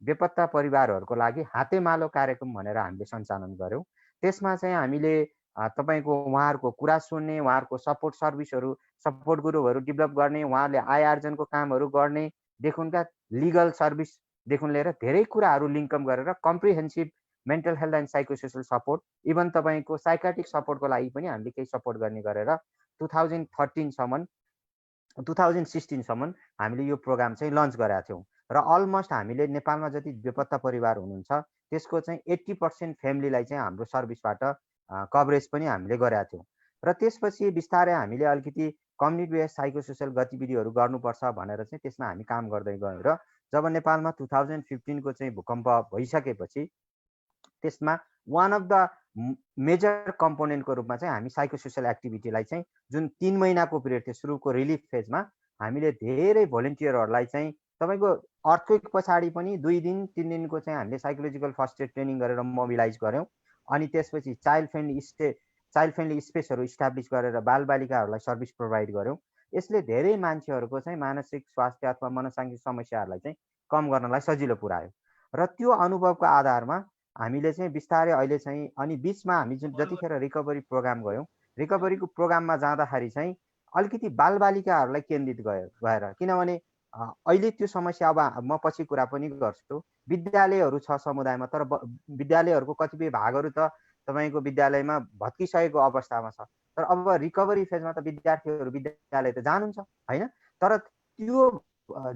बेपत्ता परिवारहरूको लागि हातेमालो कार्यक्रम भनेर हामीले सञ्चालन गऱ्यौँ। त्यसमा चाहिँ हामीले तपाईँको उहाँहरूको कुरा सुन्ने, उहाँहरूको सपोर्ट सर्भिसहरू, सपोर्ट ग्रुपहरू डेभलप गर्ने, उहाँहरूले आय आर्जनको कामहरू गर्नेदेखिका लिगल सर्भिसदेखि लिएर धेरै कुराहरू लिङ्कअप गरेर comprehensive mental health and psychosocial support, even तपाईँको साइकाट्रिक सपोर्टको लागि पनि हामीले केही सपोर्ट गर्ने गरेर 2016 हामीले यो प्रोग्राम चाहिँ लन्च गरेका थियौँ। र अलमोस्ट हामीले नेपालमा जति बेपत्ता परिवार हुनुहुन्छ त्यसको चाहिँ 80% फ्यामिलीलाई चाहिँ हाम्रो सर्भिसबाट कभरेज पनि हामीले गरेका थियौँ। र त्यसपछि बिस्तारै हामीले अलिकति कम्युनिटी बेस्ड साइकोसोसियल गतिविधिहरू गर्नुपर्छ भनेर चाहिँ त्यसमा हामी काम गर्दै गयौँ। र जब नेपालमा 2015 चाहिँ भूकम्प भइसकेपछि त्यसमा वान अफ द मेजर कम्पोनेन्टको रूपमा चाहिँ हामी साइकोसोसियल एक्टिभिटीलाई चाहिँ जुन 3 महिनाको पिरियड थियो सुरुको रिलिफ फेजमा हामीले धेरै भोलिन्टियरहरूलाई चाहिँ तपाईँको अर्थक्वेक पछाडि पनि 2 दिन 3 दिनको चाहिँ हामीले साइकोलोजिकल फर्स्ट एड ट्रेनिङ गरेर मोबिलाइज गऱ्यौँ। अनि त्यसपछि चाइल्ड फ्रेन्डली स्पेसहरू इस्टाब्लिस गरेर बालबालिकाहरूलाई सर्भिस प्रोभाइड गऱ्यौँ। यसले धेरै मान्छेहरूको चाहिँ मानसिक स्वास्थ्य अथवा मनोसाङ्गीतिक समस्याहरूलाई चाहिँ कम गर्नलाई सजिलो पुर्यायो। र त्यो अनुभवको आधारमा हामीले चाहिँ बिस्तारै अहिले चाहिँ अनि बिचमा हामी जुन जतिखेर रिकभरी प्रोग्राम गयौँ, रिकभरीको प्रोग्राममा जाँदाखेरि चाहिँ अलिकति बालबालिकाहरूलाई केन्द्रित गएर, किनभने अहिले त्यो समस्या अब म पछि कुरा पनि गर्छु, विद्यालयहरू छ समुदायमा, तर विद्यालयहरूको कतिपय भागहरू त तपाईँको विद्यालयमा भत्किसकेको अवस्थामा छ। तर अब रिकभरी फेजमा त विद्यार्थीहरू विद्यालय त जानुहुन्छ होइन, तर त्यो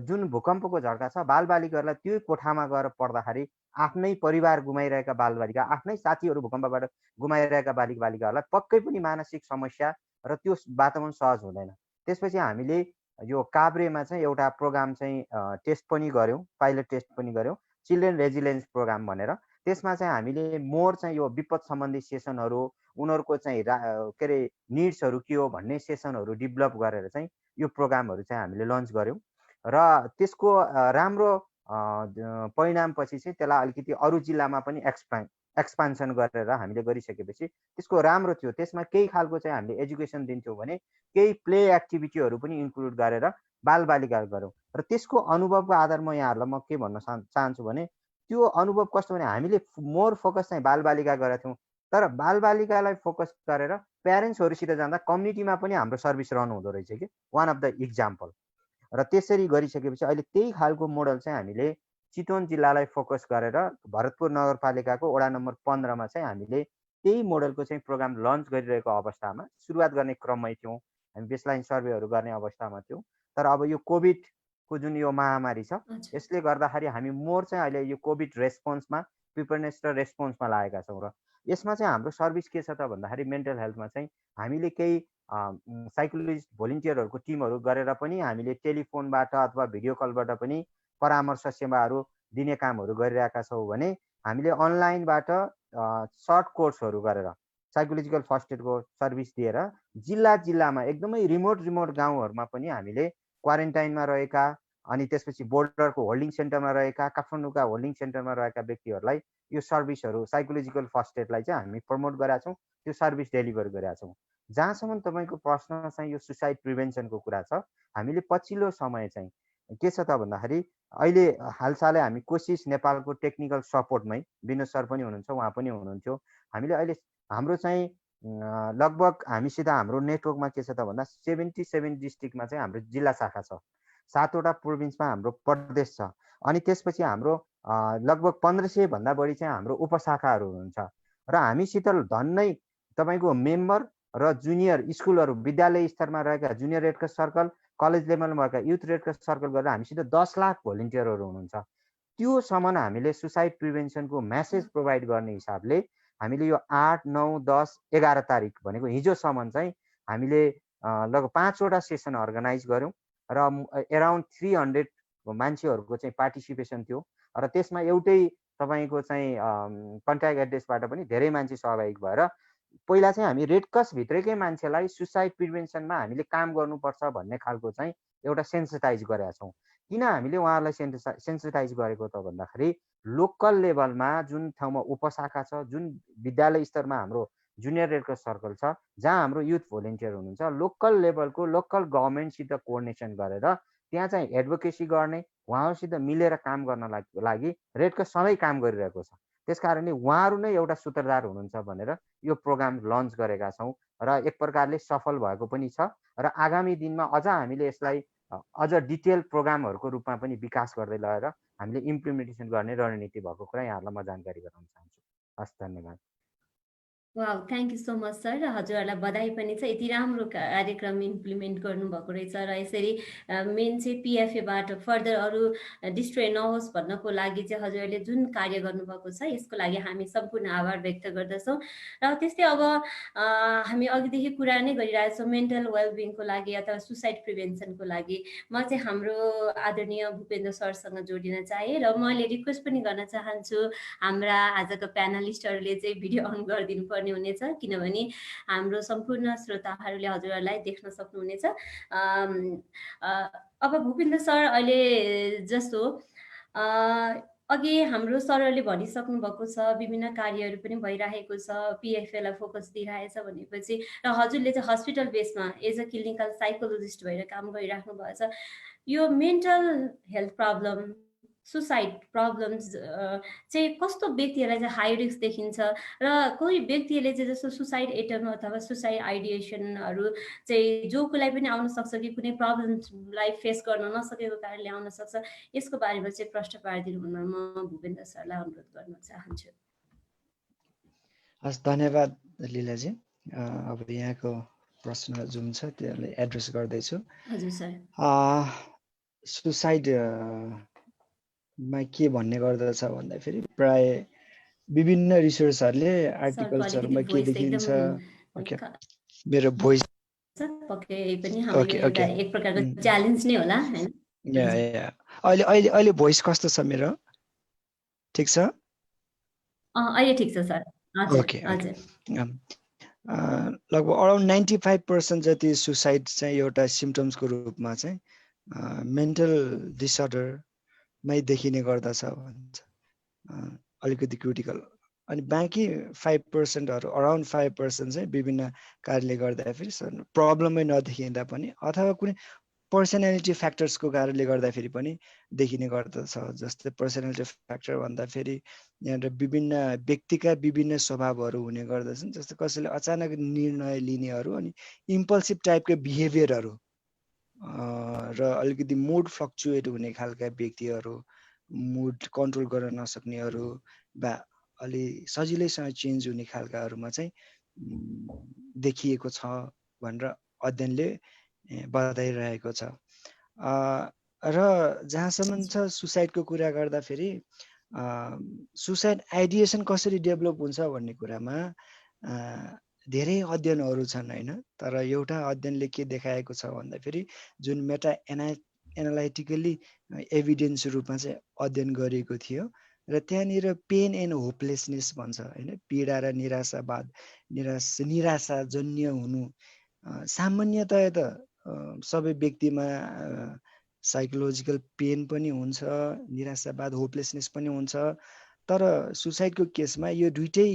जुन भूकम्पको झट्का छ बालबालिकाहरूलाई त्यो कोठामा गएर पढ्दाखेरि आफ्नै परिवार गुमाइरहेका बालबालिका, आफ्नै साथीहरू भूकम्पबाट गुमाइरहेका बालिकाहरूलाई पक्कै पनि मानसिक समस्या र त्यो वातावरण सहज हुँदैन। त्यसपछि हामीले यो काभ्रेमा चाहिँ एउटा प्रोग्राम चाहिँ टेस्ट पनि गऱ्यौँ, पाइलट टेस्ट पनि गऱ्यौँ, चिल्ड्रेन रेजिलियन्स प्रोग्राम भनेर। त्यसमा चाहिँ हामीले मोर चाहिँ यो विपद सम्बन्धी सेसनहरू, उनीहरूको चाहिँ के अरे निड्सहरू के हो भन्ने सेसनहरू डेभलप गरेर चाहिँ यो प्रोग्रामहरू चाहिँ हामीले लन्च गऱ्यौँ। र त्यसको राम्रो परिणामपछि चाहिँ त्यसलाई अलिकति अरू जिल्लामा पनि एक्सपान्सन गरेर हामीले गरिसकेपछि त्यसको राम्रो थियो। त्यसमा केही खालको चाहिँ हामीले एजुकेसन दिन्थ्यौँ भने केही प्ले एक्टिभिटीहरू पनि इन्क्लुड गरेर बालबालिका गऱ्यौँ। र त्यसको अनुभवको आधारमा यहाँहरूलाई म के भन्न चाहन्छु भने त्यो अनुभव कस्तो भने हामीले मोर फोकस चाहिँ बालबालिका गरेका थियौँ, तर बालबालिकालाई फोकस गरेर प्यारेन्ट्सहरूसित जाँदा कम्युनिटीमा पनि हाम्रो सर्भिस रन हुँदो रहेछ कि, वान अफ द इक्जाम्पल। र त्यसरी गरिसकेपछि अहिले त्यही खालको मोडल चाहिँ हामीले चितवन जिल्लालाई फोकस गरेर भरतपुर नगरपालिकाको वडा नम्बर 15मा चाहिँ हामीले त्यही मोडलको चाहिँ प्रोग्राम लन्च गरिरहेको अवस्थामा सुरुवात गर्ने क्रममै थियौँ। हामी बेसलाइन सर्वेहरू गर्ने अवस्थामा थियौँ। तर अब यो कोभिडको जुन यो महामारी छ यसले गर्दाखेरि हामी मोर चाहिँ अहिले यो कोभिड रेस्पोन्समा, प्रिपेयरनेस र रेस्पोन्समा लागेका छौँ। र यसमा चाहिँ हाम्रो सर्भिस के छ त भन्दाखेरि मेन्टल हेल्थमा चाहिँ हामीले केही साइकोलोजिस्ट भोलिन्टियरहरूको टिमहरू गरेर पनि हामीले टेलिफोनबाट अथवा भिडियो कलबाट पनि परामर्श सेवाहरू दिने कामहरू गरिरहेका छौँ भने हामीले अनलाइनबाट सर्ट कोर्सहरू गरेर साइकोलोजिकल फर्स्ट एडको सर्भिस दिएर जिल्लामा एकदमै रिमोट गाउँहरूमा पनि हामीले क्वारेन्टाइनमा रहेका अनि त्यसपछि बोर्डरको होल्डिङ सेन्टरमा रहेका, काठमाडौँका होल्डिङ सेन्टरमा रहेका व्यक्तिहरूलाई यो सर्भिसहरू साइकोलोजिकल फर्स्ट एडलाई चाहिँ हामी प्रमोट गरेका छौँ, त्यो सर्भिस डेलिभर गरेका छौँ। जहाँसम्म तपाईँको प्रश्न चाहिँ यो सुसाइड प्रिभेन्सनको कुरा छ, हामीले पछिल्लो समय चाहिँ के छ त भन्दाखेरि अहिले हालसालै हामी कोसिस नेपालको टेक्निकल सपोर्टमै विनोद सर पनि हुनुहुन्छ, उहाँ पनि हुनुहुन्थ्यो। हामीले अहिले हाम्रो चाहिँ लगभग हामीसित हाम्रो नेटवर्कमा के छ त भन्दा 77 डिस्ट्रिक्टमा चाहिँ हाम्रो जिल्ला शाखा छ, 7वटा प्रोभिन्समा हाम्रो प्रदेश छ, अनि त्यसपछि हाम्रो लगभग 1500 भन्दा बढी चाहिँ हाम्रो उपशाखाहरू हुनुहुन्छ। र हामीसित धन्नै तपाईँको मेम्बर र जुनियर स्कुलहरू विद्यालय स्तरमा रहेका junior red cross circle, college लेभलमा भएका युथ रेड क्रस सर्कल गरेर हामीसित 10 लाख भोलिन्टियरहरू हुनुहुन्छ। त्योसम्म हामीले सुसाइड प्रिभेन्सनको म्यासेज प्रोभाइड गर्ने हिसाबले हामीले यो 8, 9, 10, 11 तारिक भनेको हिजोसम्म चाहिँ हामीले लगभग 5वटा सेसन अर्गनाइज गऱ्यौँ र एराउन्ड 300 मान्छेहरूको चाहिँ पार्टिसिपेसन थियो। र त्यसमा एउटै तपाईँको चाहिँ कन्ट्याक्ट एड्रेसबाट पनि धेरै मान्छे सहभागी भएर पहिला चाहिँ हामी रेड क्रस भित्रकै मान्छेलाई सुसाइड प्रिभेन्सनमा हामीले काम गर्नुपर्छ भन्ने खालको चाहिँ एउटा सेन्सिटाइज गरेका छौँ। किन हामीले उहाँहरूलाई सेन्सिटाइज गरेको त भन्दाखेरि लोकल लेभलमा जुन ठाउँमा उपशाखा छ, जुन विद्यालय स्तरमा हाम्रो जुनियर रेड क्रस सर्कल छ, जहाँ हाम्रो युथ भोलिन्टियर हुनुहुन्छ, लोकल लेभलको लोकल गभर्मेन्टसित कोअर्डिनेसन गरेर त्यहाँ चाहिँ एडभोकेसी गर्ने, उहाँहरूसित मिलेर काम गर्न लागि रेड क्रस सधैँ काम गरिरहेको छ। त्यस कारणले उहाँहरू नै एउटा सूत्रधार हुनुहुन्छ भनेर यो प्रोग्राम लन्च गरेका छौँ र एक प्रकारले सफल भएको पनि छ र आगामी दिनमा अझ हामीले यसलाई अझ डिटेल प्रोग्रामहरूको रूपमा पनि विकास गर्दै लगेर हामीले इम्प्लिमेन्टेसन गर्ने रणनीति भएको कुरा यहाँहरूलाई म जानकारी गराउन चाहन्छु। हस्, धन्यवाद। Wow, thank you so much sir. हजुरहरूलाई बधाई पनि छ, यति राम्रो कार्यक्रम इम्प्लिमेन्ट गर्नुभएको रहेछ र यसरी मेन चाहिँ पिएफएबाट फर्दर अरू डिस्ट्रोय नहोस् भन्नको लागि चाहिँ हजुरहरूले जुन कार्य गर्नुभएको छ यसको लागि हामी सम्पूर्ण आभार व्यक्त गर्दछौँ। र त्यस्तै अब हामी अघिदेखि कुरा नै गरिरहेछौँ मेन्टल वेलबिङको लागि अथवा सुसाइड प्रिभेन्सनको लागि। म चाहिँ हाम्रो आदरणीय भूपेन्द्र सरसँग जोडिन चाहेँ र मैले रिक्वेस्ट पनि गर्न चाहन्छु हाम्रा आजको प्यानलिस्टहरूले चाहिँ भिडियो अन गरिदिनु पर्ने हुनेछ, किनभने हाम्रो सम्पूर्ण श्रोताहरूले हजुरहरूलाई देख्न सक्नुहुनेछ। अब भूपेन्द्र सर, अहिले जस्तो अघि हाम्रो सरहरूले भनिसक्नु भएको छ विभिन्न कार्यहरू पनि भइरहेको छ, पिएफएलाई फोकस दिइरहेछ भनेपछि, र हजुरले चाहिँ हस्पिटल बेसमा एज अ क्लिनिकल साइकोलोजिस्ट भएर काम गरिराख्नु भएको छ। यो mental health problem, suicide problems चाहिँ कस्तो व्यक्तिहरूलाई चाहिँ हाई रिस्क देखिन्छ र कोही व्यक्तिहरूले चाहिँ जस्तो सुसाइड एटम अथवा सुसाइड आइडिएसनहरू चाहिँ जो कोलाई पनि आउन सक्छ कि कुनै प्रब्लमलाई फेस गर्न नसकेको कारणले आउन सक्छ, यसको बारेमा चाहिँ प्रश्न पारिदिनु हुन म भूपेन्द्र सरलाई अनुरोध गर्न चाहन्छु। हस्, धन्यवाद लीलाजी। अब यहाँको प्रश्न जुन छ त्यसलाई एड्रेस गर्दैछु। हजुर सर। सुसाइड मा के भन्ने गर्दछ भन्दाखेरि प्राय विभिन्न रिसोर्सहरूले आर्टिकल्सहरूमा के देखिन्छ, मेरो भोइस एक प्रकारको च्यालेन्ज नै होला हैन? अहिले भोइस कस्तो छ मेरो? ठिक छ? अहिले ठिक छ सर। ओके। लगभग अराउन्ड 95% जति सुसाइड चाहिँ एउटा सिम्पटम्सको रूपमा चाहिँ मेन्टल डिसअर्डरमै देखिने गर्दछ भन्छ, अलिकति क्रिटिकल। अनि बाँकी 5%हरू अराउन्ड 5% चाहिँ विभिन्न कारणले गर्दाखेरि प्रब्लमै नदेखिँदा पनि अथवा कुनै पर्सनालिटी फ्याक्टर्सको कारणले गर्दाखेरि पनि देखिने गर्दछ। जस्तै पर्सनालिटी फ्याक्टर भन्दाखेरि यहाँनिर विभिन्न व्यक्तिका विभिन्न स्वभावहरू हुने गर्दछन्, जस्तै कसैले अचानक निर्णय लिनेहरू, अनि इम्पल्सिभ टाइपका बिहेभियरहरू र अलिकति मुड फ्लक्चुएट हुने खालका व्यक्तिहरू, मुड कन्ट्रोल गर्न नसक्नेहरू वा अलि सजिलैसँग चेन्ज हुने खालकाहरूमा चाहिँ देखिएको छ भनेर अध्ययनले बताइरहेको छ। र जहाँसम्म छ सुसाइडको कुरा गर्दाखेरि सुसाइड आइडिएसन कसरी डेभलप हुन्छ भन्ने कुरामा धेरै अध्ययनहरू छन् हैन, तर एउटा अध्ययनले के देखाएको छ भन्दाखेरि जुन मेटा एनालाइटिकली एभिडेन्स रूपमा चाहिँ अध्ययन गरिएको थियो र त्यहाँनिर पेन एन्ड होपलेसनेस भन्छ हैन, पीडा र निराशावाद, निराशाजन्य हुनु सामान्यतया त सबै व्यक्तिमा साइकोलोजिकल पेन पनि हुन्छ, निराशावाद होपलेसनेस पनि हुन्छ, तर सुसाइडको केसमा यो दुइटै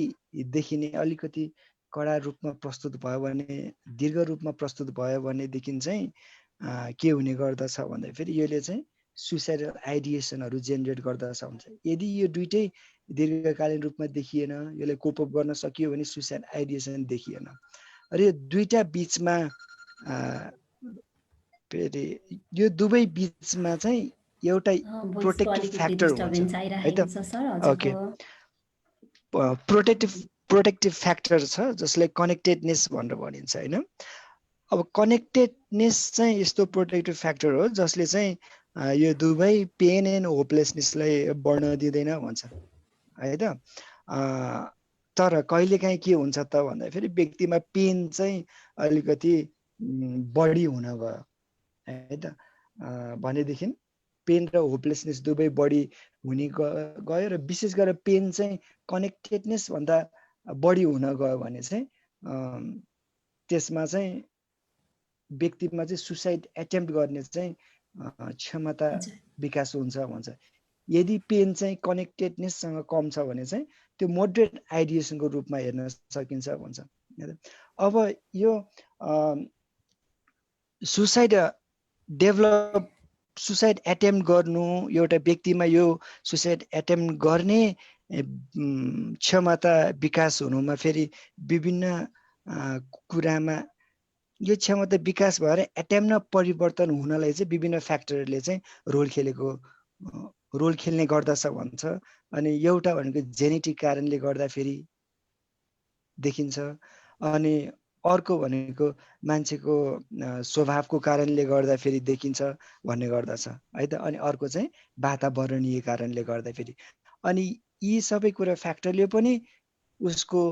देखिने अलिकति कडा रूपमा प्रस्तुत भयो भने, दीर्घ रूपमा प्रस्तुत भयो भनेदेखि चाहिँ के हुने गर्दछ भन्दाखेरि यसले चाहिँ सुसाइडल आइडिएसनहरू जेनेरेट गर्दछ हुन्छ। यदि यो दुइटै दीर्घकालीन रूपमा देखिएन, यसलाई कोप अप गर्न सकियो भने सुसाइड आइडिएसन देखिएन। र यो दुईटा बिचमा फेरि यो दुवै बिचमा चाहिँ एउटा प्रोटेक्टिभ फ्याक्टर हुन्छ है त। ओके, प्रोटेक्टिभ फ्याक्टर छ जसलाई कनेक्टेडनेस भनेर भनिन्छ हैन। अब कनेक्टेडनेस चाहिँ यस्तो प्रोटेक्टिभ फ्याक्टर हो जसले चाहिँ यो दुवै पेन एन्ड होपलेसनेसलाई बढ्न दिँदैन भन्छ है त। तर कहिलेकाहीँ के हुन्छ त भन्दाखेरि व्यक्तिमा पेन चाहिँ अलिकति बढी हुन गयो है त, भनेदेखि पेन र होपलेसनेस दुवै बढी हुने गयो र विशेष गरेर पेन चाहिँ कनेक्टेडनेस भन्दा बढी हुन गयो भने चाहिँ त्यसमा चाहिँ व्यक्तिमा चाहिँ सुसाइड एटेम्प्ट गर्ने चाहिँ क्षमता विकास हुन्छ भन्छ। यदि पेन चाहिँ कनेक्टेडनेससँग कम छ भने चाहिँ त्यो मोडरेट आइडिएसनको रूपमा हेर्न सकिन्छ भन्छ। अब यो सुसाइड डेभलप सुसाइड एटेम्प्ट गर्नु, एउटा व्यक्तिमा यो सुसाइड एटेम्प्ट गर्ने क्षमता विकास हुनुमा फेरि विभिन्न कुरामा यो क्षमता विकास भएर एटेम्प्टमा परिवर्तन हुनलाई चाहिँ विभिन्न फ्याक्टरहरूले चाहिँ रोल खेल्ने गर्दछ भन्छ। अनि एउटा भनेको जेनेटिक कारणले गर्दाखेरि देखिन्छ, अनि अर्को भनेको मान्छेको स्वभावको कारणले गर्दाखेरि देखिन्छ भन्ने गर्दछ है त। अनि अर्को चाहिँ वातावरणीय कारणले गर्दाखेरि। अनि यी सबै कुरा फ्याक्टरले पनि उसको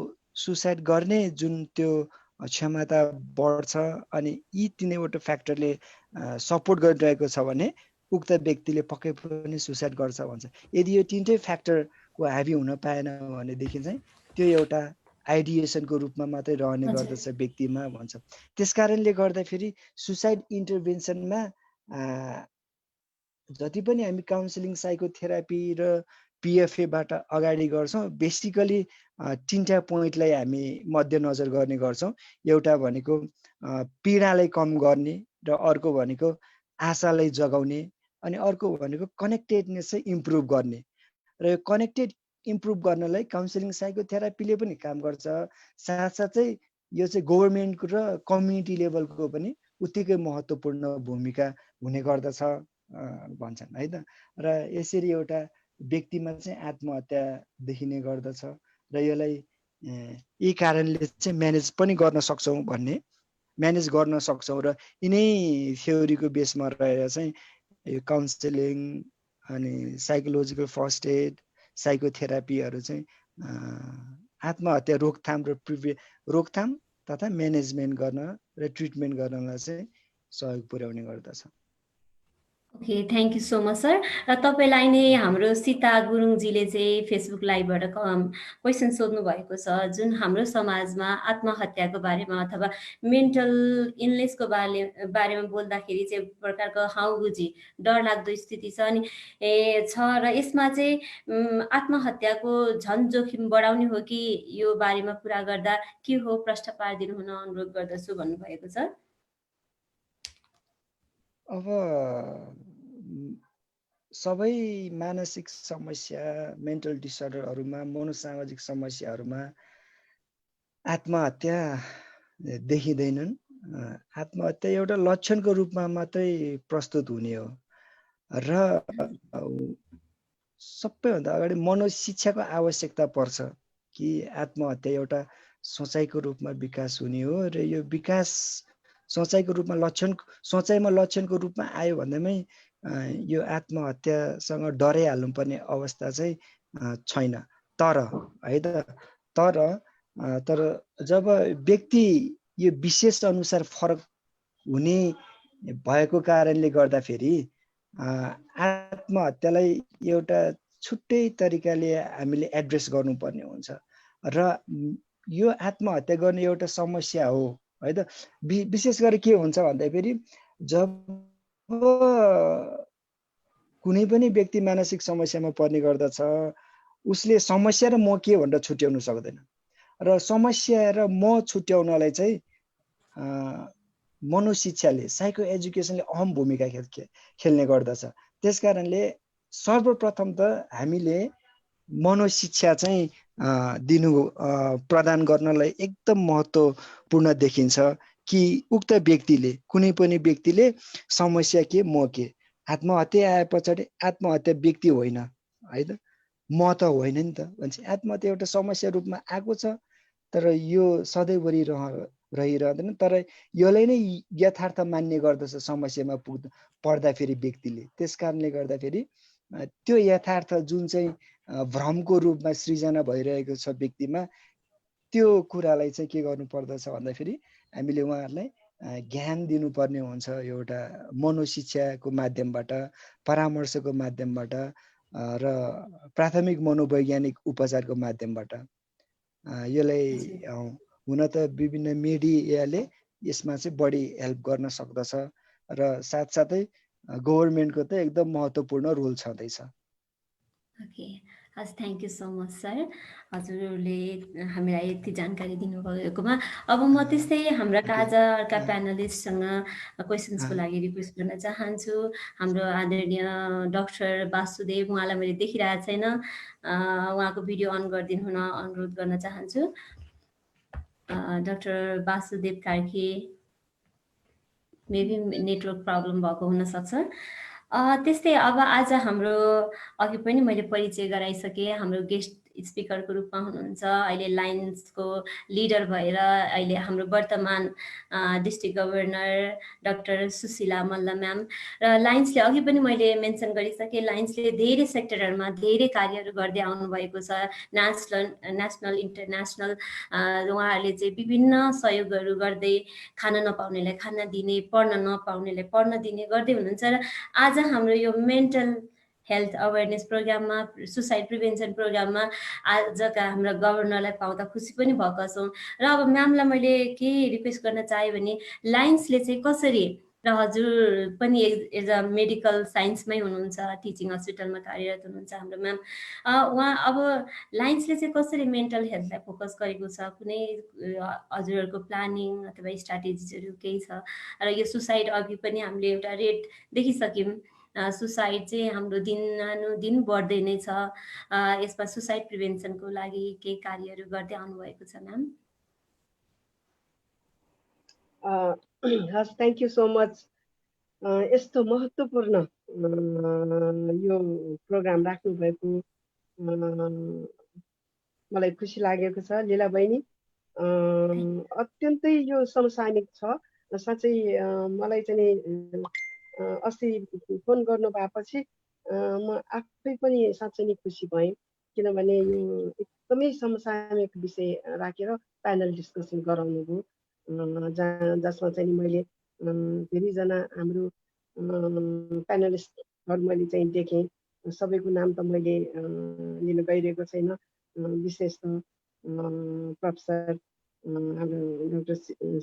सुसाइड गर्ने जुन त्यो क्षमता बढ्छ। अनि यी तिनैवटा फ्याक्टरले सपोर्ट गरिरहेको छ भने उक्त व्यक्तिले पक्कै पनि सुसाइड गर्छ भन्छ। यदि यो तिनटै फ्याक्टरको हाबी हुन पाएन भनेदेखि चाहिँ त्यो एउटा आइडिएसनको रूपमा मात्रै रहने गर्दछ व्यक्तिमा भन्छ। त्यस कारणले गर्दाखेरि सुसाइड इन्टरभेन्सनमा जति पनि हामी काउन्सिलिङ, साइकोथेरापी र पिएफएबाट अगाडि गर्छौँ, बेसिकली तिनवटा पोइन्टलाई हामी मध्यनजर गर्ने गर्छौँ। एउटा भनेको पीडालाई कम गर्ने, र अर्को भनेको आशालाई जगाउने, अनि अर्को भनेको कनेक्टेडनेस चाहिँ इम्प्रुभ गर्ने। र यो कनेक्टेड इम्प्रुभ गर्नलाई काउन्सिलिङ, साइकोथेरापीले पनि काम गर्छ। साथसाथै यो चाहिँ गभर्मेन्टको र कम्युनिटी लेभलको पनि उत्तिकै महत्त्वपूर्ण भूमिका हुने गर्दछ भन्छन् है त। र यसरी एउटा व्यक्तिमा चाहिँ आत्महत्या देखिने गर्दछ र यसलाई यही कारणले चाहिँ म्यानेज पनि गर्न सक्छौँ र यिनै थ्योरीको बेसमा रहेर चाहिँ यो काउन्सिलिङ अनि साइकोलोजिकल फर्स्ट एड, साइकोथेरापीहरू चाहिँ आत्महत्या रोकथाम तथा म्यानेजमेन्ट गर्न र ट्रिटमेन्ट गर्नलाई चाहिँ सहयोग पुर्याउने गर्दछ। Okay, thank you so much sir. र तपाईँलाई नै हाम्रो सीता गुरुङजीले चाहिँ फेसबुक लाइभबाट क्वेसन सोध्नु भएको छ, जुन हाम्रो समाजमा आत्महत्याको बारेमा अथवा मेन्टल इलनेसको बारेमा बोल्दाखेरि चाहिँ एक प्रकारको हाउगुजी डरलाग्दो स्थिति छ अनि र यसमा चाहिँ आत्महत्याको झन् जोखिम बढाउने हो कि यो बारेमा कुरा गर्दा के हो, प्रश्न पारिदिनु हुन अनुरोध गर्दछु भन्नुभएको छ। अब सबै मानसिक समस्या, मेन्टल डिसअर्डरहरूमा, मनोसामाजिक समस्याहरूमा आत्महत्या देखिँदैनन्। आत्महत्या एउटा लक्षणको रूपमा मात्रै प्रस्तुत हुने हो र सबैभन्दा अगाडि मनोशिक्षाको आवश्यकता पर्छ कि आत्महत्या एउटा सोचाइको रूपमा विकास हुने हो र यो विकास सोचाइको रूपमा सोचाइमा लक्षणको रूपमा आयो भन्दैमै यो आत्महत्यासँग डराइहाल्नुपर्ने अवस्था चाहिँ छैन। तर है त, तर जब व्यक्ति यो विशेष अनुसार फरक हुने भएको कारणले गर्दाखेरि आत्महत्यालाई एउटा छुट्टै तरिकाले हामीले एड्रेस गर्नुपर्ने हुन्छ र यो आत्महत्या गर्ने एउटा समस्या हो है त। विशेष गरी के हुन्छ भन्दाखेरि जब कुनै पनि व्यक्ति मानसिक समस्यामा पर्ने गर्दछ, उसले समस्या र म के भनेर छुट्याउन सक्दैन र समस्या र म छुट्याउनलाई चाहिँ मनोशिक्षाले, साइको एजुकेसनले अहम भूमिका खेल्ने गर्दछ। त्यस कारणले सर्वप्रथम त हामीले मनोशिक्षा चाहिँ प्रदान गर्नलाई एकदम महत्त्वपूर्ण देखिन्छ कि उक्त व्यक्तिले, कुनै पनि व्यक्तिले समस्या के म के, आत्महत्या आए पछाडि आत्महत्या व्यक्ति होइन है त, म त होइन नि त भन्छ। आत्महत्या एउटा समस्या रूपमा आएको छ, तर यो सधैँभरि रहिरहँदैन, तर यसलाई नै यथार्थ मान्ने गर्दछ समस्यामा पर्दाखेरि व्यक्तिले। त्यस कारणले गर्दाखेरि त्यो यथार्थ जुन चाहिँ भ्रमको रूपमा सृजना भइरहेको छ व्यक्तिमा, त्यो कुरालाई चाहिँ के गर्नु पर्दछ भन्दाखेरि हामीले उहाँहरूलाई ज्ञान दिनुपर्ने हुन्छ। एउटा मनोशिक्षाको माध्यमबाट, परामर्शको माध्यमबाट र प्राथमिक मनोवैज्ञानिक उपचारको माध्यमबाट। यसलाई हुन त विभिन्न मिडियाले यसमा चाहिँ बढी हेल्प गर्न सक्दछ र साथसाथै गभर्मेन्टको त एकदम महत्त्वपूर्ण रोल छँदैछ। ओके, हस्, thank you so much sir, हजुरहरूले हामीलाई यति जानकारी दिनुभएकोमा। अब म त्यस्तै हाम्रा काजा अर्का प्यानलिस्टसँग क्वेसन्सको लागि रिक्वेस्ट गर्न चाहन्छु। हाम्रो आदरणीय डाक्टर वासुदेव, उहाँलाई मैले देखिरहेको छैन, उहाँको भिडियो अन गरिदिनु हुन अनुरोध गर्न चाहन्छु। Doctor Vasudev Karki, maybe network problem भएको हुनसक्छ। त्यस्तै अब आज हाम्रो अघि पनि मैले परिचय गराइसकेँ, हाम्रो गेस्ट स्पिकरको रूपमा हुनुहुन्छ अहिले लायन्सको लिडर भएर अहिले हाम्रो वर्तमान district governor doctor Sushila Malla ma'am. र लायन्सले अघि पनि मैले मेन्सन गरिसकेँ, लायन्सले धेरै सेक्टरहरूमा धेरै कार्यहरू गर्दै आउनुभएको छ, नेसनल इन्टरनेसनल। उहाँहरूले चाहिँ विभिन्न सहयोगहरू गर्दै खान नपाउनेलाई खाना दिने, पढ्न नपाउनेलाई पढ्न दिने गर्दै हुनुहुन्छ। र आज हाम्रो यो मेन्टल हेल्थ अवेरनेस प्रोग्राममा, सुसाइड प्रिभेन्सन प्रोग्राममा आजका हाम्रा गभर्नरलाई पाउँदा खुसी पनि भएका छौँ। र अब म्यामलाई मैले के रिक्वेस्ट गर्न चाहेँ भने लायन्सले चाहिँ कसरी, र हजुर पनि एज अ मेडिकल साइन्समै हुनुहुन्छ, टिचिङ हस्पिटलमा कार्यरत हुनुहुन्छ हाम्रो म्याम, उहाँ अब लायन्सले चाहिँ कसरी मेन्टल हेल्थलाई फोकस गरेको छ, कुनै हजुरहरूको प्लानिङ अथवा स्ट्राटेजिजहरू केही छ? र यो सुसाइड अघि पनि हामीले एउटा रेट देखिसक्यौँ, सुसाइड चाहिँ हाम्रो दिनानुदिन बढ्दै नै छ। यसमा सुसाइड प्रिभेन्सनको लागि केही कार्यहरू गर्दै आउनुभएको छ म्याम? हस्, थ्याङ्क यू सो मच। यस्तो महत्त्वपूर्ण यो प्रोग्राम राख्नुभएको मलाई खुसी लागेको छ लीला बहिनी। अत्यन्तै यो समसामयिक छ साँच्चै। मलाई चाहिँ अस्ति फोन गर्नु भएपछि म आफै पनि साँच्चै नै खुसी भएँ, किनभने यो एकदमै समसामयिक विषय राखेर प्यानल डिस्कसन गराउनु भयो, जसमा चाहिँ मैले धेरैजना हाम्रो प्यानलिस्टहरू मैले चाहिँ देखेँ। सबैको नाम त मैले लिन गइरहेको छैन, विशेष त प्रोफेसर हाम्रो डाक्टर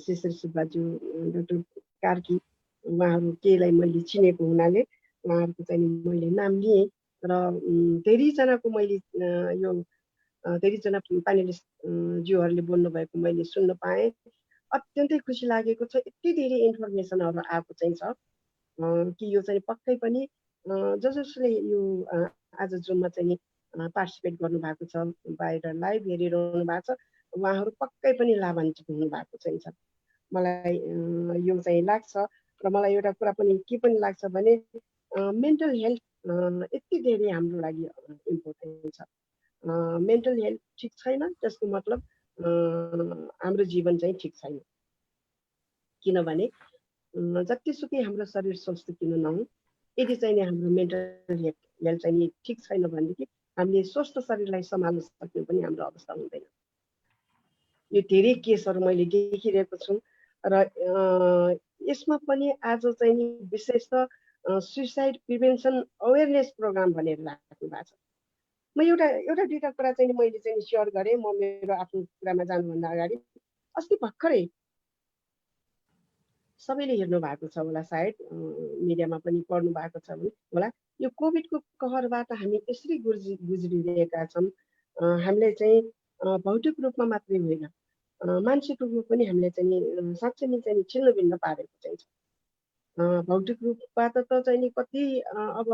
शिशिर सुब्बाज्यू, डाक्टर कार्की, उहाँहरू केहीलाई मैले चिनेको हुनाले उहाँहरूको चाहिँ मैले नाम लिएँ। र धेरैजनाको मैले यो धेरैजना प्यानलिस्ट ज्यूहरूले बोल्नुभएको मैले सुन्न पाएँ। अत्यन्तै खुसी लागेको छ। यति धेरै इन्फर्मेसनहरू आएको चाहिँ छ कि यो चाहिँ पक्कै पनि जसले यो आज जुनमा चाहिँ पार्टिसिपेट गर्नुभएको छ, बाहिर लाइभ हेरिरहनु भएको छ, उहाँहरू पक्कै पनि लाभान्वित हुनुभएको चाहिँ छ। मलाई यो चाहिँ लाग्छ। र मलाई एउटा कुरा पनि के पनि लाग्छ भने मेन्टल हेल्थ यति धेरै हाम्रो लागि इम्पोर्टेन्ट छ। मेन्टल हेल्थ ठिक छैन त्यसको मतलब हाम्रो जीवन चाहिँ ठिक छैन। किनभने जतिसुकै हाम्रो शरीर स्वस्थ किन नहुँ, यदि चाहिँ हाम्रो मेन्टल हेल्थ चाहिँ ठिक छैन भनेदेखि हामीले स्वस्थ शरीरलाई सम्हाल्न सक्ने पनि हाम्रो अवस्था हुँदैन। यो धेरै केसहरू मैले देखिरहेको छु। र यसमा पनि आज चाहिँ विशेष त सुसाइड प्रिभेन्सन अवेरनेस प्रोग्राम भनेर राख्नु भएको छ। म एउटा दुईवटा कुरा चाहिँ मैले चाहिँ सेयर गरेँ। म मेरो आफ्नो कुरामा जानुभन्दा अगाडि अस्ति भर्खरै सबैले हेर्नु भएको छ होला, सायद मिडियामा पनि पढ्नु भएको छ होला, यो कोभिडको कहरबाट हामी यसरी गुज्रिरहेका छौँ। हामीले चाहिँ भौतिक रूपमा मात्रै होइन, मानसिक रूपमा पनि हामीले चाहिँ साँच्चै नै चाहिँ छिल्लोभिल्लो पारेको चाहिँ छ। भौतिक रूपबाट त चाहिँ कति अब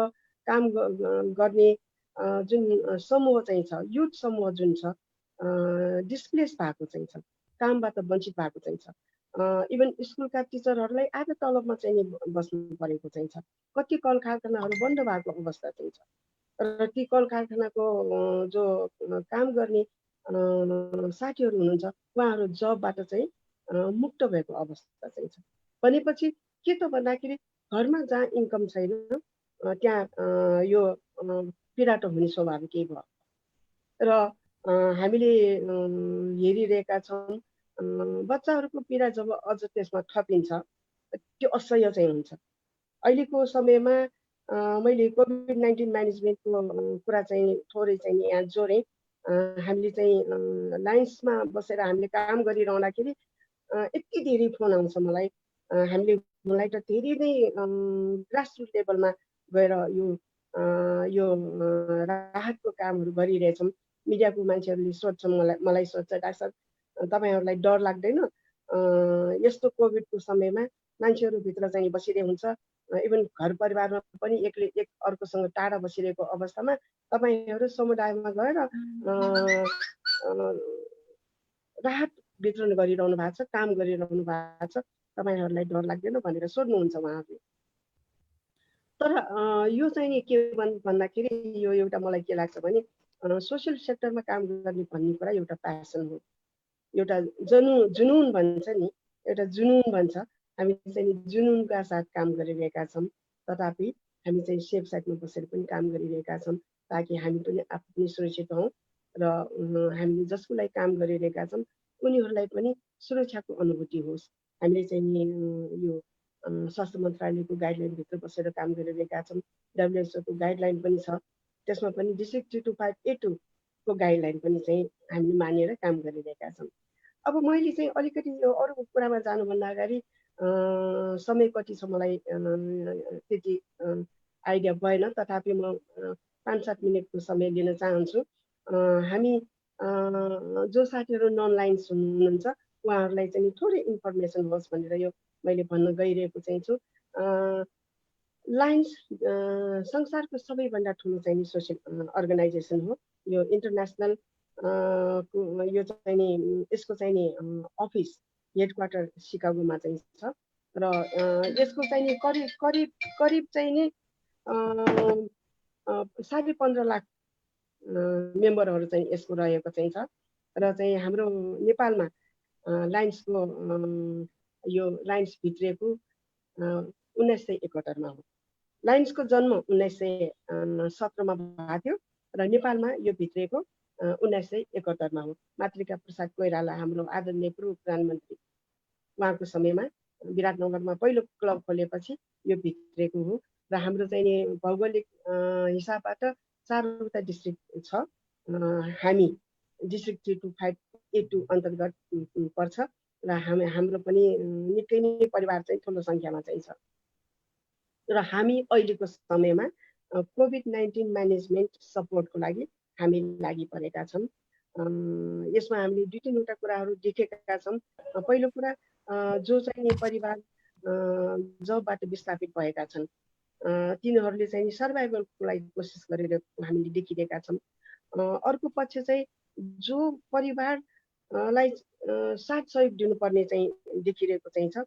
काम गर्ने जुन समूह चाहिँ छ, युथ समूह जुन छ, डिस्प्लेस भएको चाहिँ छ, कामबाट वञ्चित भएको चाहिँ छ। इभन स्कुलका टिचरहरूलाई आज तलबमा चाहिँ बस्नु परेको चाहिँ छ। कति कल कारखानाहरू बन्द भएको अवस्था चाहिँ छ। र ती कल कारखानाको जो काम गर्ने साथीहरू हुनुहुन्छ, उहाँहरू जबबाट चाहिँ मुक्त भएको अवस्था चाहिँ छ। भनेपछि के त भन्दाखेरि घरमा जहाँ इन्कम छैन त्यहाँ यो पीडा त हुने स्वाभाविकै भयो। र हामीले हेरिरहेका छौँ बच्चाहरूको पीडा जब अझ त्यसमा थपिन्छ त्यो असह्य चाहिँ हुन्छ। अहिलेको समयमा मैले कोभिड-19 म्यानेजमेन्टको कुरा चाहिँ थोरै चाहिँ यहाँ जोडेँ। हामीले चाहिँ लायन्समा बसेर हामीले काम गरिरहँदाखेरि यति धेरै फोन आउँछ मलाई। हामीले मलाई त धेरै नै ग्रासरुट लेभलमा गएर यो यो राहतको कामहरू गरिरहेछौँ। मिडियाको मान्छेहरूले सोध्छन्, मलाई सोध्छ, डाक्टर साहब तपाईँहरूलाई डर लाग्दैन यस्तो कोभिडको समयमा मान्छेहरूभित्र चाहिँ बसिरहेको हुन्छ, इभन घर परिवारमा पनि एक अर्कोसँग टाढा बसिरहेको अवस्थामा तपाईँहरू समुदायमा गएर राहत वितरण गरिरहनु भएको छ, काम गरिरहनु भएको छ, तपाईँहरूलाई डर लाग्दैन भनेर सोध्नुहुन्छ उहाँहरूले। तर यो चाहिँ नि के भन्दाखेरि यो एउटा मलाई के लाग्छ भने सोसियल सेक्टरमा काम गर्ने भन्ने कुरा एउटा प्यासन हो, एउटा जुनुन भन्छ नि, एउटा जुनुन भन्छ। हामी चाहिँ नि जुनुनका साथ काम गरिरहेका छौँ, तथापि हामी चाहिँ सेफ साइडमा बसेर पनि काम गरिरहेका छौँ ताकि हामी पनि आफू पनि सुरक्षित हौँ र हामीले जसको लागि काम गरिरहेका छौँ उनीहरूलाई पनि सुरक्षाको अनुभूति होस्। हामीले चाहिँ नि यो स्वास्थ्य मन्त्रालयको गाइडलाइनभित्र बसेर काम गरिरहेका छौँ। WHO को गाइडलाइन पनि छ, त्यसमा पनि डिस्ट्रिक्ट 325A2 को गाइडलाइन पनि चाहिँ हामीले मानेर काम गरिरहेका छौँ। अब मैले चाहिँ अलिकति यो अरू कुरामा जानुभन्दा अगाडि समय कति छ मलाई त्यति आइडिया भएन, तथापि म 5-7 मिनटको समय लिन चाहन्छु। हामी जो साथीहरू नन लाइन्स हुनुहुन्छ उहाँहरूलाई चाहिँ थोरै इन्फर्मेसन होस् भनेर यो मैले भन्न गइरहेको चाहिँ छु। लाइन्स संसारको सबैभन्दा ठुलो चाहिँ नि सोसियल अर्गनाइजेसन हो। यो इन्टरनेसनल यो चाहिँ नि यसको चाहिँ नि अफिस हेडक्वार्टर सिकागोमा चाहिँ छ र यसको चाहिँ नि करिब चाहिँ नि 15.5 लाख मेम्बरहरू चाहिँ यसको रहेको चाहिँ छ र चाहिँ हाम्रो नेपालमा लाइन्सको यो लाइन्स भित्रिएको 1971 मा हो। लाइन्सको जन्म 1917 मा भएको थियो र नेपालमा यो भित्रिएको 1971 मा हो। मातृका प्रसाद कोइराला हाम्रो आदरणीय पूर्व प्रधानमन्त्री उहाँको समयमा विराटनगरमा पहिलो क्लब खोलेपछि यो भित्रिएको हो र हाम्रो चाहिँ नि भौगोलिक हिसाबबाट 4वटा डिस्ट्रिक्ट छ। हामी डिस्ट्रिक्ट 325A2 अन्तर्गत पर्छ र हाम्रो पनि निकै नै परिवार चाहिँ ठुलो सङ्ख्यामा चाहिँ छ र हामी अहिलेको समयमा कोभिड-19 म्यानेजमेन्ट सपोर्टको लागि हामी लागि परेका छौँ। यसमा हामीले 2-3वटा कुराहरू देखेका छौँ। पहिलो कुरा जो चाहिँ परिवार जबबाट विस्थापित भएका छन् तिनीहरूले चाहिँ सर्भाइभलको लागि कोसिस गरिरहेको हामीले देखिरहेका छौँ। अर्को पक्ष चाहिँ जो परिवारलाई साथ सहयोग दिनुपर्ने चाहिँ देखिरहेको चाहिँ छ,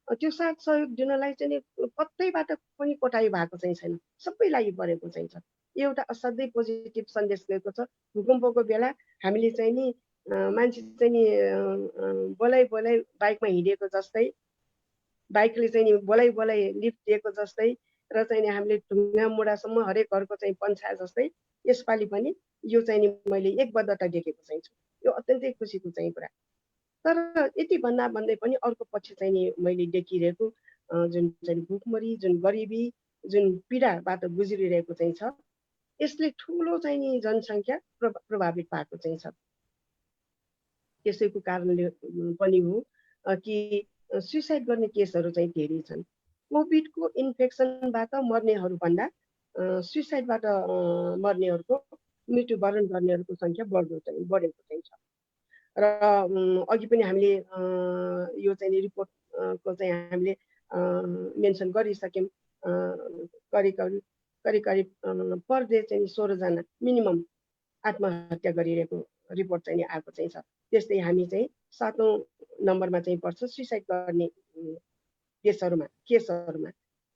त्यो साथ सहयोग दिनलाई चाहिँ कतैबाट पनि कोठाइ भएको चाहिँ छैन, सबै लागि परेको चाहिँ छ। एउटा असाध्यै पोजिटिभ सन्देश गएको छ। भूकम्पको बेला हामीले चाहिँ नि मान्छे चाहिँ नि बोलाइ बाइकमा हिँडेको जस्तै, बाइकले चाहिँ नि बोलाइ लिफ्ट दिएको जस्तै र चाहिँ नि हामीले ढुङ्गा मुढासम्म हरेक घरको चाहिँ पन्छाए जस्तै यसपालि पनि यो चाहिँ नि मैले एकबद्धता देखेको चाहिँ छु। यो अत्यन्तै खुसीको चाहिँ कुरा। तर यति भन्दै पनि अर्को पक्ष चाहिँ नि मैले देखिरहेको जुन चाहिँ भुखमरी, जुन गरिबी, जुन पीडाबाट गुज्रिरहेको चाहिँ छ, यसले ठुलो चाहिँ नि जनसङ्ख्या प्रभावित भएको चाहिँ छ। त्यसैको कारणले पनि हो कि सुसाइड गर्ने केसहरू चाहिँ धेरै छन्। कोभिडको इन्फेक्सनबाट मर्नेहरू भन्दा सुसाइडबाट मर्नेहरूको मृत्युवरण गर्नेहरूको सङ्ख्या बढेको चाहिँ छ। र अघि पनि हामीले यो चाहिँ रिपोर्टको चाहिँ हामीले मेन्सन गरिसक्यौँ। करिब पर डे चाहिँ 16 जना मिनिमम आत्महत्या गरिरहेको रिपोर्ट चाहिँ आएको चाहिँ छ। त्यस्तै हामी चाहिँ 7औं नम्बरमा चाहिँ पर्छ सुसाइड गर्ने केसहरूमा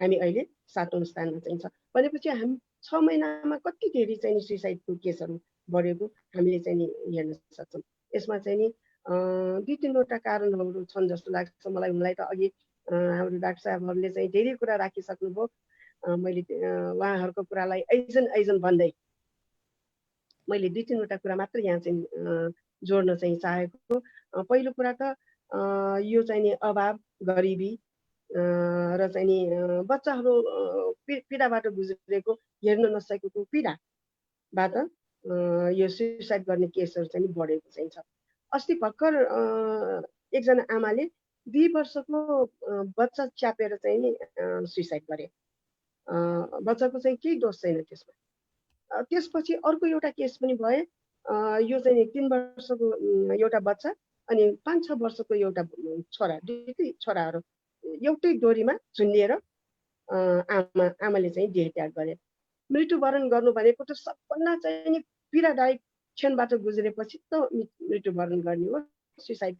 हामी अहिले 7औं स्थानमा चाहिँ छ। भनेपछि हामी 6 महिनामा कति धेरै चाहिँ सुसाइडको केसहरू बढेको हामीले चाहिँ हेर्न सक्छौँ। यसमा चाहिँ नि 2-3वटा कारणहरू छन् जस्तो लाग्छ मलाई। मलाई त अघि हाम्रो डाक्टर साहबहरूले चाहिँ धेरै कुरा राखिसक्नुभयो। मैले उहाँहरूको कुरालाई ऐजन भन्दै मैले 2-3वटा कुरा मात्र यहाँ चाहिँ जोड्न चाहिँ चाहेको। पहिलो कुरा त यो चाहिँ नि अभाव, गरिबी र चाहिँ नि बच्चाहरू पीडाबाट गुज्रेको, हेर्न नसकेको पीडाबाट यो सुसाइड गर्ने केसहरू चाहिँ बढेको चाहिँ छ। अस्ति भर्खर एकजना आमाले 2 वर्षको बच्चा च्यापेर चाहिँ नि सुसाइड गरे बच्चाको चाहिँ केही दोष छैन त्यसमा। त्यसपछि अर्को एउटा केस पनि भयो, यो चाहिँ 3 वर्षको एउटा बच्चा अनि 5-6 वर्षको एउटा छोरा, दुईटै छोराहरू एउटै डोरीमा झुन्डिएर आमाले चाहिँ देहत्याग गरे। मृत्युवरण गर्नु भनेको त सबभन्दा चाहिँ नि पीडादायक क्षणबाट गुज्रेपछि त मृत्युवरण गर्ने हो, सुसाइड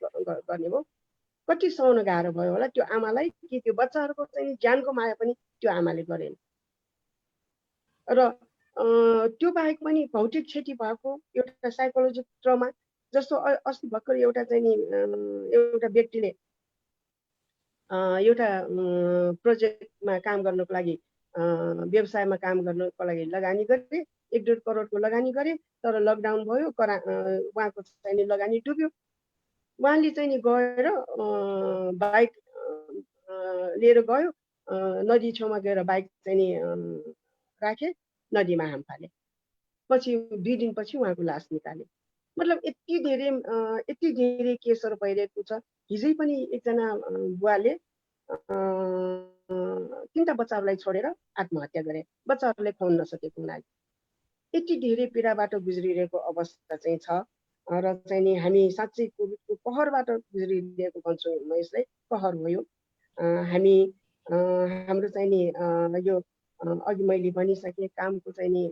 गर्ने हो। कति सहन गाह्रो भयो होला त्यो आमालाई, कि त्यो बच्चाहरूको चाहिँ ज्यानको माया पनि त्यो आमाले गरेन। र त्यो बाहेक पनि भौतिक क्षति भएको एउटा साइकोलोजिकल ट्रमा, जस्तो अस्ति भर्खर एउटा चाहिँ नि एउटा व्यक्तिले एउटा प्रोजेक्टमा काम गर्नको लागि, व्यवसायमा काम गर्नको लागि लगानी गरे, 1-1.5 करोडको लगानी गरे, तर लकडाउन भयो, उहाँको चाहिँ नि लगानी डुब्यो। उहाँले चाहिँ नि गएर बाइक लिएर गयो, नदी छेउमा गएर बाइक चाहिँ नि राखे, नदीमा हाम फाले। पछि 2 दिनपछि उहाँको लास निकाले। मतलब यति धेरै केसहरू भइरहेको छ। हिजै पनि एकजना बुवाले 3टा बच्चाहरूलाई छोडेर आत्महत्या गरे, बच्चाहरूलाई खुवाउन नसकेको हुनाले। यति धेरै पीडाबाट गुज्रिरहेको अवस्था चाहिँ छ। र चाहिँ नि हामी साँच्चै कोभिडको कहरबाट गुज्रिरहेको भन्छौँ म यसलाई, कहर हो यो। हामी हाम्रो चाहिँ नि यो अघि मैले भनिसकेँ, कामको चाहिँ नि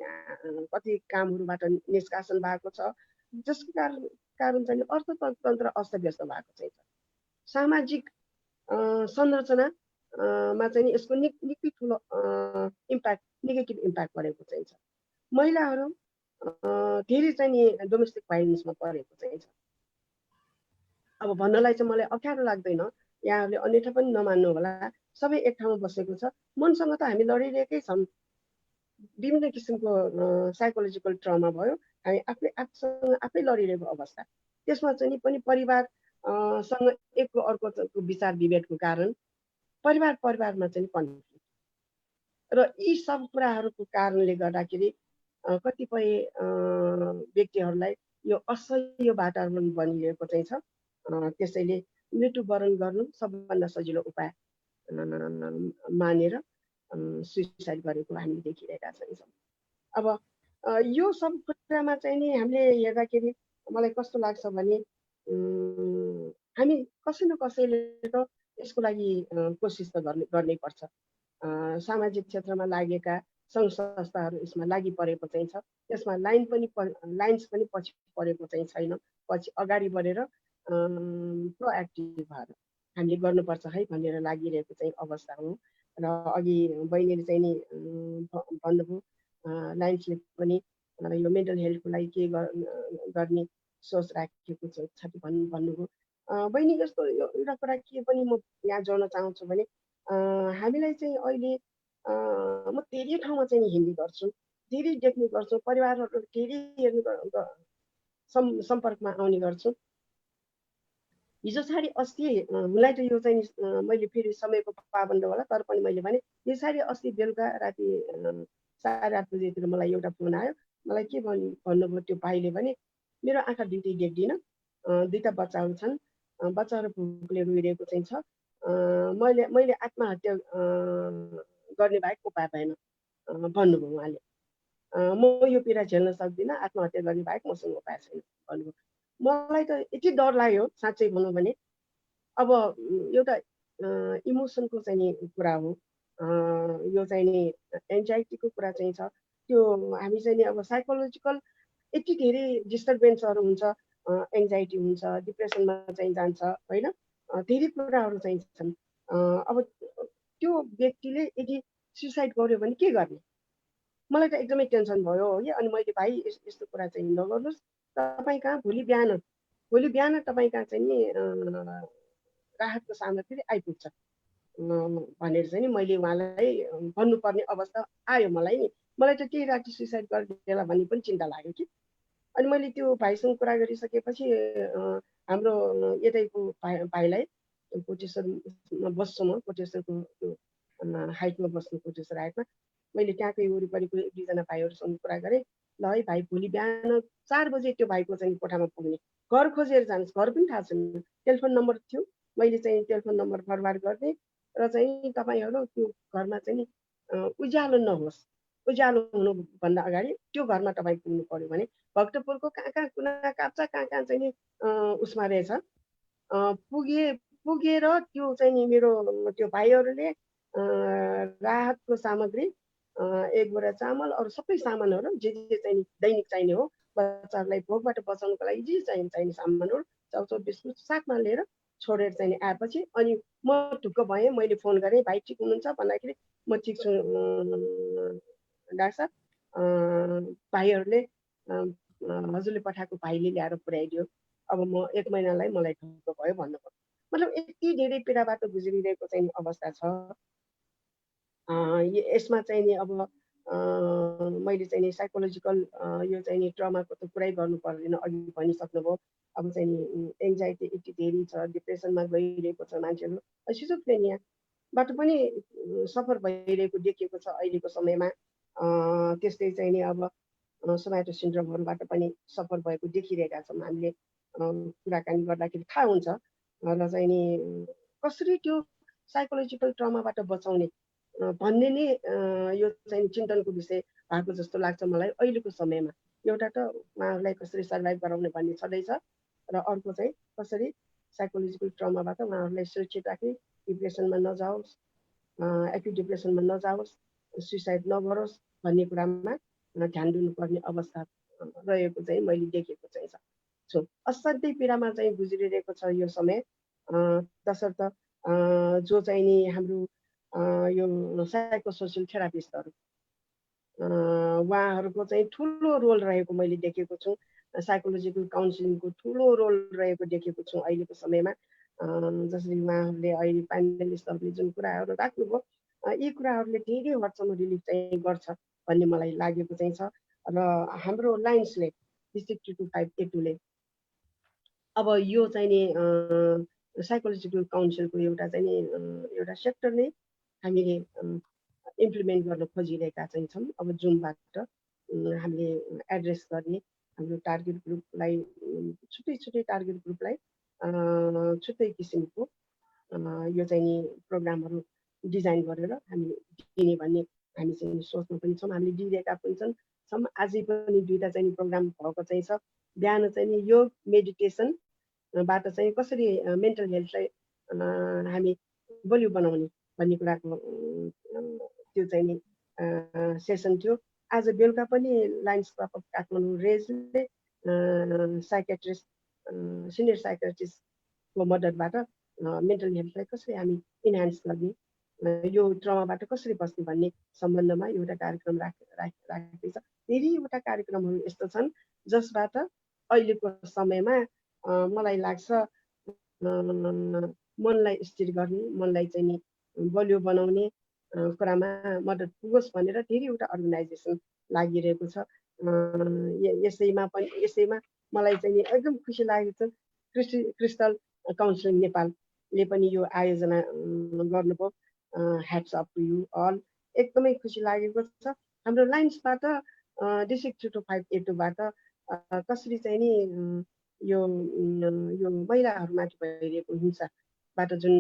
कति कामहरूबाट निष्कासन भएको छ, जसको कारण चाहिँ अर्थतन्त्र अस्तव्यस्त भएको चाहिँ छ। सामाजिक संरचनामा चाहिँ यसको निकै ठुलो नेगेटिभ इम्प्याक्ट परेको चाहिँ छ। महिलाहरू धेरै चाहिँ नि डोमेस्टिक भाइलेन्समा परेको चाहिँ छ। अब भन्नलाई चाहिँ मलाई अप्ठ्यारो लाग्दैन, यहाँहरूले अन्यथा पनि नमान्नु होला। सबै एक ठाउँमा बसेको छ, मनसँग त हामी लडिरहेकै छौँ। विभिन्न किसिमको साइकोलोजिकल ट्रमा भयो, हामी आफूसँग आफै लडिरहेको अवस्था। त्यसमा चाहिँ पनि परिवारसँग एकको अर्को विचार विभेदको कारण परिवारमा चाहिँ कन्फ्लिक्ट, र यी सब कुराहरूको कारणले गर्दाखेरि कतिपय व्यक्तिहरूलाई यो असह्य वातावरण बनिरहेको चाहिँ छ। त्यसैले मृत्युवरण गर्नु सबभन्दा सजिलो उपाय मानेर सुसाइड गरेको हामीले देखिरहेका छौँ। अब यो सब कुरामा चाहिँ नि हामीले हेर्दाखेरि मलाई कस्तो लाग्छ भने हामी कसै न कसैले त यसको लागि कोसिस त गर्नै पर्छ। सामाजिक क्षेत्रमा लागेका सङ्घ संस्थाहरू यसमा लागि परेको चाहिँ छ। त्यसमा लाइन्स पनि पछि परेको चाहिँ छैन। पछि अगाडि बढेर प्रोएक्टिभ भएर हामीले गर्नुपर्छ है भनेर लागिरहेको चाहिँ अवस्था हो। र अघि बहिनीले चाहिँ नि भन्नुभयो, लाइन्सले पनि यो मेन्टल हेल्थको लागि के गर्ने सोच राखेको छ भन्नुभयो। बहिनी जस्तो एउटा कुरा के पनि म यहाँ जोड्न चाहन्छु भने हामीलाई चाहिँ अहिले म धेरै ठाउँमा चाहिँ हिँड्ने गर्छु, धेरै देख्ने गर्छु, परिवारहरू धेरै हेर्ने सम्पर्कमा आउने गर्छु। हिजो साढे अस्ति मलाई त यो चाहिँ मैले फेरि समयको पाबन्द होला, तर पनि मैले भने यो साढे अस्ति बेलुका राति 8:30 बजेतिर मलाई एउटा फोन आयो। मलाई के भन्नुभयो त्यो भाइले भने, मेरो आँखा दुइटै देख्दिनँ, 2टा बच्चाहरू छन्, बच्चाहरू भोकले रोइरहेको चाहिँ छ, मैले आत्महत्या गर्ने बाहेक उपाय भएन भन्नुभयो उहाँले। म यो पीडा झेल्न सक्दिनँ, आत्महत्या गर्ने बाहेक मसँग उपाय छैन भन्नुभयो। मलाई त यति डर लाग्यो साँच्चै भनौँ भने। अब एउटा इमोसनको चाहिँ नि कुरा हो, यो चाहिँ नि एन्जाइटीको कुरा चाहिँ छ। त्यो हामी चाहिँ नि अब साइकोलोजिकल यति धेरै डिस्टर्बेन्सहरू हुन्छ, एङ्जाइटी हुन्छ, डिप्रेसनमा चाहिँ जान्छ होइन, धेरै कुराहरू चाहिँ छन्। अब त्यो व्यक्तिले यदि सुसाइड गर्यो भने के गर्ने? मलाई त एकदमै टेन्सन भयो हो कि। अनि मैले भाइ यस्तो कुरा चाहिँ नगर्नुहोस्, तपाईँ कहाँ भोलि बिहान तपाईँ कहाँ चाहिँ नि राहतको सामग्री आइपुग्छ भनेर चाहिँ नि मैले उहाँलाई भन्नुपर्ने अवस्था आयो मलाई नि। मलाई त त्यही राति सुसाइड गरिदिएला भन्ने पनि चिन्ता लाग्यो कि। अनि मैले त्यो भाइसँग कुरा गरिसकेपछि हाम्रो यतैको भाइलाई, कोटेश्वरमा बस्छु म, कोटेश्वरको त्यो हाइटमा बस्नु, कोटेश्वर हाइटमा, मैले त्यहाँकै वरिपरिको 1-2जना भाइहरूसँग कुरा गरेँ। ल है भाइ, भोलि बिहान 4 बजे त्यो भाइको चाहिँ कोठामा पुग्ने, घर खोजेर जानुहोस्, घर पनि थाहा छैन, टेलिफोन नम्बर थियो, मैले चाहिँ टेलिफोन नम्बर फरवार्ड गर्ने र चाहिँ तपाईँहरू त्यो घरमा चाहिँ नि उज्यालो नहोस्, उज्यालो हुनुभन्दा अगाडि त्यो घरमा तपाईँ पुग्नु पर्यो भने भक्तपुरको कहाँ कहाँ कुना काप्चा कहाँ कहाँ चाहिँ नि उसमा रहेछ पुगेर त्यो चाहिँ नि मेरो त्यो भाइहरूले राहतको सामग्री एक बोरा चामल अरू सबै सामानहरू जे चाहिँ दैनिक चाहिने हो बच्चाहरूलाई भोकबाट बचाउनुको लागि जे चाहिने सामानहरू चाउचाउ बिस्कुट साथमा लिएर छोडेर चाहिँ आएपछि अनि म ढुक्क भएँ। मैले फोन गरेँ, भाइ ठिक हुनुहुन्छ भन्दाखेरि म ठिक छु डाक्टर साहब, भाइहरूले हजुरले पठाएको भाइले ल्याएर पुर्याइदियो, अब म 1 महिनालाई मलाई ढुक्क भयो भन्नुभयो। मतलब यति धेरै पीडाबाट गुज्रिरहेको चाहिँ अवस्था छ। यसमा चाहिँ नि अब मैले चाहिँ नि साइकोलोजिकल यो चाहिँ नि ट्रमाको त कुरै गर्नु पर्दैन, अघि भनिसक्नुभयो। अब चाहिँ नि एङ्जाइटी यति धेरै छ, डिप्रेसनमा गइरहेको छ मान्छेहरू, सिजोफ्रेनियाबाट पनि सफर भइरहेको देखिएको छ अहिलेको समयमा। त्यस्तै चाहिँ नि अब सोमाटो सिन्ड्रोमहरूबाट पनि सफर भएको देखिरहेका छौँ हामीले। कुराकानी गर्दाखेरि थाहा हुन्छ र चाहिँ नि कसरी त्यो साइकोलोजिकल ट्रमाबाट बचाउने भन्ने नै यो चाहिँ चिन्तनको विषय भएको जस्तो लाग्छ मलाई अहिलेको समयमा। एउटा त उहाँहरूलाई कसरी सर्भाइभ गराउने भन्ने छँदैछ र अर्को चाहिँ कसरी साइकोलोजिकल ट्रमाबाट उहाँहरूलाई सुरक्षित राख्ने, डिप्रेसनमा नजाओस्, एक्युट डिप्रेसनमा नजाओस्, सुइसाइड नगरोस् भन्ने कुरामा ध्यान दिनुपर्ने अवस्था रहेको चाहिँ मैले देखेको चाहिँ छु। असाध्यै पीडामा चाहिँ गुज्रिरहेको छ यो समय। तसर्थ जो चाहिँ नि हाम्रो यो साइको सोसियल थेरापिस्टहरू उहाँहरूको चाहिँ ठुलो रोल रहेको मैले देखेको छु। साइकोलोजिकल काउन्सिलिङको ठुलो रोल रहेको देखेको छु अहिलेको समयमा। जसरी उहाँहरूले अहिले प्यानलिस्टहरूले जुन कुराहरू राख्नुभयो, यी कुराहरूले धेरै हदसम्म रिलिफ चाहिँ गर्छ भन्ने मलाई लागेको चाहिँ छ। र हाम्रो लाइन्सले डिस्ट्रिक्ट 22582ले अब यो चाहिँ नि साइकोलोजिकल काउन्सिलको एउटा चाहिँ नि एउटा सेक्टर नै हामीले इम्प्लिमेन्ट गर्न खोजिरहेका चाहिँ छौँ। अब जुनबाट हामीले एड्रेस गर्ने हाम्रो टार्गेट ग्रुपलाई, छुट्टै छुट्टै टार्गेट ग्रुपलाई छुट्टै किसिमको यो चाहिँ नि प्रोग्रामहरू डिजाइन गरेर हामी दिने भन्ने हामी चाहिँ सोच्नु पनि छौँ। हामीले दिइरहेका पनि छौँ। आजै पनि 2टा चाहिँ प्रोग्राम भएको चाहिँ छ। बिहान चाहिँ नि योग मेडिटेसनबाट चाहिँ कसरी मेन्टल हेल्थलाई हामी बलियो बनाउने भन्ने कुराको त्यो चाहिँ नि सेसन थियो। आज बेलुका पनि लायन्स क्लब अफ काठमाडौँ रेजले साइकेट्रिस्ट सिनियर साइकेट्रिस्टको मद्दतबाट मेन्टल हेल्थलाई कसरी हामी इन्हान्स गर्ने, यो ट्रमाबाट कसरी बस्ने भन्ने सम्बन्धमा एउटा कार्यक्रम राखेको छ। धेरैवटा कार्यक्रमहरू यस्तो छन् जसबाट अहिलेको समयमा मलाई लाग्छ मनलाई स्थिर गर्ने, मनलाई चाहिँ नि बलियो बनाउने कुरामा मद्दत पुगोस् भनेर धेरैवटा अर्गनाइजेसन लागिरहेको छ। यसैमा मलाई चाहिँ एकदम खुसी लागेको छ क्रिस्टल काउन्सिलिङ नेपालले पनि यो आयोजना गर्नुभयो। Hats up to you all. एकदमै खुसी लागेको छ। हाम्रो लाइन्सबाट डिस्ट्रिक्ट 22582बाट कसरी चाहिँ नि यो महिलाहरूमाथि भइरहेको हिंसाबाट जुन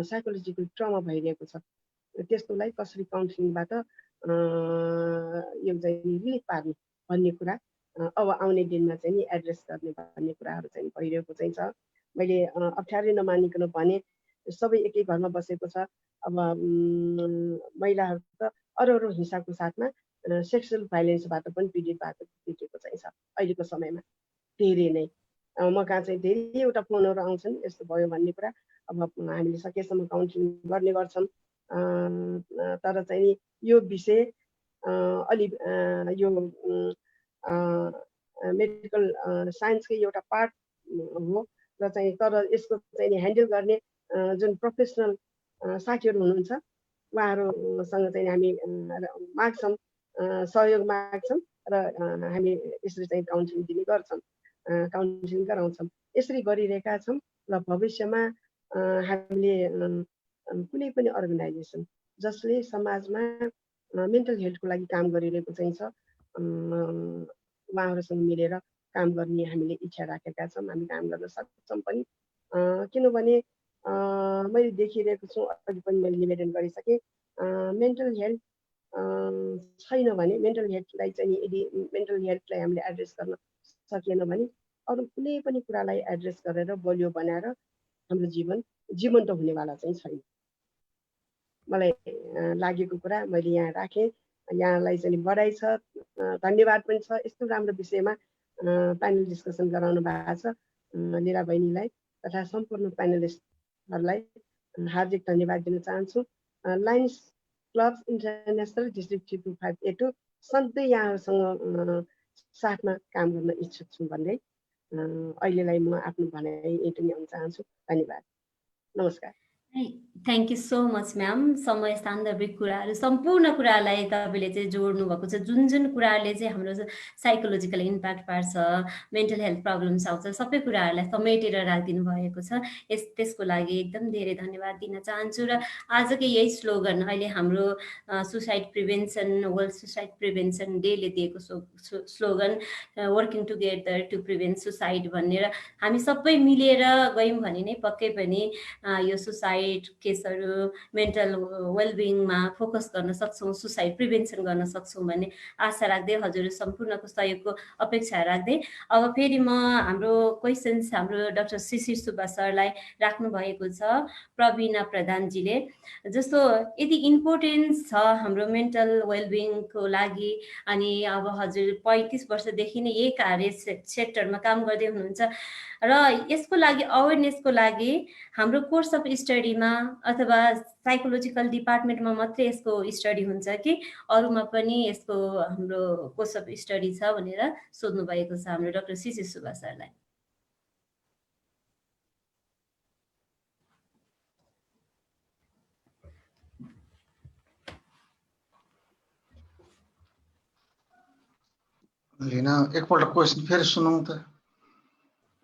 साइकोलोजिकल ट्रमा भइरहेको छ त्यस्तोलाई कसरी काउन्सिलिङबाट यो चाहिँ रिलिफ पार्ने भन्ने कुरा अब आउने दिनमा चाहिँ नि एड्रेस गर्ने भन्ने कुराहरू चाहिँ भइरहेको चाहिँ छ। मैले अप्ठ्यारै नमानिकन भने सबै एकै घरमा बसेको छ। अब महिलाहरू त अरू हिंसाको साथमा सेक्सुअल भाइलेन्सबाट पनि पीडित भएको देखेको चाहिँ छ अहिलेको समयमा धेरै नै। म कहाँ चाहिँ धेरैवटा फोनहरू आउँछन् यस्तो भयो भन्ने कुरा। अब हामीले सकेसम्म काउन्सिलिङ गर्ने गर्छौँ। तर चाहिँ नि यो विषय अलि यो मेडिकल साइन्सकै एउटा पार्ट हो र चाहिँ तर यसको चाहिँ ह्यान्डल गर्ने जुन प्रोफेसनल साथीहरू हुनुहुन्छ उहाँहरूसँग चाहिँ हामी माग्छौँ, सहयोग माग्छौँ र हामी यसरी चाहिँ काउन्सिलिङ दिने गर्छौँ, काउन्सिलिङ गराउँछौँ। यसरी गरिरहेका छौँ र भविष्यमा हामीले कुनै पनि अर्गनाइजेसन जसले समाजमा मेन्टल हेल्थको लागि काम गरिरहेको चाहिँ छ उहाँहरूसँग मिलेर काम गर्ने हामीले इच्छा राखेका छौँ। हामी काम गर्न सक्छौँ पनि। किनभने मैले देखिरहेको छु, अघि पनि मैले निवेदन गरिसकेँ, मेन्टल हेल्थ छैन भने मेन्टल हेल्थलाई चाहिँ यदि मेन्टल हेल्थलाई हामीले एड्रेस गर्न सकिएन भने अरू कुनै पनि कुरालाई एड्रेस गरेर बलियो बनाएर हाम्रो जीवन जीवन्त हुनेवाला चाहिँ छैन। मलाई लागेको कुरा मैले यहाँ राखेँ। यहाँलाई चाहिँ बधाई छ, धन्यवाद पनि छ। यस्तो राम्रो विषयमा प्यानल डिस्कसन गराउनु भएको छ। लीला बहिनीलाई तथा सम्पूर्ण प्यानलिस्टहरूलाई हार्दिक धन्यवाद दिन चाहन्छु। लायन्स क्लब इन्टरनेसनल डिस्ट्रिक्ट 32582 सधैँ यहाँहरूसँग साथमा काम गर्न इच्छुक छु भन्दै अहिलेलाई म आफ्नो भनाइ यति नै भन्न चाहन्छु। धन्यवाद, नमस्कार। Thank you so much ma'am. समय सान्दर्भिक कुराहरू सम्पूर्ण कुरालाई तपाईँले चाहिँ जोड्नु भएको छ। जुन जुन कुराहरूले चाहिँ हाम्रो साइकोलोजिकल इम्प्याक्ट पार्छ, मेन्टल हेल्थ प्रब्लम्स आउँछ, सबै कुराहरूलाई समेटेर राखिदिनु भएको छ। त्यसको लागि एकदम धेरै धन्यवाद दिन चाहन्छु। र आजकै यही स्लोगन अहिले हाम्रो suicide prevention, world suicide prevention डेले दिएको slogan working together to prevent suicide भनेर हामी सबै मिलेर गयौँ भने नै पक्कै पनि यो सुसाइड केसहरू, मेन्टल वेलबिङमा फोकस गर्न सक्छौँ, सुसाइड प्रिभेन्सन गर्न सक्छौँ भन्ने आशा राख्दै हजुर सम्पूर्णको सहयोगको अपेक्षा राख्दै अब फेरि म हाम्रो क्वेसन्स हाम्रो डाक्टर शिशिर सुब्बा सरलाई राख्नु भएको छ। प्रवीणा प्रधानजीले जस्तो यदि इम्पोर्टेन्स छ हाम्रो मेन्टल वेलबिङको लागि, अनि अब हजुर 35 वर्षदेखि नै यही कार्य सेक्टरमा काम गर्दै हुनुहुन्छ र यसको लागि अवेरनेसको लागि हाम्रो कोर्स अफ स्टडीमा अथवा साइकोलोजिकल डिपार्टमेन्टमा मात्रै यसको स्टडी हुन्छ कि अरूमा पनि यसको हाम्रो कोर्स अफ स्टडी छ भनेर सोध्नु भएको छ हाम्रो डाक्टर शिशिर सुब्बा सरलाई। लिना एकपल्ट क्वेसन फेरि सुनौँ त।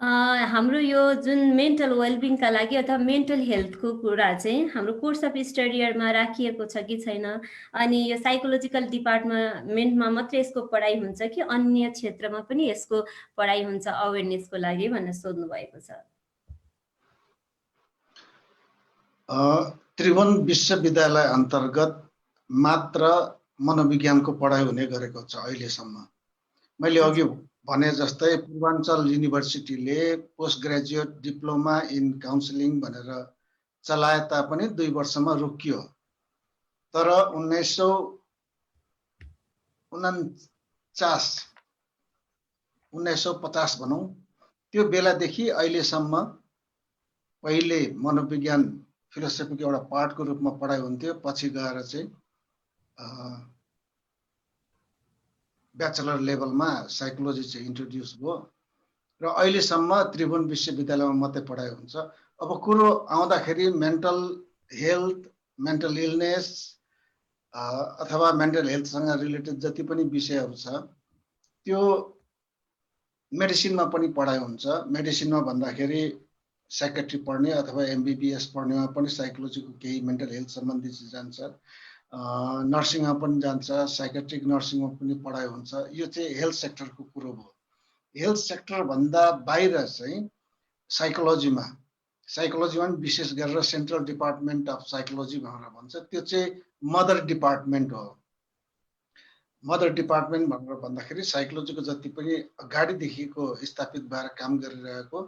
हाम्रो यो जुन मेन्टल वेलबिङका लागि अथवा मेन्टल हेल्थको कुरा चाहिँ हाम्रो कोर्स अफ स्टडीमा राखिएको छ कि छैन, अनि यो साइकोलोजिकल डिपार्टमेन्टमा मात्रै यसको पढाइ हुन्छ कि अन्य क्षेत्रमा पनि यसको पढाइ हुन्छ अवेरनेसको लागि भनेर सोध्नु भएको छ। त्रिभुवन विश्वविद्यालय अन्तर्गत मात्र मनोविज्ञानको पढाइ हुने गरेको छ अहिलेसम्म। मैले अघि भने जस्तै पूर्वाञ्चल युनिभर्सिटीले post graduate diploma in counselling भनेर चलाए तापनि 2 वर्षमा रोकियो। तर 1950 भनौँ त्यो बेलादेखि अहिलेसम्म पहिले मनोविज्ञान फिलोसफीको एउटा पार्टको रूपमा पढाइ हुन्थ्यो, पछि गएर चाहिँ ब्याचलर लेभलमा साइकोलोजी चाहिँ इन्ट्रोड्युस भयो र अहिलेसम्म त्रिभुवन विश्वविद्यालयमा मात्रै पढाइ हुन्छ। अब कुरो आउँदाखेरि मेन्टल हेल्थ, मेन्टल इलनेस अथवा मेन्टल हेल्थसँग रिलेटेड जति पनि विषयहरू छ त्यो मेडिसिनमा पनि पढाइ हुन्छ। मेडिसिनमा भन्दाखेरि साइकेट्री पढ्ने अथवा MBBS पढ्नेमा पनि साइकोलोजीको केही मेन्टल हेल्थ सम्बन्धी चिज जान्छ, नर्सिङमा पनि जान्छ, साइकेट्रिक नर्सिङमा पनि पढाइ हुन्छ। यो चाहिँ हेल्थ सेक्टरको कुरो भयो। हेल्थ सेक्टर भन्दा बाहिर चाहिँ साइकोलोजीमा पनि विशेष गरेर सेन्ट्रल डिपार्टमेन्ट अफ साइकोलोजी भनेर भन्छ, त्यो चाहिँ मदर डिपार्टमेन्ट हो। मदर डिपार्टमेन्ट भनेर भन्दाखेरि साइकोलोजीको जति पनि अगाडिदेखिको स्थापित भएर काम गरिरहेको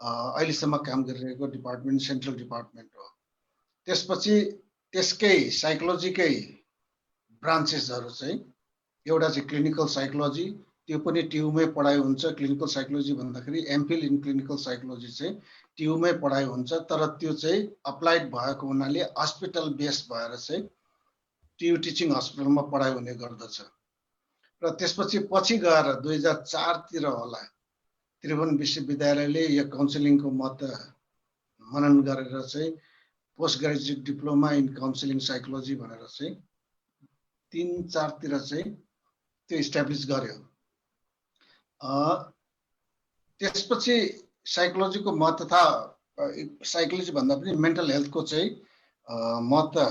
अहिलेसम्म काम गरिरहेको डिपार्टमेन्ट सेन्ट्रल डिपार्टमेन्ट हो। त्यसपछि त्यसकै साइकोलोजीकै ब्रान्चेसहरू चाहिँ एउटा चाहिँ क्लिनिकल साइकोलोजी, त्यो पनि ट्युमै पढाइ हुन्छ। क्लिनिकल साइकोलोजी भन्दाखेरि एमफिल इन क्लिनिकल साइकोलोजी चाहिँ ट्युमै पढाइ हुन्छ, तर त्यो चाहिँ अप्लाइड भएको हुनाले हस्पिटल बेस भएर चाहिँ ट्यु टिचिङ हस्पिटलमा पढाइ हुने गर्दछ। र त्यसपछि पछि गएर 2004 तिर होला त्रिभुवन विश्वविद्यालयले यो काउन्सिलिङको महत्त्व मनन गरेर चाहिँ post graduate diploma in counselling psychology भनेर चाहिँ 3-4 तिर चाहिँ त्यो इस्टाब्लिस गर्यो। त्यसपछि साइकोलोजीको महत्त्व तथा साइकोलोजी भन्दा पनि मेन्टल हेल्थको चाहिँ महत्त्व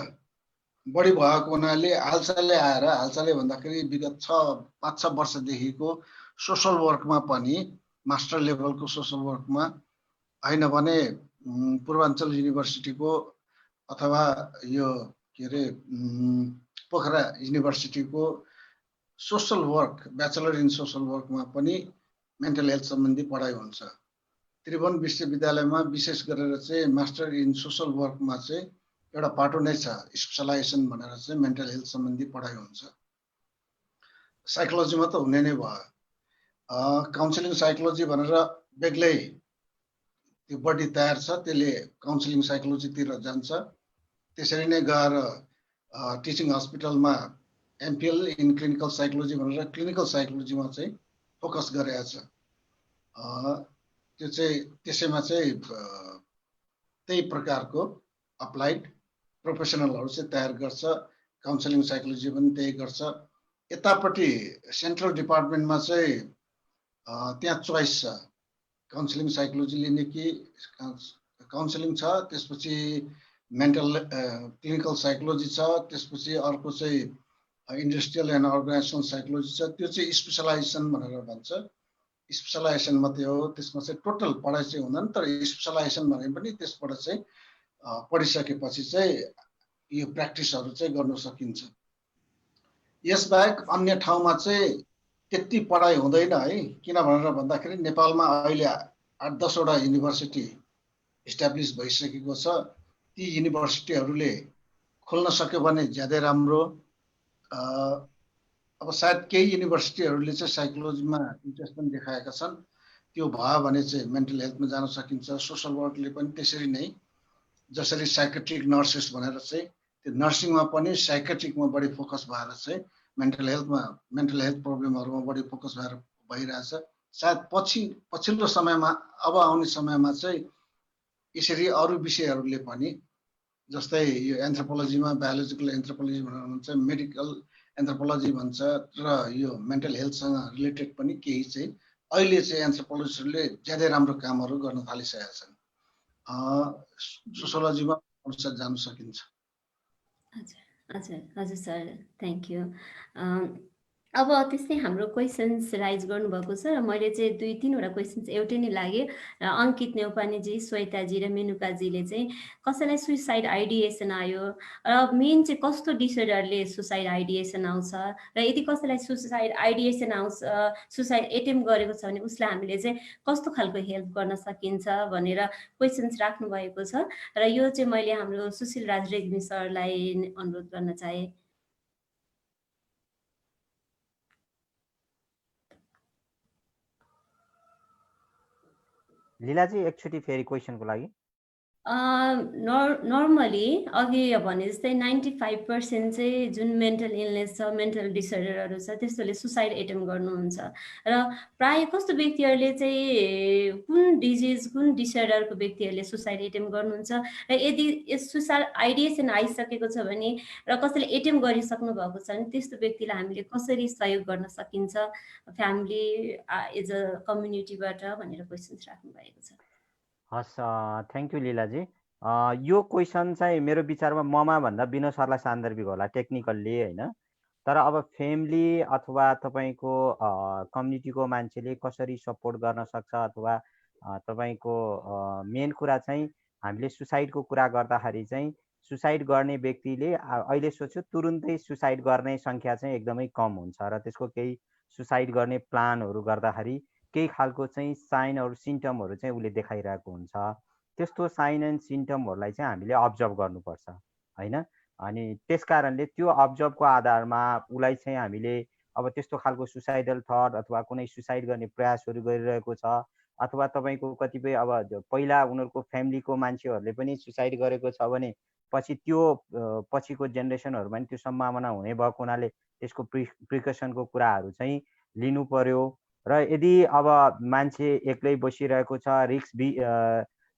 बढी भएको हुनाले हालसालै भन्दाखेरि विगत 5-6 वर्षदेखिको सोसल वर्कमा पनि मास्टर लेभलको सोसल वर्कमा हैन भने पूर्वाञ्चल युनिभर्सिटीको अथवा यो के अरे पोखरा युनिभर्सिटीको social work bachelor in social वर्कमा पनि मेन्टल हेल्थ सम्बन्धी पढाइ हुन्छ। त्रिभुवन विश्वविद्यालयमा विशेष गरेर चाहिँ मास्टर इन सोसल वर्कमा चाहिँ एउटा पाटो नै छ, स्पेसलाइजेसन भनेर चाहिँ मेन्टल हेल्थ सम्बन्धी पढाइ हुन्छ। साइकोलोजीमा त हुने नै भयो। काउन्सिलिङ साइकोलोजी भनेर बेग्लै त्यो बडी तयार छ, त्यसले काउन्सिलिङ साइकोलोजीतिर जान्छ। त्यसरी नै गएर टिचिङ हस्पिटलमा एमपिएल इन क्लिनिकल साइकोलोजी भनेर क्लिनिकल साइकोलोजीमा चाहिँ फोकस गरेको छ। त्यो चाहिँ त्यसैमा चाहिँ त्यही प्रकारको अप्लाइड प्रोफेसनलहरू चाहिँ तयार गर्छ। काउन्सिलिङ साइकोलोजी पनि त्यही गर्छ। यतापट्टि सेन्ट्रल डिपार्टमेन्टमा चाहिँ त्यहाँ चोइस छ, काउन्सिलिङ साइकोलोजी लिने कि काउन्सिलिङ छ, त्यसपछि मेन्टल क्लिनिकल साइकोलोजी छ, त्यसपछि अर्को चाहिँ इन्डस्ट्रियल एन्ड अर्गनाइजेसनल साइकोलोजी छ। त्यो चाहिँ स्पेसलाइजेसन भनेर भन्छ। स्पेसलाइजेसन मात्रै हो, त्यसमा चाहिँ टोटल पढाइ चाहिँ हुँदैन, तर स्पेसलाइजेसन भने पनि त्यसबाट चाहिँ पढिसकेपछि चाहिँ यो प्र्याक्टिसहरू चाहिँ गर्न सकिन्छ। यसबाहेक अन्य ठाउँमा चाहिँ त्यति पढाइ हुँदैन है, किन भनेर भन्दाखेरि नेपालमा अहिले 8-10 वटा युनिभर्सिटी इस्टाब्लिस भइसकेको छ। ती युनिभर्सिटीहरूले खोल्न सक्यो भने ज्यादै राम्रो। अब सायद केही युनिभर्सिटीहरूले चाहिँ साइकोलोजीमा इन्ट्रेस्ट पनि देखाएका छन्। त्यो भयो भने चाहिँ मेन्टल हेल्थमा जान सकिन्छ। सोसल वर्कले पनि त्यसरी नै, जसरी साइकेट्रिक नर्सेस भनेर चाहिँ त्यो नर्सिङमा पनि साइकेट्रिकमा बढी फोकस भएर चाहिँ मेन्टल हेल्थ प्रब्लमहरूमा बढी फोकस भइरहेछ। सायद पछिल्लो समयमा, अब आउने समयमा चाहिँ यसरी अरू विषयहरूले पनि, जस्तै यो एन्थ्रोपोलोजीमा बायोलोजिकल एन्थ्रोपोलोजी भनेर भन्छ, मेडिकल एन्थ्रोपोलोजी भन्छ, र यो मेन्टल हेल्थसँग रिलेटेड पनि केही चाहिँ अहिले चाहिँ एन्थ्रोपोलोजिस्टहरूले ज्यादै राम्रो कामहरू गर्न थालिसकेका छन्। सोसियोलोजीमा अनुसार जान सकिन्छ। हजुर सर, थ्याङ्क यू। अब त्यस्तै हाम्रो क्वेसन्स राइज गर्नुभएको छ र मैले चाहिँ 2-3 वटा क्वेसन्स एउटै नै लाग्यो। अङ्कित नेउपानेजी, श्वेताजी र मेनुकाजीले चाहिँ कसैलाई सुसाइड आइडिएसन आयो र मेन चाहिँ कस्तो डिसअर्डरले सुसाइड आइडिएसन आउँछ, र यदि कसैलाई सुसाइड आइडिएसन आउँछ, सुसाइड एटेम्प गरेको छ भने उसलाई हामीले चाहिँ कस्तो खालको हेल्प गर्न सकिन्छ भनेर क्वेसन्स राख्नु भएको छ। र यो चाहिँ मैले हाम्रो सुशील राज रेग्मी सरलाई अनुरोध गर्न चाहे। लीलाजी एकचोटि फेरि क्वेसनको लागि। नर्मली अघि भने जस्तै 95% चाहिँ जुन मेन्टल इलनेस छ, मेन्टल डिसअर्डरहरू छ, त्यस्तोले सुसाइड एटेम्प गर्नुहुन्छ। र प्राय कस्तो व्यक्तिहरूले चाहिँ कुन डिजिज, कुन डिसअर्डरको व्यक्तिहरूले सुसाइड एटेम्प गर्नुहुन्छ, र यदि सुसाइड आइडिएसन आइसकेको छ भने र कसैले एटेम्प गरिसक्नु भएको छ भने त्यस्तो व्यक्तिलाई हामीले कसरी सहयोग गर्न सकिन्छ, फ्यामिली एज अ कम्युनिटीबाट भनेर क्वेसन्स राख्नु भएको छ। हस्, थ्याङ्क यू लीलाजी। यो क्वेसन चाहिँ मेरो विचारमा ममा भन्दा विनोद सरलाई सान्दर्भिक होला टेक्निकल्ली होइन, तर अब फ्यामिली अथवा तपाईँको कम्युनिटीको मान्छेले कसरी सपोर्ट गर्न सक्छ, अथवा तपाईँको मेन कुरा चाहिँ हामीले सुसाइडको कुरा गर्दाखेरि चाहिँ सुसाइड गर्ने व्यक्तिले अहिले सोच्यो तुरुन्तै सुसाइड गर्ने सङ्ख्या चाहिँ एकदमै कम हुन्छ, र त्यसको केही सुसाइड गर्ने प्लानहरू गर्दाखेरि केही खालको चाहिँ साइनहरू सिम्टमहरू चाहिँ उसले देखाइरहेको हुन्छ। त्यस्तो साइन एन्ड सिम्टमहरूलाई चाहिँ हामीले अब्जर्भ गर्नुपर्छ होइन। अनि त्यस कारणले त्यो अब्जर्भको आधारमा उसलाई चाहिँ हामीले अब त्यस्तो खालको सुसाइडल थट अथवा कुनै सुसाइड गर्ने प्रयासहरू गरिरहेको छ, अथवा तपाईँको कतिपय अब पहिला उनीहरूको फ्यामिलीको मान्छेहरूले पनि सुसाइड गरेको छ भने पछि त्यो पछिको जेनेरेसनहरूमा पनि त्यो सम्भावना हुने भएको हुनाले त्यसको प्रिकसनको कुराहरू चाहिँ लिनु पर्यो। र यदि अब मान्छे एक्लै बसिरहेको छ,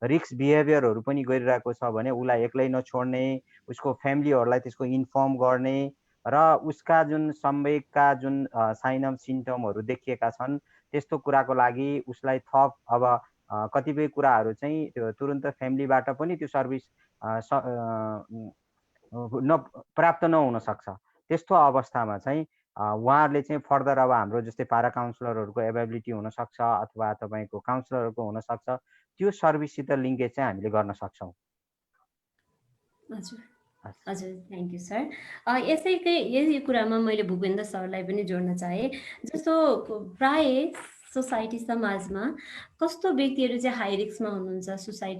रिक्स बिहेभियरहरू पनि गरिरहेको छ भने उसलाई एक्लै नछोड्ने, उसको फ्यामिलीहरूलाई त्यसको इन्फर्म गर्ने, र उसका जुन संवेगका जुन साइन अफ सिम्टमहरू देखिएका छन् त्यस्तो कुराको लागि उसलाई थप अब कतिपय कुराहरू चाहिँ त्यो तुरुन्त फ्यामिलीबाट पनि त्यो सर्भिस प्राप्त नहुन सक्छ। त्यस्तो अवस्थामा चाहिँ उहाँहरूले चाहिँ फर्दर अब हाम्रो जस्तै पारा काउन्सिलरहरूको एभाइबिलिटी हुनसक्छ अथवा तपाईँको काउन्सिलरहरूको हुनसक्छ, त्यो सर्भिससित लिङ्केज चाहिँ हामीले गर्न सक्छौँ। हजुर हजुर, थ्याङ्क यू सर। यही कुरामा मैले भूपेन्द्र सरलाई पनि जोड्न चाहेँ। जस्तो प्राय सोसाइटी समाजमा कस्तो व्यक्तिहरू चाहिँ हाई रिस्कमा हुनुहुन्छ सुसाइड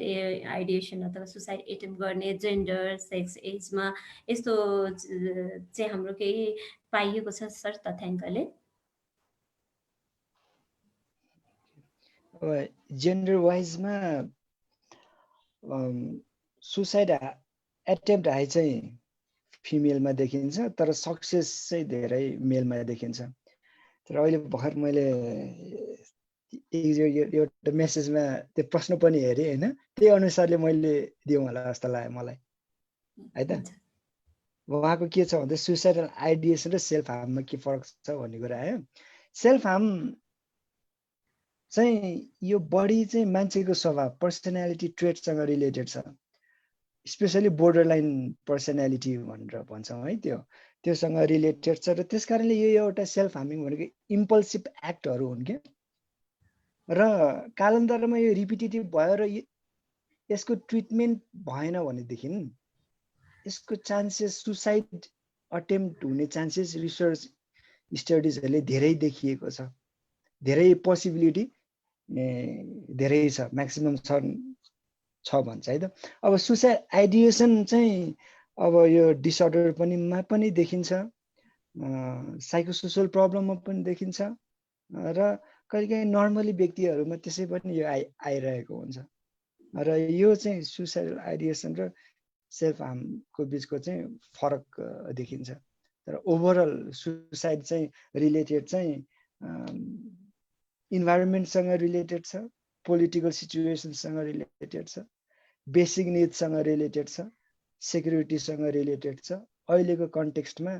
आइडिएसन अथवा सुसाइड एटेम्प गर्ने, जेन्डर, सेक्स, एजमा यस्तो चाहिँ हाम्रो केही पाइएको छ सर तथ्याङ्कले? जेन्डर वाइजमा सुसाइड एटेम्प्ट हाई चाहिँ फिमेलमा देखिन्छ, तर सक्सेस चाहिँ धेरै मेलमा देखिन्छ। तर अहिले भर्खर मैले एउटा मेसेजमा त्यो प्रश्न पनि हेरेँ होइन, त्यही अनुसारले मैले दिउँ होला जस्तो लाग्यो मलाई है त। उहाँको के छ भन्दा सुसाइडल आइडिएसन र सेल्फ हार्ममा के फरक छ भन्ने कुरा आयो। सेल्फ हार्म चाहिँ यो बढी चाहिँ मान्छेको स्वभाव पर्सनालिटी ट्रेटसँग रिलेटेड छ, स्पेसली बोर्डर लाइन पर्सनालिटी भनेर भन्छौँ है, त्योसँग रिलेटेड छ। र त्यस कारणले यो एउटा सेल्फ हार्मिङ भनेको इम्पल्सिभ एक्टहरू हुन् क्या। र कालान्तरमा यो रिपिटेटिभ भयो र यसको ट्रिटमेन्ट भएन भनेदेखि यसको चान्सेस सुसाइड अटेम्प्ट हुने चान्सेस रिसर्च स्टडिजहरूले धेरै देखिएको छ, धेरै पोसिबिलिटी धेरै छ, म्याक्सिमम छ भन्छ है त। अब सुसाइड आइडिएसन चाहिँ अब यो डिसअर्डर पनि देखिन्छ, साइकोसोसियल प्रब्लममा पनि देखिन्छ र कहिलेकाहीँ नर्मली व्यक्तिहरूमा त्यसै पनि यो आइरहेको हुन्छ। र यो चाहिँ सुसाइडल आइडिएसन र सेल्फ हार्मको बिचको चाहिँ फरक देखिन्छ। तर ओभरअल सुसाइड चाहिँ रिलेटेड चाहिँ इन्भाइरोमेन्टसँग रिलेटेड छ, पोलिटिकल सिचुएसनसँग रिलेटेड छ, बेसिक निड्ससँग रिलेटेड छ, सेक्युरिटीसँग रिलेटेड छ। अहिलेको कन्टेक्स्टमा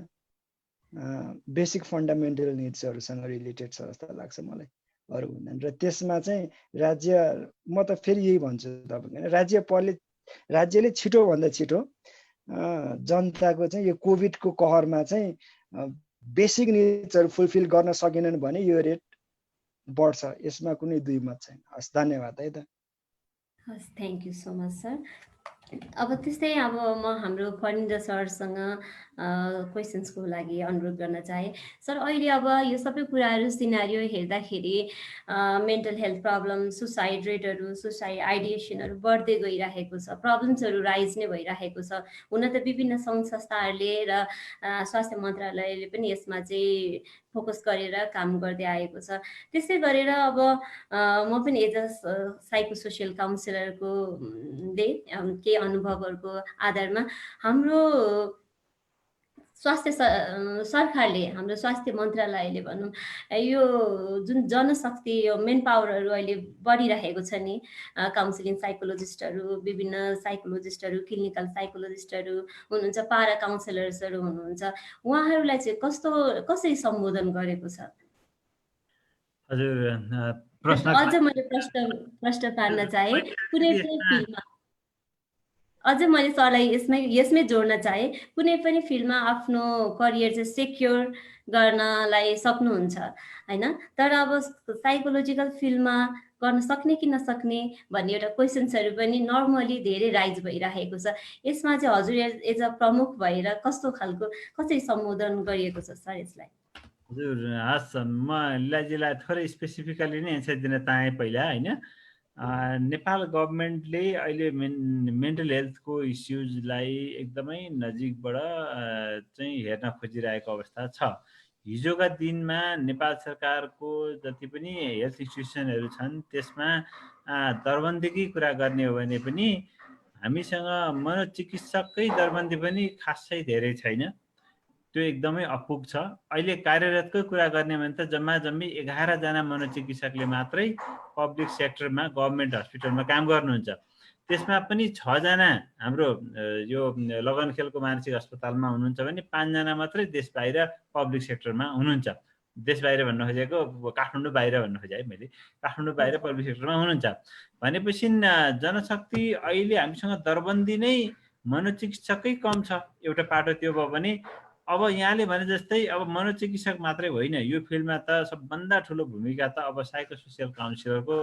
बेसिक फन्डामेन्टल निड्सहरूसँग रिलेटेड छ जस्तो लाग्छ मलाई अरू भन्दा। र त्यसमा चाहिँ राज्य, म त फेरि यही भन्छु तपाईँको, राज्यले छिटोभन्दा छिटो जनताको चाहिँ यो कोभिडको कहरमा चाहिँ बेसिक निड्सहरू फुलफिल गर्न सकेनन् भने यो रेट बढ्छ, यसमा कुनै दुई मत छैन। हस्, धन्यवाद है त। हस्, thank you so much sir. अब त्यस्तै अब म हाम्रो फरिन्द सरसँग क्वेसन्सको लागि अनुरोध गर्न चाहेँ। सर, अहिले अब यो सबै कुराहरू सिनारियो हेर्दाखेरि मेन्टल हेल्थ प्रब्लम, सुसाइड रेटहरू, सुसाइड आइडिएसनहरू बढ्दै गइरहेको छ, प्रब्लम्सहरू राइज नै भइरहेको छ। हुन त विभिन्न सङ्घ संस्थाहरूले र स्वास्थ्य मन्त्रालयले पनि यसमा चाहिँ फोकस गरेर काम गर्दै आएको छ। त्यसै गरेर अब म पनि एज अ साइकोसोसियल काउन्सिलरको केही अनुभवहरूको आधारमा हाम्रो सरकारले, हाम्रो स्वास्थ्य मन्त्रालयले भनौँ, यो जुन जनशक्ति, यो मेन पावरहरू अहिले बढिरहेको छ नि, काउन्सिलिङ साइकोलोजिस्टहरू, विभिन्न साइकोलोजिस्टहरू, क्लिनिकल साइकोलोजिस्टहरू हुनुहुन्छ, पारा काउन्सिलर्सहरू हुनुहुन्छ, उहाँहरूलाई चाहिँ कसरी सम्बोधन गरेको छ? हजुर, अझ मैले प्रश्न पार्न चाहे कुनै पनि फिल्डमा, अझ मैले सरलाई यसमै जोड्न चाहे, कुनै पनि फिल्डमा आफ्नो करियर चाहिँ सेक्योर गर्नलाई सक्नुहुन्छ होइन, तर अब साइकोलोजिकल फिल्डमा गर्न सक्ने कि नसक्ने भन्ने एउटा क्वेसन्सहरू पनि नर्मली धेरै राइज भइरहेको छ। यसमा चाहिँ हजुर एज अ प्रमुख भएर कसरी सम्बोधन गरिएको छ सर यसलाई? हजुर, हस्, म लिलाजीलाई थोरै स्पेसिफिकली नै एन्सर दिन चाहेँ पहिला होइन। नेपाल गभर्मेन्टले अहिले मेन्टल हेल्थको इस्युजलाई एकदमै नजिकबाट चाहिँ हेर्न खोजिरहेको अवस्था छ। हिजोका दिनमा नेपाल सरकारको जति पनि हेल्थ इन्स्टिट्युसनहरू छन् त्यसमा दरबन्दीकै कुरा गर्ने हो भने पनि हामीसँग मनोचिकित्सकै दरबन्दी पनि खासै धेरै छैन, त्यो एकदमै अपुग छ। अहिले कार्यरतकै कुरा गर्ने भने त जम्मा जम्मी 11 जना मनोचिकित्सकले मात्रै पब्लिक सेक्टरमा गभर्मेन्ट हस्पिटलमा काम गर्नुहुन्छ। त्यसमा पनि 6 जना हाम्रो यो लगनखेलको मानसिक अस्पतालमा हुनुहुन्छ भने 5 जना मात्रै देश बाहिर पब्लिक सेक्टरमा हुनुहुन्छ। देश बाहिर भन्न खोजेको काठमाडौँ बाहिर भन्न खोजेँ मैले, काठमाडौँ बाहिर पब्लिक सेक्टरमा हुनुहुन्छ भनेपछि जनशक्ति अहिले हामीसँग दरबन्दी नै मनोचिकित्सकै कम छ। एउटा पाटो त्यो भयो भने अब यहाँले भने जस्तै अब मनोचिकित्सक मात्रै होइन, यो फिल्डमा त सबभन्दा ठुलो भूमिका त अब साइकोसोसियल काउन्सिलरको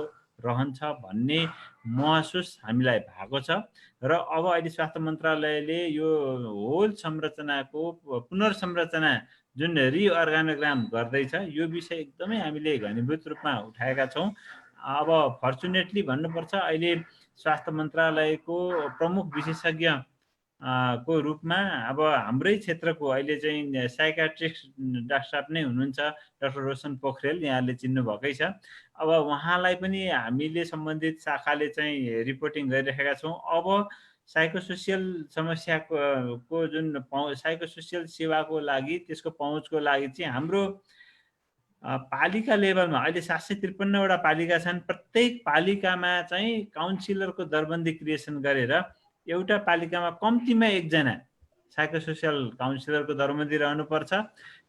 रहन्छ भन्ने महसुस हामीलाई भएको छ र अब अहिले स्वास्थ्य मन्त्रालयले यो होल संरचनाको पुनर्संरचना जुन रिअर्गानोग्राम गर्दैछ यो विषय एकदमै हामीले घनीभूत रूपमा उठाएका छौँ। अब फर्चुनेटली भन्नुपर्छ अहिले स्वास्थ्य मन्त्रालयको प्रमुख विशेषज्ञ को रूपमा अब हाम्रै क्षेत्रको अहिले चाहिँ साइकाट्रिस्ट डाक्टर साहब नै हुनुहुन्छ, डाक्टर रोशन पोखरेल, यहाँले चिन्नु भएकै छ। अब उहाँलाई पनि हामीले सम्बन्धित शाखाले चाहिँ रिपोर्टिङ गरिरहेका छौँ। अब साइकोसोसियल समस्याको जुन साइकोसोसियल सेवाको लागि त्यसको पहुँचको लागि चाहिँ हाम्रो पालिका लेभलमा अहिले 753वटा पालिका छन्। प्रत्येक पालिकामा चाहिँ काउन्सिलरको दरबन्दी क्रिएसन गरेर एउटा पालिकामा कम्तीमा एकजना साइकोसोसियल काउन्सिलरको दरबन्दी रहनुपर्छ।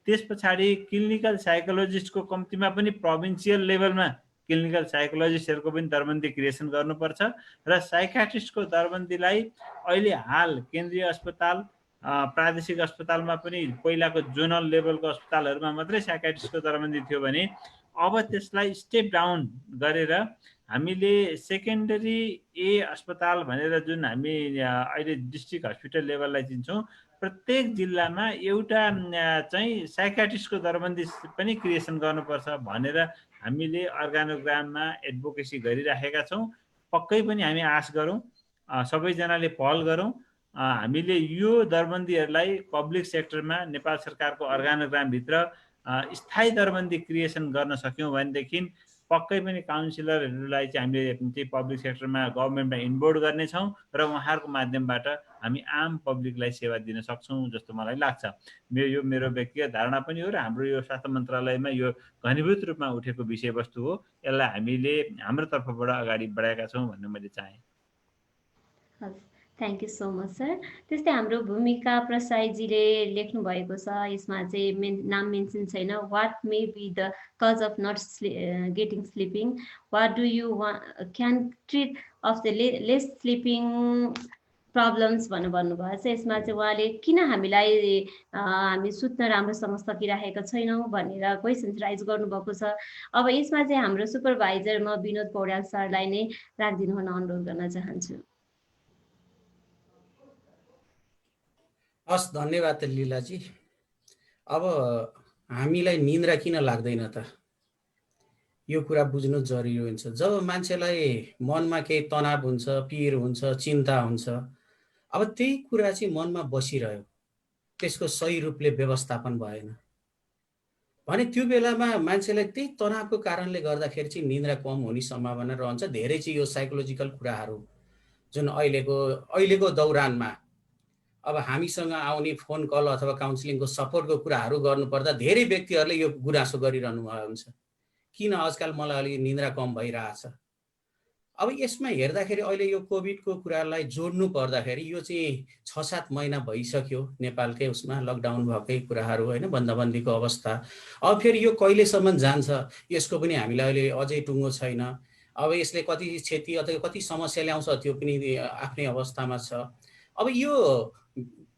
त्यस पछाडि क्लिनिकल साइकोलोजिस्टको कम्तीमा पनि प्रोभिन्सियल लेभलमा क्लिनिकल साइकोलोजिस्टहरूको पनि दरबन्दी क्रिएसन गर्नुपर्छ र साइकाट्रिस्टको दरबन्दीलाई अहिले हाल केन्द्रीय अस्पताल प्रादेशिक अस्पतालमा पनि पहिलाको जोनल लेभलको अस्पतालहरूमा मात्रै साइकाट्रिस्टको दरबन्दी थियो भने अब त्यसलाई स्टेप डाउन गरेर हामीले सेकेन्डरी ए अस्पताल भनेर जुन हामी अहिले डिस्ट्रिक्ट हस्पिटल लेभललाई चिन्छौँ, प्रत्येक जिल्लामा एउटा चाहिँ साइकाट्रिस्टको दरबन्दी पनि क्रिएसन गर्नुपर्छ भनेर हामीले अर्गानोग्राममा एडभोकेसी गरिराखेका छौँ। पक्कै पनि हामी आश गरौँ, सबैजनाले पहल गरौँ, हामीले यो दरबन्दीहरूलाई पब्लिक सेक्टरमा नेपाल सरकारको अर्गानोग्रामभित्र स्थायी दरबन्दी क्रिएसन गर्न सक्यौँ भनेदेखि पक्कै पनि काउन्सिलरहरूलाई चाहिँ हामीले चाहिँ पब्लिक सेक्टरमा गभर्मेन्टमा इन्भोल्भ गर्नेछौँ र उहाँहरूको माध्यमबाट हामी आम पब्लिकलाई सेवा दिन सक्छौँ जस्तो मलाई लाग्छ। यो मेरो व्यक्तिगत धारणा पनि हो र हाम्रो यो स्वास्थ्य मन्त्रालयमा यो घनीभूत रूपमा उठेको विषयवस्तु हो। यसलाई हामीले हाम्रो तर्फबाट अगाडि बढाएका छौँ भन्ने मैले चाहेँ। Thank you so much sir. त्यस्तै हाम्रो भूमिका प्रसाईजीले लेख्नु भएको छ, यसमा चाहिँ नाम मेन्सन छैन। What may be the cause of not getting sleeping, what do you can treat of the less sleeping problems भनेर भन्नुभएको छ। यसमा चाहिँ उहाँले किन हामी सुत्न राम्रोसँग सकिरहेका छैनौँ भनेर क्वेसन्स राइज गर्नुभएको छ। अब यसमा चाहिँ हाम्रो सुपरभाइजर म विनोद पौड्याल सरलाई नै राखिदिनु हुन अनुरोध गर्न चाहन्छु। हस्, धन्यवाद लीलाजी। अब हामीलाई निन्द्रा किन लाग्दैन त, यो कुरा बुझ्नु जरुरी हुन्छ। जब मान्छेलाई मनमा केही तनाव हुन्छ, पीर हुन्छ, चिन्ता हुन्छ, अब त्यही कुरा चाहिँ मनमा बसिरह्यो, त्यसको सही रूपले व्यवस्थापन भएन भने त्यो बेलामा मान्छेलाई त्यही तनावको कारणले गर्दाखेरि चाहिँ निन्द्रा कम हुने सम्भावना रहन्छ। धेरै चाहिँ यो साइकोलोजिकल कुराहरू जुन अहिलेको दौरानमा अब हामीसँग आउने फोन कल अथवा काउन्सिलिङको सपोर्टको कुराहरू गर्नुपर्दा धेरै व्यक्तिहरूले यो गुनासो गरिरहनु भएको हुन्छ, किन आजकल मलाई अलि निन्द्रा कम भइरहेछ। अब यसमा हेर्दाखेरि अहिले यो कोभिडको कुरालाई जोड्नु पर्दाखेरि यो चाहिँ 6-7 महिना भइसक्यो नेपालकै उसमा लकडाउन भएकै कुराहरू होइन, बन्दबन्दीको अवस्था। अब फेरि यो कहिलेसम्म जान्छ यसको पनि हामीलाई अहिले अझै टुङ्गो छैन। अब यसले कति क्षति अथवा कति समस्या ल्याउँछ त्यो पनि आफ्नै अवस्थामा छ। अब यो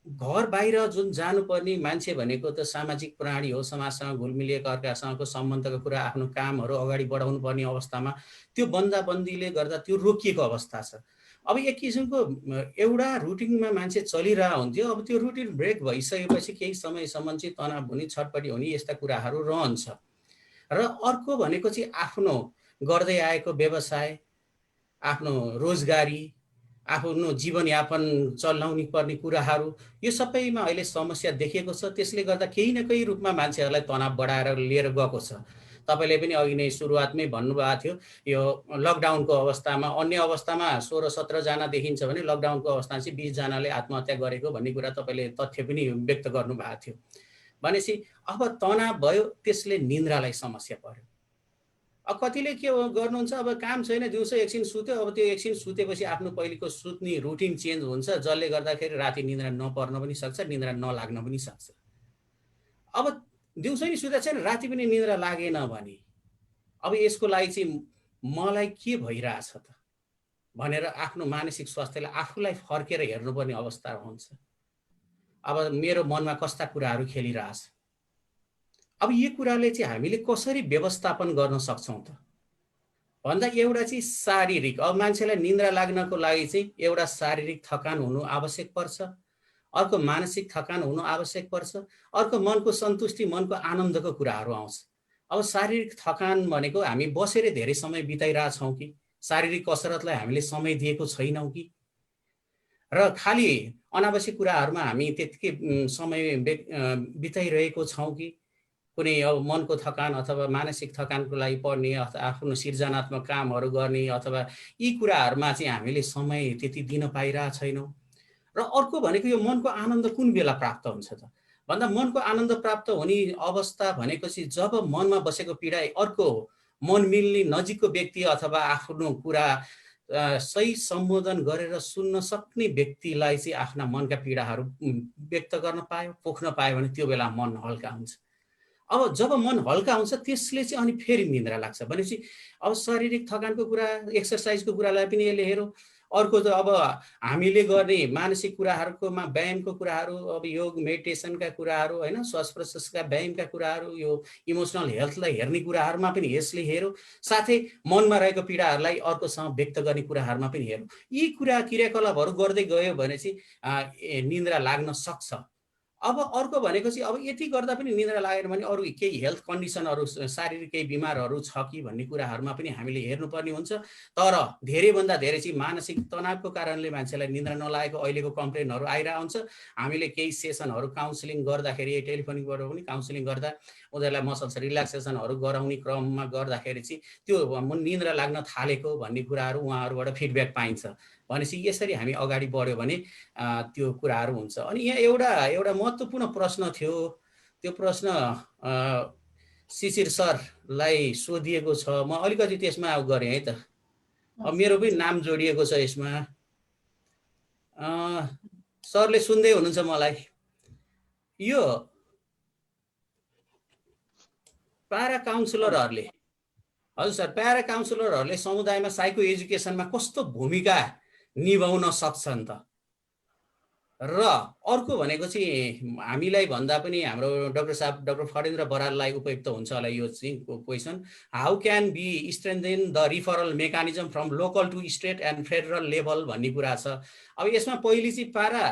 घर बाहिर जुन जानुपर्ने मान्छे भनेको त सामाजिक प्राणी हो, समाजसँग घुलमिलिएको अर्कासँगको सम्बन्धको कुरा, आफ्नो कामहरू अगाडि बढाउनु पर्ने अवस्थामा त्यो बन्दाबन्दीले गर्दा त्यो रोकिएको अवस्था छ। अब एक किसिमको एउटा रुटिनमा मान्छे चलिरहेको हुन्थ्यो, अब त्यो रुटिन ब्रेक भइसकेपछि केही समयसम्म चाहिँ तनाव हुने, छटपटी हुने यस्ता कुराहरू रहन्छ। र अर्को भनेको चाहिँ आफ्नो गर्दै आएको व्यवसाय, आफ्नो रोजगारी, आफ्नो जीवनयापन चलाउनु पर्ने कुराहरू, यो सबैमा अहिले समस्या देखिएको छ। त्यसले गर्दा केही न केही रूपमा मान्छेहरूलाई तनाव बढाएर लिएर गएको छ। तपाईँले पनि अघि नै सुरुवातमै भन्नुभएको थियो, यो लकडाउनको अवस्थामा, अन्य अवस्थामा 16-17 जना देखिन्छ भने लकडाउनको अवस्थामा चाहिँ 20 जनाले आत्महत्या गरेको भन्ने कुरा तपाईँले तथ्य पनि व्यक्त गर्नुभएको थियो। भनेपछि अब तनाव भयो, त्यसले निन्द्रालाई समस्या पर्यो। अब कतिले के गर्नुहुन्छ, अब काम छैन, दिउँसो एकछिन सुत्यो, अब त्यो एकछिन सुतेपछि आफ्नो पहिलेको सुत्ने रुटिन चेन्ज हुन्छ, जसले गर्दाखेरि राति निन्द्रा नपर्न पनि सक्छ, निन्द्रा नलाग्न पनि सक्छ। अब दिउँसो नि सुतेको छैन, राति पनि निन्द्रा लागेन भने अब यसको लागि चाहिँ मलाई के भइरहेछ त भनेर आफ्नो मानसिक स्वास्थ्यलाई आफूलाई फर्केर हेर्नुपर्ने अवस्था हुन्छ। अब मेरो मनमा कस्ता कुराहरू खेलिरहेछ, अब यो कुराले चाहिँ हामीले कसरी व्यवस्थापन गर्न सक्छौँ त? भन्दा एउटा चाहिँ शारीरिक। अब मान्छेलाई निन्द्रा लाग्नको लागि चाहिँ एउटा शारीरिक थकान हुनु आवश्यक पर्छ, अर्को मानसिक थकान हुनु आवश्यक पर्छ, अर्को मनको सन्तुष्टि, मनको आनन्दको कुराहरू आउँछ। अब शारीरिक थकान भनेको हामी बसेर धेरै समय बिताइरहेछौँ कि शारीरिक कसरतलाई हामीले समय दिएको छैनौँ कि, र खालि अनावश्यक कुराहरूमा हामी त्यतिकै समय बिताइरहेको छौँ कि कुनै अब मनको थकान अथवा मानसिक थकानको लागि पढ्ने अथवा आफ्नो सृजनात्मक कामहरू गर्ने अथवा यी कुराहरूमा चाहिँ हामीले समय त्यति दिन पाइरहेको छैनौँ। र अर्को भनेको यो मनको आनन्द कुन बेला प्राप्त हुन्छ त भन्दा मनको आनन्द प्राप्त हुने अवस्था भनेको चाहिँ जब मनमा बसेको पीडा अर्को मन मिल्ने नजिकको व्यक्ति अथवा आफ्नो कुरा सही सम्बोधन गरेर सुन्न सक्ने व्यक्तिलाई चाहिँ आफ्ना मनका पीडाहरू व्यक्त गर्न पायो, पोख्न पायो भने त्यो बेला मन हल्का हुन्छ। अब जब मन हल्का हुन्छ त्यसले चाहिँ अनि फेरि निन्द्रा लाग्छ भनेपछि अब शारीरिक थकानको कुरा, एक्सर्साइजको कुरालाई पनि यसले हेरौँ। अर्को त अब हामीले गर्ने मानसिक कुराहरूकोमा व्यायामको कुराहरू, अब योग मेडिटेसनका कुराहरू होइन, श्वास प्रश्वासका व्यायामका कुराहरू, यो इमोसनल हेल्थलाई हेर्ने कुराहरूमा पनि यसले हेरौँ। साथै मनमा रहेको पीडाहरूलाई अर्कोसँग व्यक्त गर्ने कुराहरूमा पनि हेरौँ। यी कुरा क्रियाकलापहरू गर्दै गयो भने चाहिँ निन्द्रा लाग्न सक्छ। अब अर्को भनेको चाहिँ अब यति गर्दा पनि निन्द्रा लागेन भने अरू केही हेल्थ कन्डिसनहरू, शारीरिक केही बिमारहरू छ कि भन्ने कुराहरूमा पनि हामीले हेर्नुपर्ने हुन्छ। तर धेरैभन्दा धेरै चाहिँ मानसिक तनावको कारणले मान्छेलाई निन्द्रा नलागेको अहिलेको कम्प्लेनहरू आइरहेको हुन्छ। हामीले केही सेसनहरू काउन्सिलिङ गर्दाखेरि, टेलिफोनिकबाट पनि काउन्सिलिङ गर्दा उनीहरूलाई मसल्स रिल्याक्सेसनहरू गराउने क्रममा गर्दाखेरि चाहिँ त्यो निन्द्रा लाग्न थालेको भन्ने कुराहरू उहाँहरूबाट फिडब्याक पाइन्छ। भनेपछि यसरी हामी अगाडि बढ्यो भने त्यो कुराहरू हुन्छ। अनि यहाँ एउटा महत्त्वपूर्ण प्रश्न थियो, त्यो प्रश्न शिशिर सरलाई सोधिएको छ। म अलिकति त्यसमा गरेँ है त। अब मेरो पनि नाम जोडिएको छ यसमा। सरले सुन्दै हुनुहुन्छ मलाई? यो प्यारा काउन्सिलरहरूले, हजुर सर, प्यारा काउन्सिलरहरूले समुदायमा साइको एजुकेसनमा कस्तो भूमिका निभाउन सक्छन् त? र अर्को भनेको चाहिँ हामीलाई भन्दा पनि हाम्रो डाक्टर साहब, डाक्टर फरेन्द्र बराललाई उपयुक्त हुन्छ होला यो चाहिँ question. How can be strengthen the referral mechanism from local to state and federal level भन्ने कुरा छ। अब यसमा पहिले चाहिँ प्यारा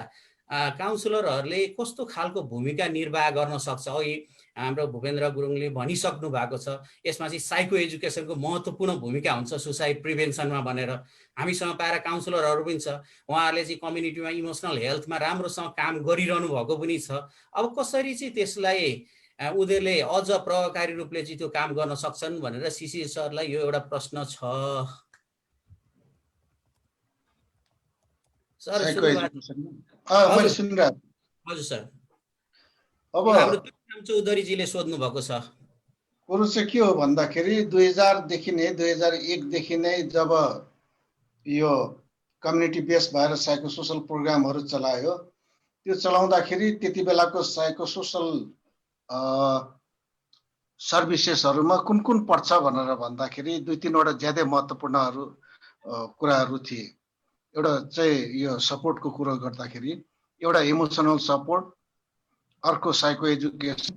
काउन्सिलरहरूले कस्तो खालको भूमिका निर्वाह गर्न सक्छ? अघि हाम्रो भूपेन्द्र गुरुङले भनिसक्नु भएको छ। यसमा चाहिँ साइको एजुकेसनको महत्त्वपूर्ण भूमिका हुन्छ सुसाइड प्रिभेन्सनमा भनेर। हामीसँग प्यारा काउन्सिलरहरू पनि छ, उहाँहरूले चाहिँ कम्युनिटीमा इमोसनल हेल्थमा राम्रोसँग काम गरिरहनु भएको पनि छ। अब कसरी चाहिँ त्यसलाई उनीहरूले अझ प्रभावकारी रूपले चाहिँ त्यो काम गर्न सक्छन् भनेर शिशिर सरलाई यो एउटा प्रश्न छ। सर हजुर सर। अब चौधरीजीले सोध्नु भएको छ। कुरो चाहिँ के हो भन्दाखेरि 2000देखि नै 2001देखि नै जब यो कम्युनिटी बेस भएर साइको सोसल प्रोग्रामहरू चलायो, त्यो चलाउँदाखेरि त्यति बेलाको साइको सोसल सर्भिसेसहरूमा कुन कुन पर्छ भनेर भन्दाखेरि 2-3वटा ज्यादै महत्त्वपूर्णहरू कुराहरू थिए। एउटा चाहिँ यो सपोर्टको कुरो गर्दाखेरि एउटा इमोसनल सपोर्ट, अर्को साइको एजुकेसन,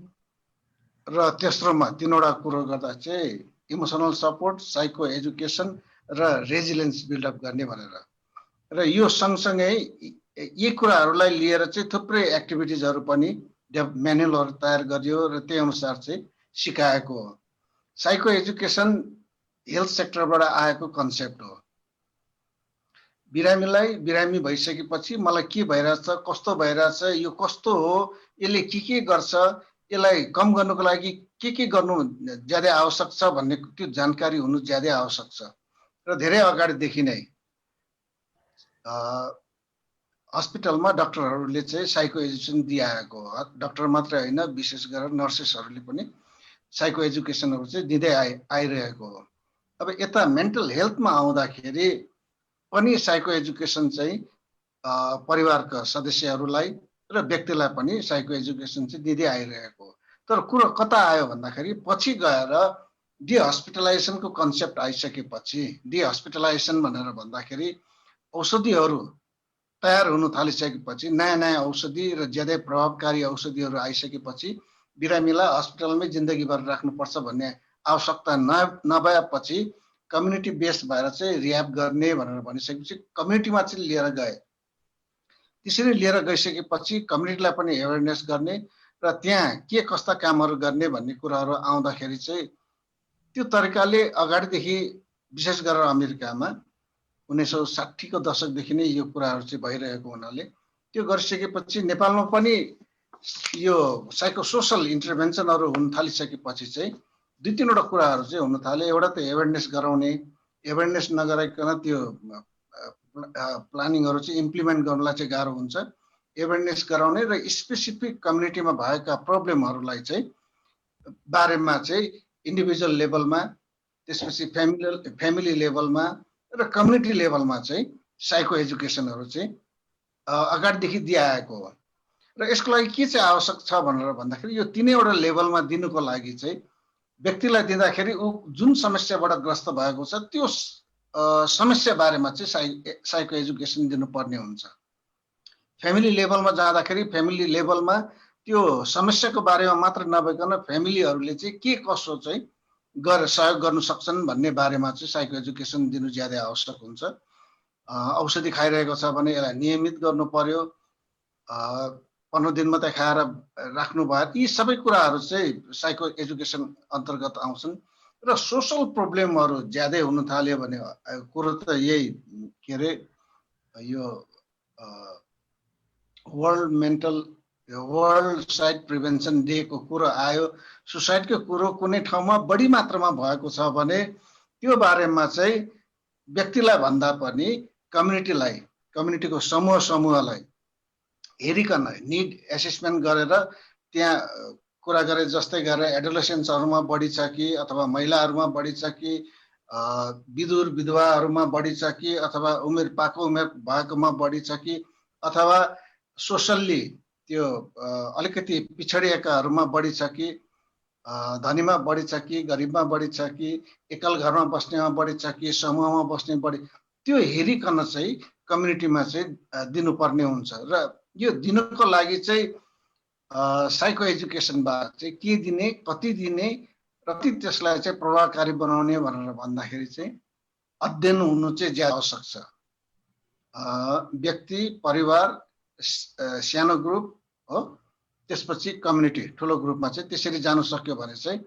र तेस्रोमा 3वटा कुरो गर्दा चाहिँ इमोसनल सपोर्ट, साइको एजुकेसन र रेजिलियन्स बिल्डअप गर्ने भनेर। र यो सँगसँगै यी कुराहरूलाई लिएर चाहिँ थुप्रै एक्टिभिटिजहरू पनि म्यानुअलहरू तयार गरियो र त्यही अनुसार चाहिँ सिकाएको हो। साइको एजुकेसन हेल्थ सेक्टरबाट आएको कन्सेप्ट हो। बिरामी भइसकेपछि मलाई के भइरहेछ, कस्तो भइरहेछ, यो कस्तो हो, यसले के गर्छ, यसलाई कम गर्नुको लागि के गर्नु ज्यादै आवश्यक छ भन्ने त्यो जानकारी हुनु ज्यादै आवश्यक छ। र धेरै अगाडिदेखि नै हस्पिटलमा डाक्टरहरूले चाहिँ साइको एजुकेसन दिइआएको हो। डाक्टर मात्रै होइन, विशेष गरेर नर्सेसहरूले पनि साइको एजुकेसनहरू चाहिँ दिँदै आइरहेको हो। अब यता मेन्टल हेल्थमा आउँदाखेरि पनि साइको एजुकेसन चाहिँ परिवारका सदस्यहरूलाई र व्यक्तिलाई पनि साइको एजुकेसन चाहिँ दिँदै आइरहेको हो। तर कुरो कता आयो भन्दाखेरि पछि गएर डिहस्पिटलाइजेसनको कन्सेप्ट आइसकेपछि, डिहस्पिटलाइजेसन भनेर भन्दाखेरि औषधिहरू तयार हुन थालिसकेपछि, नयाँ औषधि र ज्यादै प्रभावकारी औषधिहरू आइसकेपछि बिरामीलाई हस्पिटलमै जिन्दगीभर राख्नुपर्छ भन्ने आवश्यकता नभएपछि कम्युनिटी बेस्ड भएर चाहिँ रिह्याब गर्ने भनेर भनिसकेपछि कम्युनिटीमा चाहिँ लिएर गए। त्यसरी लिएर गइसकेपछि कम्युनिटीलाई पनि एवेरनेस गर्ने र त्यहाँ के कस्ता कामहरू गर्ने भन्ने कुराहरू आउँदाखेरि चाहिँ त्यो तरिकाले अगाडिदेखि विशेष गरेर अमेरिकामा 1960 को दशकदेखि नै यो कुराहरू चाहिँ भइरहेको हुनाले त्यो गरिसकेपछि नेपालमा पनि यो साइकोसोसल इन्टरभेन्सनहरू हुन थालिसकेपछि चाहिँ 2-3 वटा कुराहरू चाहिँ हुन थाले। एउटा त एवेरनेस गराउने, एवेरनेस नगराइकन त्यो प्लानिङहरू चाहिँ इम्प्लिमेन्ट गर्नलाई चाहिँ गाह्रो हुन्छ। एवेरनेस गराउने र स्पेसिफिक कम्युनिटीमा भएका प्रब्लमहरूलाई चाहिँ बारेमा चाहिँ इन्डिभिजुअल लेभलमा, त्यसपछि फ्यामिली लेभलमा र कम्युनिटी लेभलमा चाहिँ साइको एजुकेसनहरू चाहिँ अगाडिदेखि दिइआएको हो। र यसको लागि के चाहिँ आवश्यक छ भनेर भन्दाखेरि यो 3वटा लेभलमा दिनुको लागि चाहिँ व्यक्तिलाई दिँदाखेरि ऊ जुन समस्याबाट ग्रस्त भएको छ त्यो समस्या बारेमा चाहिँ साइको एजुकेसन दिनुपर्ने हुन्छ। फ्यामिली लेभलमा जाँदाखेरि फ्यामिली लेभलमा त्यो समस्याको बारेमा मात्र नभइकन फ्यामिलीहरूले चाहिँ के कसो चाहिँ गरेर सहयोग गर्न सक्छन् भन्ने बारेमा चाहिँ साइको एजुकेसन दिनु ज्यादै आवश्यक हुन्छ। औषधि खाइरहेको छ भने यसलाई नियमित गर्नु पर्यो, 15 दिन मात्रै खाएर राख्नु भयो, यी सबै कुराहरू चाहिँ साइको एजुकेसन अन्तर्गत आउँछन्। र सोसल प्रब्लमहरू ज्यादै हुन थाल्यो भने कुरो त यही के अरे यो वर्ल्ड सुसाइड प्रिभेन्सन डे को कुरो आयो। सुसाइडको कुरो कुनै ठाउँमा बढी मात्रामा भएको छ भने त्यो बारेमा चाहिँ व्यक्तिलाई भन्दा पनि कम्युनिटीलाई, कम्युनिटीको समूहलाई हेरिकन निड एसेसमेन्ट गरेर त्यहाँ कुरा गरे जस्तै गरेर एडोलेसेन्सहरूमा बढी छ कि अथवा महिलाहरूमा बढी छ कि विधुर विधवाहरूमा बढी छ कि अथवा पाको उमेर भएकोमा बढी छ कि अथवा सोसल्ली त्यो अलिकति पिछडिएकाहरूमा बढी छ कि धनीमा बढी छ कि गरिबमा बढी छ कि एकल घरमा बस्नेमा बढी छ कि समूहमा बस्ने बढी, त्यो हेरिकन चाहिँ कम्युनिटीमा चाहिँ दिनुपर्ने हुन्छ। र यो दिनको लागि चाहिँ साइको एजुकेसनबाट चाहिँ के दिने, कति दिने र कति त्यसलाई चाहिँ प्रभावकारी बनाउने भनेर भन्दाखेरि चाहिँ अध्ययन हुनु चाहिँ ज्यादा आवश्यक छ। व्यक्ति, परिवार, सानो ग्रुप हो, त्यसपछि कम्युनिटी ठुलो ग्रुपमा चाहिँ त्यसरी जानु सक्यो भने चाहिँ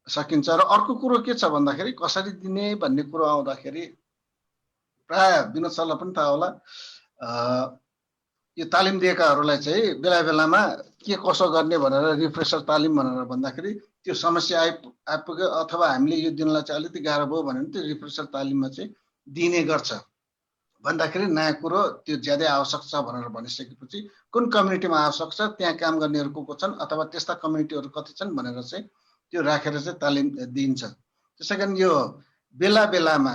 सकिन्छ। र अर्को कुरो के छ भन्दाखेरि कसरी दिने भन्ने कुरो आउँदाखेरि प्राय विनोद सरलाई पनि थाहा होला, यो तालिम दिएकाहरूलाई चाहिँ बेला बेलामा के कसो गर्ने भनेर रिफ्रेसर तालिम भनेर भन्दाखेरि त्यो समस्या आइपुग्यो अथवा हामीले यो दिनलाई चाहिँ अलिकति गाह्रो भयो भने त्यो रिफ्रेसर तालिममा चाहिँ दिने गर्छ। भन्दाखेरि नयाँ कुरो त्यो ज्यादै आवश्यक छ भनेर भनिसकेपछि कुन कम्युनिटीमा आवश्यक छ, त्यहाँ काम गर्नेहरू को छन् अथवा त्यस्ता कम्युनिटीहरू कति छन् भनेर चाहिँ त्यो राखेर चाहिँ तालिम दिइन्छ। त्यसै कारण यो बेला बेलामा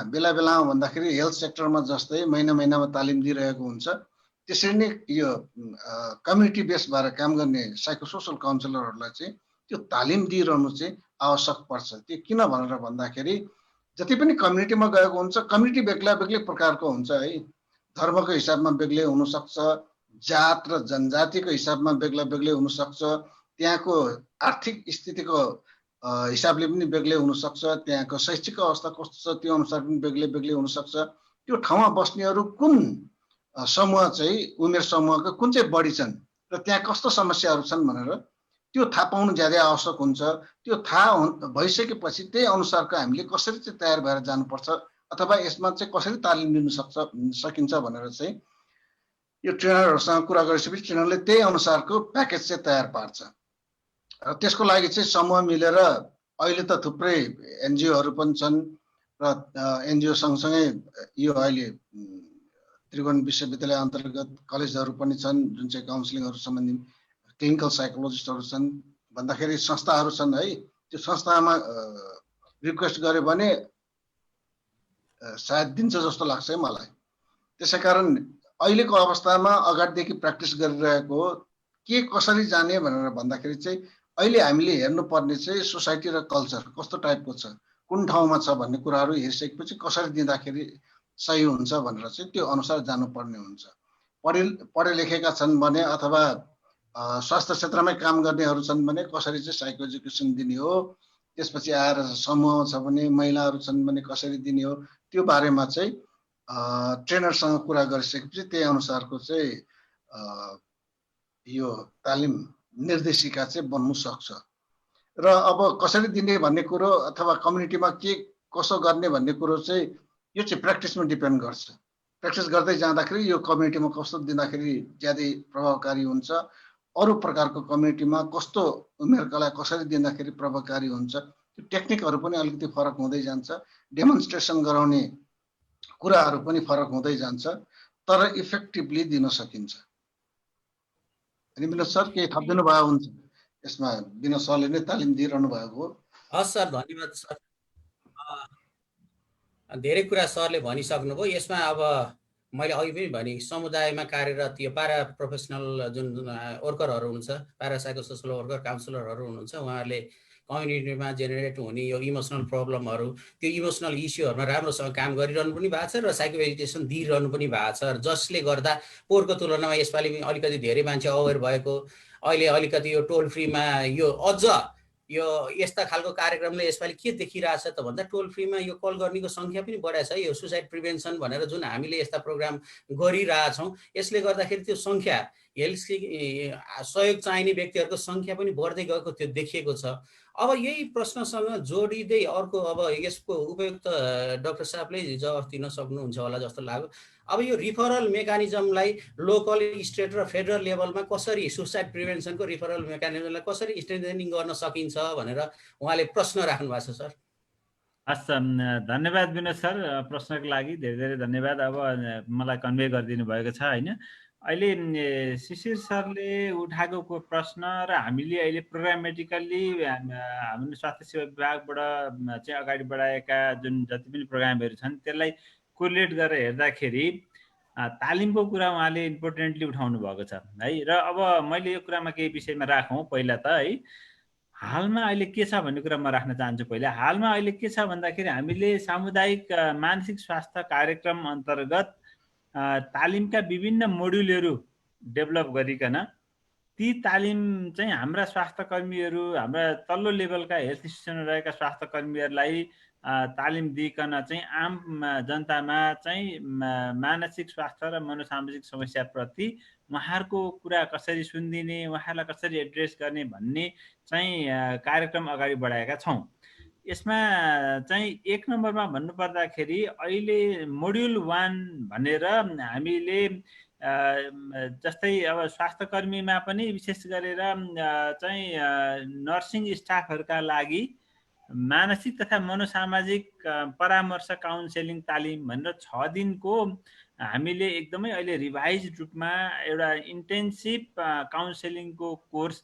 भन्दाखेरि हेल्थ सेक्टरमा जस्तै महिनामा तालिम दिइरहेको हुन्छ, त्यसरी नै यो कम्युनिटी बेस भएर काम गर्ने साइकोसोसल काउन्सिलरहरूलाई चाहिँ त्यो तालिम दिइरहनु चाहिँ आवश्यक पर्छ। त्यो किन भनेर भन्दाखेरि जति पनि कम्युनिटीमा गएको हुन्छ, कम्युनिटी बेग्ला बेग्लै प्रकारको हुन्छ है, धर्मको हिसाबमा बेग्लै हुनसक्छ, जात र जनजातिको हिसाबमा बेग्ला बेग्लै हुनसक्छ, त्यहाँको आर्थिक स्थितिको हिसाबले पनि बेग्लै हुनसक्छ, त्यहाँको शैक्षिक अवस्था कस्तो छ त्यो अनुसार पनि बेग्लै बेग्लै हुनसक्छ। त्यो ठाउँमा बस्नेहरू कुन समूह चाहिँ उमेर समूहको कुन चाहिँ बढी छन् र त्यहाँ कस्तो समस्याहरू छन् भनेर त्यो थाहा पाउनु ज्यादै आवश्यक हुन्छ। त्यो थाहा भइसकेपछि त्यही अनुसारको हामीले कसरी चाहिँ तयार भएर जानुपर्छ अथवा यसमा चाहिँ कसरी तालिम लिन सकिन्छ भनेर चाहिँ यो ट्रेनरहरूसँग कुरा गरेपछि ट्रेनरले त्यही अनुसारको प्याकेज चाहिँ तयार पार्छ। र त्यसको लागि चाहिँ समूह मिलेर अहिले त थुप्रै एनजिओहरू पनि छन् र एनजिओ सँगसँगै यो अहिले त्रिभुवन विश्वविद्यालय अन्तर्गत कलेजहरू पनि छन् जुन चाहिँ काउन्सिलिङहरू सम्बन्धी क्लिनिकल साइकोलोजिस्टहरू छन् भन्दाखेरि संस्थाहरू छन् है। त्यो संस्थामा रिक्वेस्ट गर्यो भने सायद दिन्छ जस्तो लाग्छ है मलाई। त्यसै कारण अहिलेको अवस्थामा अगाडिदेखि प्र्याक्टिस गरिरहेको के कसरी जाने भनेर भन्दाखेरि चाहिँ अहिले हामीले हेर्नुपर्ने चाहिँ सोसाइटी र कल्चर कस्तो टाइपको छ, कुन ठाउँमा छ भन्ने कुराहरू हेरिसकेपछि कसरी दिँदाखेरि सही हुन्छ भनेर चाहिँ त्यो अनुसार जानुपर्ने हुन्छ। पढे लेखेका छन् भने अथवा स्वास्थ्य क्षेत्रमै काम गर्नेहरू छन् भने कसरी चाहिँ साइको एजुकेसन दिने हो त्यसपछि आएर समूह छ भने महिलाहरू छन् भने कसरी दिने हो त्यो बारेमा चाहिँ ट्रेनरसँग कुरा गरिसकेपछि त्यही अनुसारको चाहिँ यो तालिम निर्देशिका चाहिँ बन्नु सक्छ। र अब कसरी दिने भन्ने कुरो अथवा कम्युनिटीमा के कसो गर्ने भन्ने कुरो चाहिँ यो चाहिँ प्र्याक्टिसमा डिपेन्ड गर्छ। प्र्याक्टिस गर्दै जाँदाखेरि यो कम्युनिटीमा कस्तो दिँदाखेरि ज्यादै प्रभावकारी हुन्छ, अरू प्रकारको कम्युनिटीमा कस्तो उमेरकालाई कसरी दिँदाखेरि प्रभावकारी हुन्छ, त्यो टेक्निकहरू पनि अलिकति फरक हुँदै जान्छ, डेमोन्स्ट्रेसन गराउने कुराहरू पनि फरक हुँदै जान्छ, तर इफेक्टिभली दिन सकिन्छ। अनि विनोद सर केही थपिदिनु भयो हुन्छ यसमा? विनोद सरले नै तालिम दिइरहनु भएको हो। हस् सर, धन्यवाद सर। धेरै कुरा सरले भनिसक्नुभयो। यसमा अब मैले अघि पनि भने समुदायमा कार्यरत यो पारा प्रोफेसनल जुन वर्करहरू हुनुहुन्छ, पारा साइको सोसल वर्कर काउन्सिलरहरू हुनुहुन्छ, उहाँहरूले कम्युनिटीमा जेनेरेट हुने यो इमोसनल प्रब्लमहरू, त्यो इमोसनल इस्युहरूमा राम्रोसँग काम गरिरहनु पनि भएको छ र साइको एजुकेसन दिइरहनु पनि भएको छ, जसले गर्दा पोहोरको तुलनामा यसपालि अलिकति धेरै मान्छे अवेर भएको, अहिले अलिकति यो टोल फ्रीमा यो अझ यो यस्ता खालको कार्यक्रमले यसपालि के देखिरहेछ त भन्दा टोल फ्रीमा यो कल गर्नेको सङ्ख्या पनि बढाएको छ। यो सुसाइड प्रिभेन्सन भनेर जुन हामीले यस्ता प्रोग्राम गरिरहेछौँ, यसले गर्दाखेरि त्यो सङ्ख्या हेल्थ सहयोग चाहिने व्यक्तिहरूको सङ्ख्या पनि बढ्दै गएको त्यो देखिएको छ। अब यही प्रश्नसँग जोडिँदै अर्को, अब यसको उपयुक्त डाक्टर साहबले जवाफ दिन सक्नुहुन्छ होला जस्तो लाग्यो। अब यो रिफरल मेकानिजमलाई लोकल, स्टेट र फेडरल लेभलमा कसरी सुसाइड प्रिभेन्सनको रिफरल मेकानिजमलाई कसरी स्ट्रेन्थनिङ गर्न सकिन्छ भनेर उहाँले प्रश्न राख्नु भएको छ सर। हस्, धन्यवाद विनोद सर प्रश्नको लागि, धेरै धेरै धन्यवाद। अब मलाई कन्भे गरिदिनु भएको छ होइन। अहिले शिशिर सरले उठाएको प्रश्न र हामीले अहिले प्रोग्रामेटिकल्ली हाम्रो स्वास्थ्य सेवा विभागबाट चाहिँ अगाडि बढाएका जुन जति पनि प्रोग्रामहरू छन् त्यसलाई कोरिलेट गरेर हेर्दाखेरि तालिमको कुरा उहाँले इम्पोर्टेन्टली उठाउनु भएको छ है। र अब मैले यो कुरामा केही विषयमा राखौँ। पहिला त है, हालमा अहिले के छ भन्ने कुरा म राख्न चाहन्छु। पहिला हालमा अहिले के छ भन्दाखेरि हामीले सामुदायिक मानसिक स्वास्थ्य कार्यक्रम अन्तर्गत तालिमका विभिन्न मोड्युलहरू डेभलप गरिकन ती तालिम चाहिँ हाम्रा स्वास्थ्य कर्मीहरू, हाम्रा तल्लो लेभलका हेल्थ इन्स्टिट्युसनमा रहेका स्वास्थ्य कर्मीहरूलाई तालिम दिइकन चाहिँ आम जनतामा चाहिँ मानसिक स्वास्थ्य र मनोसामाजिक समस्याप्रति उहाँहरूको कुरा कसरी सुनिदिने, उहाँहरूलाई कसरी एड्रेस गर्ने भन्ने चाहिँ कार्यक्रम अगाडि बढाएका छौँ। यसमा चाहिँ एक नम्बरमा भन्नुपर्दाखेरि अहिले मोड्युल 1 भनेर हामीले जस्तै अब स्वास्थ्य कर्मीमा पनि विशेष गरेर चाहिँ नर्सिङ स्टाफहरूका लागि मानसिक तथा मनोसामाजिक परामर्श काउन्सेलिङ तालिम भनेर 6 दिनको हामीले एकदमै अहिले रिभाइज रूपमा एउटा इन्टेन्सिभ काउन्सेलिङको कोर्स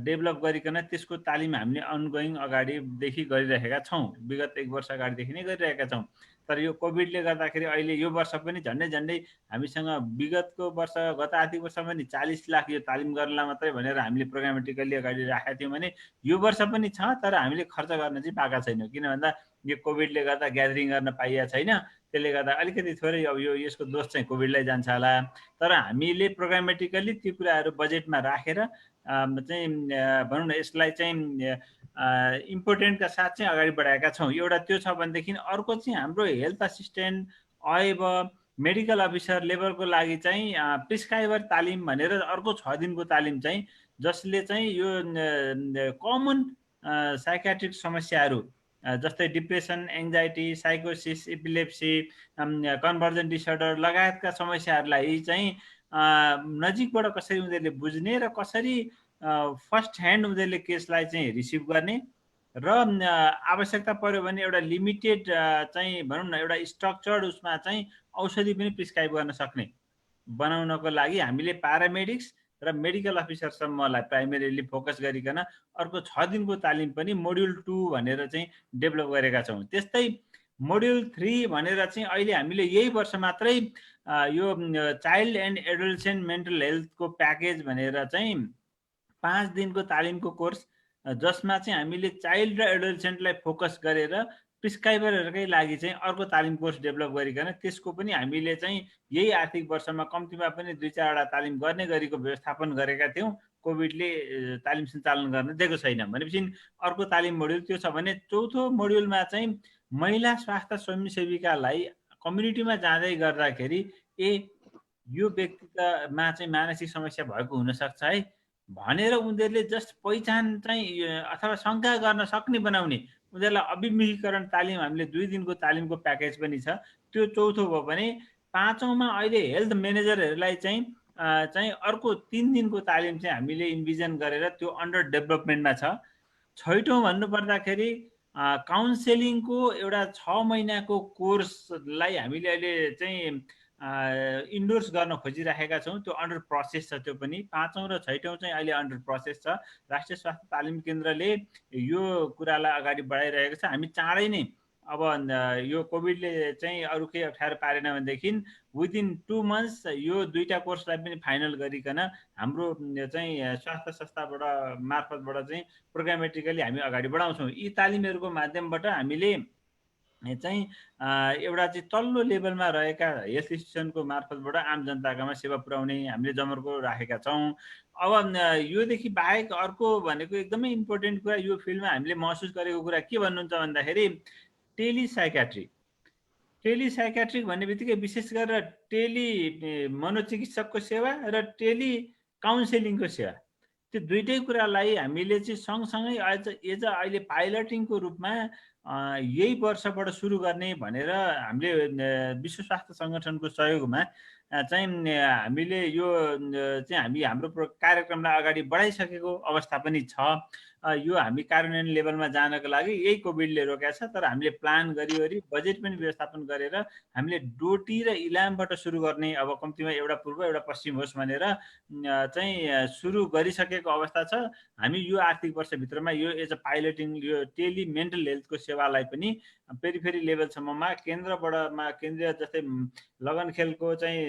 डेभलप गरिकन त्यसको तालिम हामीले अनगोइङ अगाडिदेखि गरिरहेका छौँ। विगत 1 वर्ष अगाडिदेखि नै गरिरहेका छौँ। तर यो कोभिडले गर्दाखेरि अहिले यो वर्ष पनि झन्डै हामीसँग विगतको वर्ष गत आर्थिक वर्ष पनि 40 लाख यो तालिम गर्नलाई मात्रै भनेर हामीले प्रोग्रामेटिकल्ली अगाडि राखेका थियौँ भने यो वर्ष पनि छ, तर हामीले खर्च गर्न चाहिँ पाएका छैनौँ। किन भन्दा यो कोभिडले गर्दा ग्यादरिङ गर्न पाइएको छैन, त्यसले गर्दा अलिकति थोरै अब यसको दोष चाहिँ कोभिडलाई जान्छ होला। तर हामीले प्रोग्रामेटिकल्ली त्यो कुराहरू बजेटमा राखेर चाहिँ भनौँ न यसलाई चाहिँ इम्पोर्टेन्टका साथ चाहिँ अगाडि बढाएका छौँ। एउटा त्यो छ भनेदेखि अर्को चाहिँ हाम्रो हेल्थ असिस्टेन्ट अब मेडिकल अफिसर लेभलको लागि चाहिँ प्रिस्क्राइबर तालिम भनेर अर्को 6 दिनको तालिम चाहिँ जसले चाहिँ यो कमन साइकियाट्रिक समस्याहरू जस्तै डिप्रेसन, एङ्जाइटी, साइकोसिस, एपिलेप्सी, कन्भर्जन डिसअर्डर लगायतका समस्याहरूलाई चाहिँ नजिकबाट कसरी उनीहरूले बुझ्ने र कसरी फर्स्ट ह्यान्ड उनीहरूले केसलाई चाहिँ रिसिभ गर्ने र आवश्यकता पर्यो भने एउटा लिमिटेड चाहिँ भनौँ न एउटा स्ट्रक्चर्ड उसमा चाहिँ औषधि पनि प्रिस्क्राइब गर्न सक्ने बनाउनको लागि हामीले प्यारामेडिक्स र मेडिकल अफिसरसम्मलाई प्राइमेरीली फोकस गरिकन अर्को 6 दिनको तालिम पनि मोड्युल 2 भनेर चाहिँ डेभलप गरेका छौँ। त्यस्तै मोड्युल 3 भनेर चाहिँ अहिले हामीले यही वर्ष मात्रै यो चाइल्ड एन्ड एडोलेसेन्ट मेन्टल हेल्थको प्याकेज भनेर चाहिँ 5 दिनको तालिमको कोर्स, जसमा चाहिँ हामीले चाइल्ड र एडोलेसेन्टलाई फोकस गरेर प्रिस्क्राइबरहरूकै लागि चाहिँ अर्को तालिम कोर्स डेभलप गरिकन त्यसको पनि हामीले चाहिँ यही आर्थिक वर्षमा कम्तीमा पनि 2-4 वटा तालिम गर्ने गरीको व्यवस्थापन गरेका थियौँ। कोभिडले तालिम सञ्चालन गर्न दिएको छैन भनेपछि अर्को तालिम मोड्युल त्यो छ भने चौथो मोड्युलमा चाहिँ महिला स्वास्थ्य स्वयंसेविकालाई कम्युनिटीमा जाँदै गर्दाखेरि यो व्यक्तिमा चाहिँ मानसिक समस्या भएको हुनसक्छ है भनेर उनीहरूले जस्ट पहिचान चाहिँ अथवा शङ्का गर्न सक्ने बनाउने उनीहरूलाई अभिमुखीकरण तालिम हामीले 2 दिनको तालिमको प्याकेज पनि छ त्यो चौथो भयो भने पाँचौँमा अहिले हेल्थ म्यानेजरहरूलाई चाहिँ अर्को 3 दिनको तालिम चाहिँ हामीले इन्भिजन गरेर त्यो अन्डर डेभलपमेन्टमा छ छैटौँ भन्नुपर्दाखेरि काउन्सेलिङको एउटा 6 महिनाको कोर्सलाई हामीले अहिले चाहिँ इन्डोर्स गर्न खोजिराखेका छौँ त्यो अन्डर प्रोसेस छ त्यो पनि पाँचौँ र छैटौँ चाहिँ अहिले अन्डर प्रोसेस छ राष्ट्रिय स्वास्थ्य तालिम केन्द्रले यो कुरालाई अगाडि बढाइरहेको छ हामी चाँडै नै अब यो कोभिडले चाहिँ अरू केही अप्ठ्यारो पारेन भनेदेखि विदिन 2 मन्थ्स यो 2टा कोर्सलाई पनि फाइनल गरिकन हाम्रो चाहिँ स्वास्थ्य संस्थाबाट मार्फतबाट चाहिँ प्रोग्रामेटिकली हामी अगाडि बढाउँछौँ यी तालिमहरूको माध्यमबाट हामीले चाहिँ एउटा चाहिँ तल्लो लेभलमा रहेका हेल्थ इन्स्टिट्युसनको मार्फतबाट आम जनताकामा सेवा पुर्याउने हामीले जमर्को राखेका छौँ अब योदेखि बाहेक अर्को भनेको एकदमै इम्पोर्टेन्ट कुरा यो फिल्डमा हामीले महसुस गरेको कुरा के भन्नुहुन्छ भन्दाखेरि टेलिसाइक्याट्रिक भन्ने बित्तिकै विशेष गरेर टेली मनोचिकित्सकको सेवा र टेली काउन्सेलिङको सेवा त्यो दुईटै कुरालाई हामीले चाहिँ सँगसँगै अहिले पाइलटिङको रूपमा यही वर्षबाट सुरु गर्ने भनेर हामीले विश्व स्वास्थ्य सङ्गठनको सहयोगमा चाहिँ हामीले यो चाहिँ हाम्रो कार्यक्रमलाई अगाडि बढाइसकेको अवस्था पनि छ यो हामी कार्यान्वयन लेभलमा जानको लागि यही कोभिडले रोकेको छ तर हामीले प्लान गरिवरी बजेट पनि व्यवस्थापन गरेर हामीले डोटी र इलामबाट सुरु गर्ने अब कम्तीमा एउटा पूर्व एउटा पश्चिम होस् भनेर चाहिँ सुरु गरिसकेको अवस्था छ हामी यो आर्थिक वर्षभित्रमा यो एज अ पाइलटिङ यो टेली मेन्टल हेल्थको सेवालाई पनि पेरिफेरी लेभलसम्ममा केन्द्रीय जस्तै लगनखेलको चाहिँ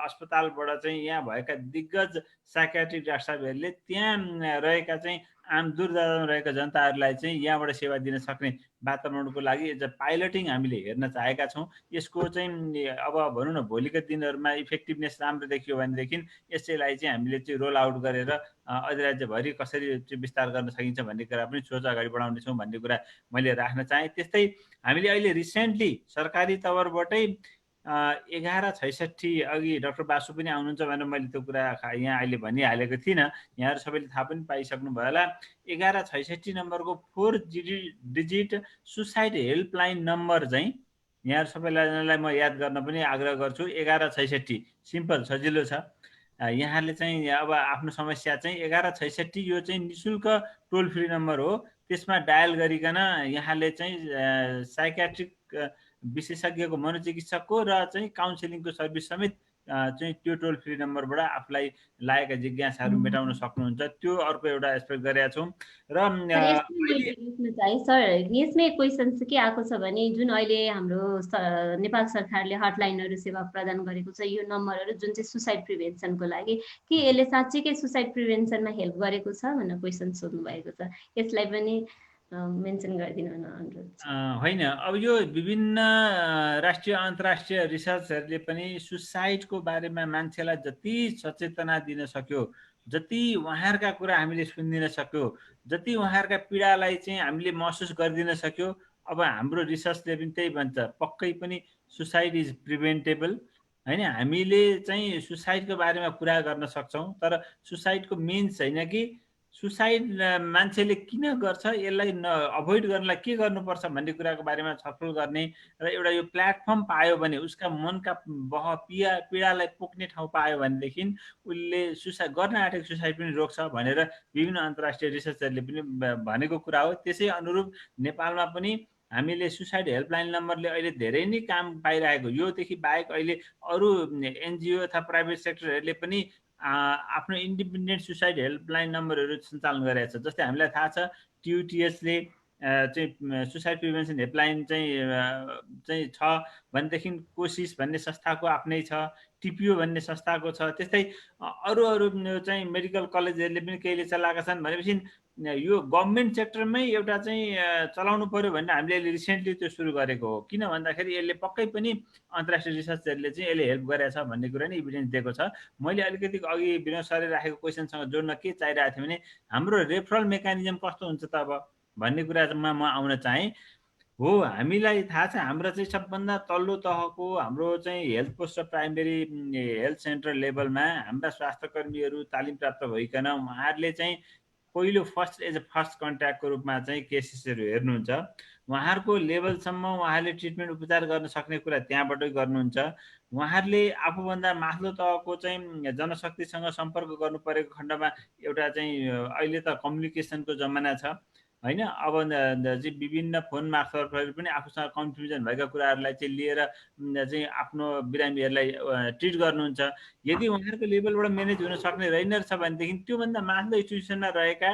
अस्पतालबाट चाहिँ यहाँ भएका दिग्गज साइकियाट्रिक डाक्टर साहबहरूले त्यहाँ रहेका चाहिँ आम दूरदराजमा रहेका जनताहरूलाई चाहिँ यहाँबाट सेवा दिन सक्ने वातावरणको लागि एज अ पाइलटिङ हामीले हेर्न चाहेका छौँ यसको चाहिँ अब भनौँ न भोलिका दिनहरूमा इफेक्टिभनेस राम्रो देखियो भनेदेखि यसैलाई चाहिँ हामीले चाहिँ रोल आउट गरेर अधिराज्यभरि कसरी चाहिँ विस्तार गर्न सकिन्छ भन्ने कुरा पनि सोच अगाडि बढाउनेछौँ भन्ने कुरा मैले राख्न चाहेँ त्यस्तै हामीले अहिले रिसेन्टली सरकारी तवरबाटै 1166 अघि डाक्टर बासु पनि आउनुहुन्छ भनेर मैले त्यो कुरा यहाँ अहिले भनिहालेको थिइनँ यहाँहरू सबैले थाहा पनि पाइसक्नु भयो होला 1166 नम्बरको 4 डिजिट सुसाइड हेल्पलाइन नम्बर चाहिँ यहाँहरू सबैलाई म याद गर्न पनि आग्रह गर्छु 1166 सिम्पल सजिलो छ यहाँले चाहिँ अब आफ्नो समस्या चाहिँ 1166 यो चाहिँ निशुल्क टोल फ्री नम्बर हो त्यसमा डायल गरिकन यहाँले चाहिँ साइकियाट्रिक विशेषज्ञको मनोचिकित्सकको र चाहिँ काउन्सिलिङको सर्भिस समेत चाहिँ त्यो टोल फ्री नम्बरबाट आफूलाई लागेका जिज्ञासाहरू मेटाउन सक्नुहुन्छ त्यो अर्को एउटा एस्पेक्ट गरेका छौँ र सर यसमै क्वेसन के आएको छ भने जुन अहिले हाम्रो नेपाल सरकारले हटलाइनहरू सेवा प्रदान गरेको छ यो नम्बरहरू जुन चाहिँ सुसाइड प्रिभेन्सनको लागि के यसले साँच्चीकै सुसाइड प्रिभेन्सनमा हेल्प गरेको छ भनेर क्वेसन सोध्नु भएको छ यसलाई पनि मेन्सन गरिदिनु अनुरोध होइन अब यो विभिन्न राष्ट्रिय अन्तर्राष्ट्रिय रिसर्चहरूले पनि सुसाइडको बारेमा मान्छेलाई जति सचेतना दिन सक्यो जति उहाँहरूका कुरा हामीले सुनिदिन सक्यो जति उहाँहरूका पीडालाई चाहिँ हामीले महसुस गरिदिन सक्यो अब हाम्रो रिसर्चले पनि त्यही भन्छ पक्कै पनि सुसाइड इज प्रिभेन्टेबल हैन हामीले चाहिँ सुसाइडको बारेमा कुरा गर्न सक्छौँ तर सुसाइडको मेन छैन कि सुसाइड मान्छेले किन गर्छ यसलाई अभोइड गर्नलाई के गर्नुपर्छ भन्ने कुराको बारेमा छलफल गर्ने र एउटा यो प्लेटफर्म पायो भने उसका मनका पीडालाई पोख्ने ठाउँ पायो भनेदेखि उसले सुसाइड गर्न आँटेको सुसाइड पनि रोक्छ भनेर विभिन्न अन्तर्राष्ट्रिय रिसर्चरले पनि भनेको कुरा हो त्यसै अनुरूप नेपालमा पनि हामीले सुसाइड हेल्पलाइन नम्बरले अहिले धेरै नै काम पाइरहेको योदेखि बाहेक अहिले अरू एनजिओ अथवा प्राइभेट सेक्टरहरूले पनि आफ्नो इन्डिपेन्डेन्ट सुसाइड हेल्पलाइन नम्बरहरू सञ्चालन गरेको छ जस्तै हामीलाई थाहा छ टियुटिएसले चाहिँ सुसाइड प्रिभेन्सन हेल्पलाइन चाहिँ छ भनेदेखि कोसिस भन्ने संस्थाको आफ्नै छ टिपिओ भन्ने संस्थाको छ त्यस्तै अरू चाहिँ मेडिकल कलेजहरूले पनि केहीले चलाएका छन् भनेपछि यो गभर्मेन्ट सेक्टरमै एउटा चाहिँ चलाउनु पर्यो भनेर हामीले अहिले रिसेन्टली त्यो सुरु गरेको हो। किन भन्दाखेरि यसले पक्कै पनि अन्तर्राष्ट्रिय रिसर्चहरूले चाहिँ यसले हेल्प गरेछ भन्ने कुरा नै इभिडेन्स दिएको छ। मैले अलिकति अघि विनोद सरले राखेको क्वेसनसँग जोड्न के चाहिरहेको थियो भने हाम्रो रेफरल मेकानिजम कस्तो हुन्छ त अब भन्ने कुरामा म आउन चाहेँ। हो, हामीलाई थाहा छ हाम्रो चाहिँ सबभन्दा तल्लो तहको हाम्रो चाहिँ हेल्थ पोस्ट र प्राइमेरी हेल्थ सेन्टर लेभलमा हाम्रा स्वास्थ्यकर्मीहरू तालिम प्राप्त भइकन उहाँहरूले चाहिँ पहिलो एज अ फर्स्ट कन्ट्याक्टको रूपमा चाहिँ केसेसहरू हेर्नुहुन्छ। उहाँहरूको लेभलसम्म उहाँहरूले ट्रिटमेन्ट उपचार गर्न सक्ने कुरा त्यहाँबाटै गर्नुहुन्छ। उहाँहरूले आफूभन्दा माथिल्लो तहको चाहिँ जनशक्तिसँग सम्पर्क गर्नु परेको खण्डमा एउटा चाहिँ अहिले त कम्युनिकेसनको जमाना छ होइन। अब चाहिँ विभिन्न फोन मार्फतहरू पनि आफूसँग कन्फ्युजन भएका कुराहरूलाई चाहिँ लिएर चाहिँ आफ्नो बिरामीहरूलाई ट्रिट गर्नुहुन्छ। यदि उहाँहरूको लेभलबाट म्यानेज हुन सक्ने रहेनछ भनेदेखि त्योभन्दा माथिल्लो इन्स्टिट्युसनमा रहेका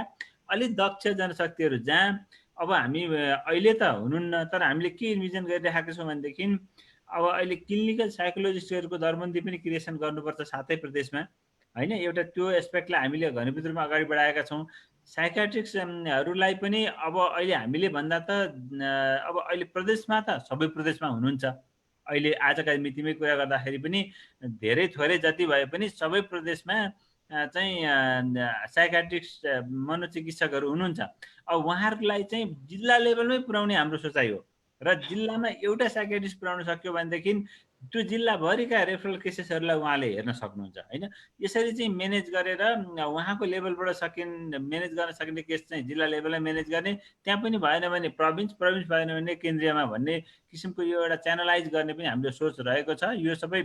अलिक दक्ष जनशक्तिहरू जहाँ अब हामी अहिले त हुनुहुन्न, तर हामीले के इन्भिजन गरिरहेका छौँ भनेदेखि अब अहिले क्लिनिकल साइकोलोजिस्टहरूको दरबन्दी पनि क्रिएसन गर्नुपर्छ साथै प्रदेशमा होइन। एउटा त्यो एस्पेक्टलाई हामीले घनीभूत रूपमा अगाडि बढाएका छौँ। साइकाट्रिक्सहरूलाई पनि अब अहिले हामीले भन्दा त अब अहिले प्रदेशमा त सबै प्रदेशमा हुनुहुन्छ। अहिले आजका मितिमै कुरा गर्दाखेरि पनि धेरै थोरै जति भए पनि सबै प्रदेशमा चाहिँ साइकाट्रिक्स मनोचिकित्सकहरू हुनुहुन्छ। अब उहाँहरूलाई चाहिँ जिल्ला लेभलमै पुर्याउने हाम्रो सोचाइ हो र जिल्लामा एउटा साइकाट्रिस्ट पुर्याउन सक्यो भनेदेखि त्यो जिल्लाभरिका रेफरल केसेसहरूलाई उहाँले हेर्न सक्नुहुन्छ होइन। यसरी चाहिँ म्यानेज गरेर उहाँको लेभलबाट म्यानेज गर्न सक्ने केस चाहिँ जिल्ला लेभलमै म्यानेज गर्ने, त्यहाँ पनि भएन भने प्रोभिन्स भएन भने केन्द्रीयमा भन्ने किसिमको यो एउटा च्यानलाइज गर्ने पनि हाम्रो सोच रहेको छ। यो सबै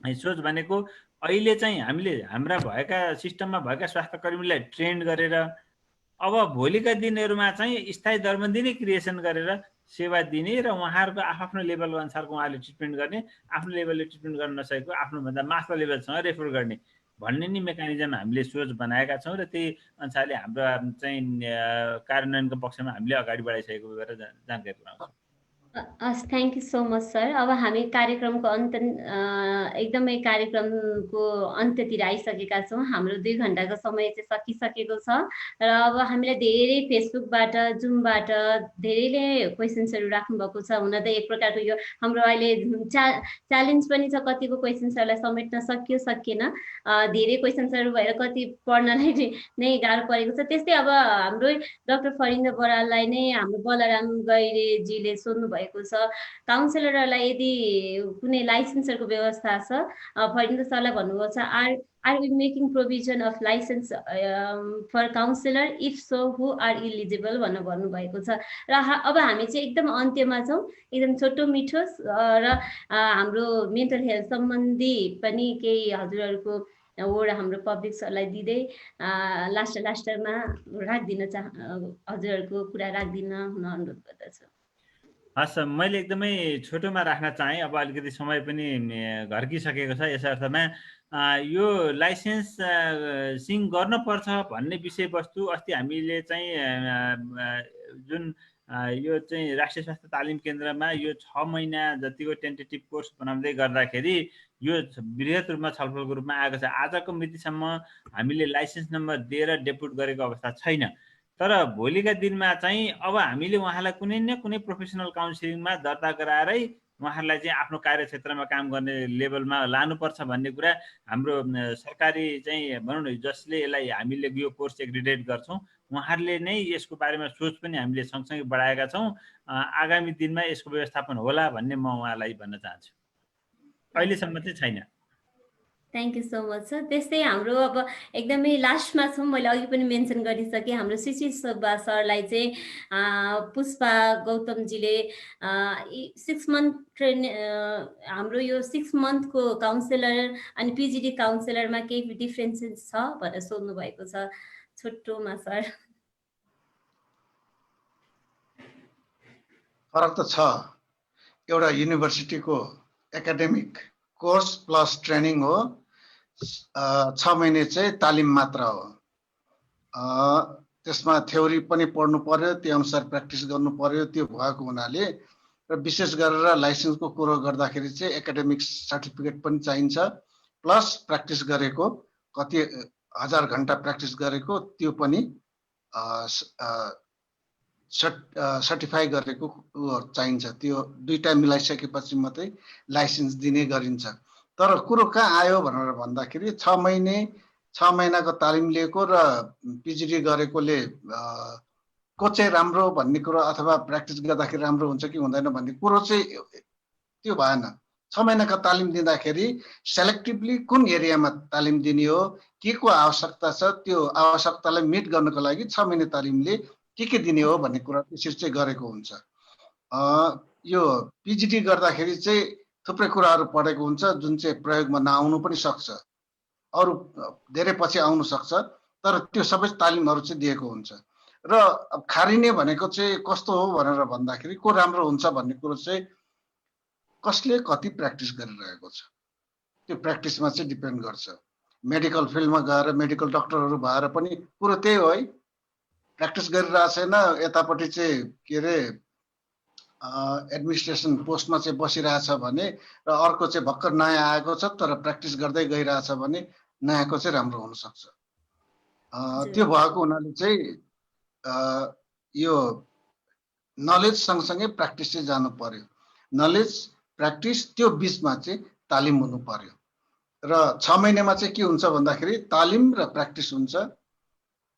सोच भनेको अहिले चाहिँ हामीले हाम्रा भएका सिस्टममा भएका स्वास्थ्यकर्मीलाई ट्रेन गरेर अब भोलिका दिनहरूमा चाहिँ स्थायी दरबन्दी नै क्रिएसन गरेर सेवा दिने र उहाँहरूको आफ्नो लेभलको अनुसारको उहाँले ट्रिटमेन्ट गर्ने, आफ्नो लेभलले ट्रिटमेन्ट गर्न नसकेको आफ्नोभन्दा माथिल्लो लेभलसँग रेफर गर्ने भन्ने नि मेकानिजम हामीले सोच बनाएका छौँ र त्यही अनुसारले हाम्रो चाहिँ कार्यान्वयनको पक्षमा हामीले अगाडि बढाइसकेको गरेर जानकारी गराउँछौँ। Thank you so much sir. अब हामी कार्यक्रमको एकदमै कार्यक्रमको अन्त्यतिर आइसकेका छौँ। हाम्रो 2 घन्टाको समय चाहिँ सकिसकेको छ र अब हामीलाई धेरै फेसबुकबाट जुमबाट धेरैले क्वेसन्सहरू राख्नुभएको छ। हुन त एक प्रकारको यो हाम्रो अहिले च्यालेन्ज पनि छ, कतिको क्वेसन्सहरूलाई समेट्न सकिएन। धेरै क्वेसन्सहरू भएर कति पढ्नलाई नै गाह्रो परेको छ। त्यस्तै अब हाम्रो डाक्टर फरिन्द बराललाई नै हाम्रो बलराम गैरेजीले सोध्नु भएको छ, काउन्सिलरहरूलाई यदि कुनै लाइसेन्सहरूको व्यवस्था छ, फरिन्द सरलाई भन्नुभएको छ are we making provision of licence for counsellor if so who are eligible भनेर भन्नुभएको छ। र अब हामी चाहिँ एकदम अन्त्यमा छौँ, एकदम छोटो मिठो र हाम्रो मेन्टल हेल्थ सम्बन्धी पनि केही हजुरहरूको वर्ड हाम्रो पब्लिक सरलाई दिँदै लास्टमा राखिदिन हजुरहरूको कुरा राखिदिन हुन अनुरोध गर्दछु। हस्, मैले एकदमै छोटोमा राख्न चाहेँ। अब अलिकति समय पनि घर्किसकेको छ। यस अर्थमा यो लाइसेन्सिङ गर्नुपर्छ भन्ने विषयवस्तु अस्ति हामीले चाहिँ जुन यो चाहिँ राष्ट्रिय स्वास्थ्य तालिम केन्द्रमा यो 6 महिना जतिको टेन्टेटिभ कोर्स बनाउँदै गर्दाखेरि यो बृहत रूपमा छलफलको रूपमा आएको छ। आजको मितिसम्म हामीले लाइसेन्स नम्बर दिएर डेपुट गरेको अवस्था छैन। तर भोलिका दिनमा चाहिँ अब हामीले उहाँलाई कुनै न कुनै प्रोफेसनल काउन्सिलिङमा दर्ता गराएरै उहाँहरूलाई चाहिँ आफ्नो कार्यक्षेत्रमा काम गर्ने लेभलमा लानुपर्छ भन्ने कुरा हाम्रो सरकारी चाहिँ भनौँ न जसले यसलाई हामीले यो कोर्स एक्रिडेट गर्छौँ उहाँहरूले नै यसको बारेमा सोच पनि हामीले सँगसँगै बढाएका छौँ। आगामी दिनमा यसको व्यवस्थापन होला भन्ने म उहाँलाई भन्न चाहन्छु। अहिलेसम्म चाहिँ छैन। Thank you so much sir. त्यस्तै हाम्रो अब एकदमै लास्टमा छौँ, मैले अघि पनि मेन्सन गरिसकेँ। हाम्रो शिशिर सुब्बा सरलाई चाहिँ पुष्पा गौतमजीले 6 मन्थ हाम्रो यो 6 मन्थको काउन्सिलर अनि पिजिडी काउन्सिलरमा केही डिफ्रेन्सेस छ भनेर सोध्नु भएको छ छोटोमा सर। फरक त छ। एउटा युनिभर्सिटीको एकाडेमिक कोर्स प्लस ट्रेनिङ हो, 6 महिने चाहिँ तालिम मात्र हो। त्यसमा थ्योरी पनि पढ्नु पर्यो, त्यो अनुसार प्र्याक्टिस गर्नु पर्यो। त्यो भएको हुनाले र विशेष गरेर लाइसेन्सको कुरो गर्दाखेरि चाहिँ एकाडेमिक सर्टिफिकेट पनि चाहिन्छ, प्लस प्र्याक्टिस गरेको कति हजार घन्टा प्र्याक्टिस गरेको त्यो पनि सर्टिफाई गरेको चाहिन्छ। त्यो दुईटा मिलाइसकेपछि मात्रै लाइसेन्स दिने गरिन्छ। तर कुरो कहाँ आयो भनेर भन्दाखेरि 6 महिनाको तालिम लिएको र पिएचडी गरेकोले को चाहिँ राम्रो भन्ने कुरो अथवा प्र्याक्टिस गर्दाखेरि राम्रो हुन्छ कि हुँदैन भन्ने कुरो चाहिँ त्यो भएन। 6 महिनाको तालिम दिँदाखेरि सेलेक्टिभली कुन एरियामा तालिम दिने हो, के को आवश्यकता छ, त्यो आवश्यकतालाई मिट गर्नको लागि 6 महिना तालिमले के दिने हो भन्ने कुरा त्यसरी चाहिँ गरेको हुन्छ। यो पिएचडी गर्दाखेरि चाहिँ थुप्रै कुराहरू पढेको हुन्छ जुन चाहिँ प्रयोगमा नआउनु पनि सक्छ, अरू धेरै पछि आउनु सक्छ, तर त्यो सबै तालिमहरू चाहिँ दिएको हुन्छ। र खारिने भनेको चाहिँ कस्तो हो भनेर भन्दाखेरि को राम्रो हुन्छ भन्ने कुरो चाहिँ कसले कति प्र्याक्टिस गरिरहेको छ त्यो प्र्याक्टिसमा चाहिँ डिपेन्ड गर्छ। मेडिकल फिल्डमा गएर मेडिकल डक्टरहरू भएर पनि कुरो त्यही हो है, प्र्याक्टिस गरिरहेको छैन, यतापट्टि चाहिँ के अरे एडमिनिस्ट्रेसन पोस्टमा चाहिँ बसिरहेछ भने र अर्को चाहिँ भर्खर नयाँ आएको छ तर प्र्याक्टिस गर्दै गइरहेछ भने नयाँको चाहिँ राम्रो हुनसक्छ। त्यो भएको हुनाले चाहिँ यो नलेज सँगसँगै प्र्याक्टिस चाहिँ जानु पर्यो। नलेज प्र्याक्टिस त्यो बिचमा चाहिँ तालिम हुनु पर्यो। र 6 महिनामा चाहिँ के हुन्छ भन्दाखेरि तालिम र प्र्याक्टिस हुन्छ।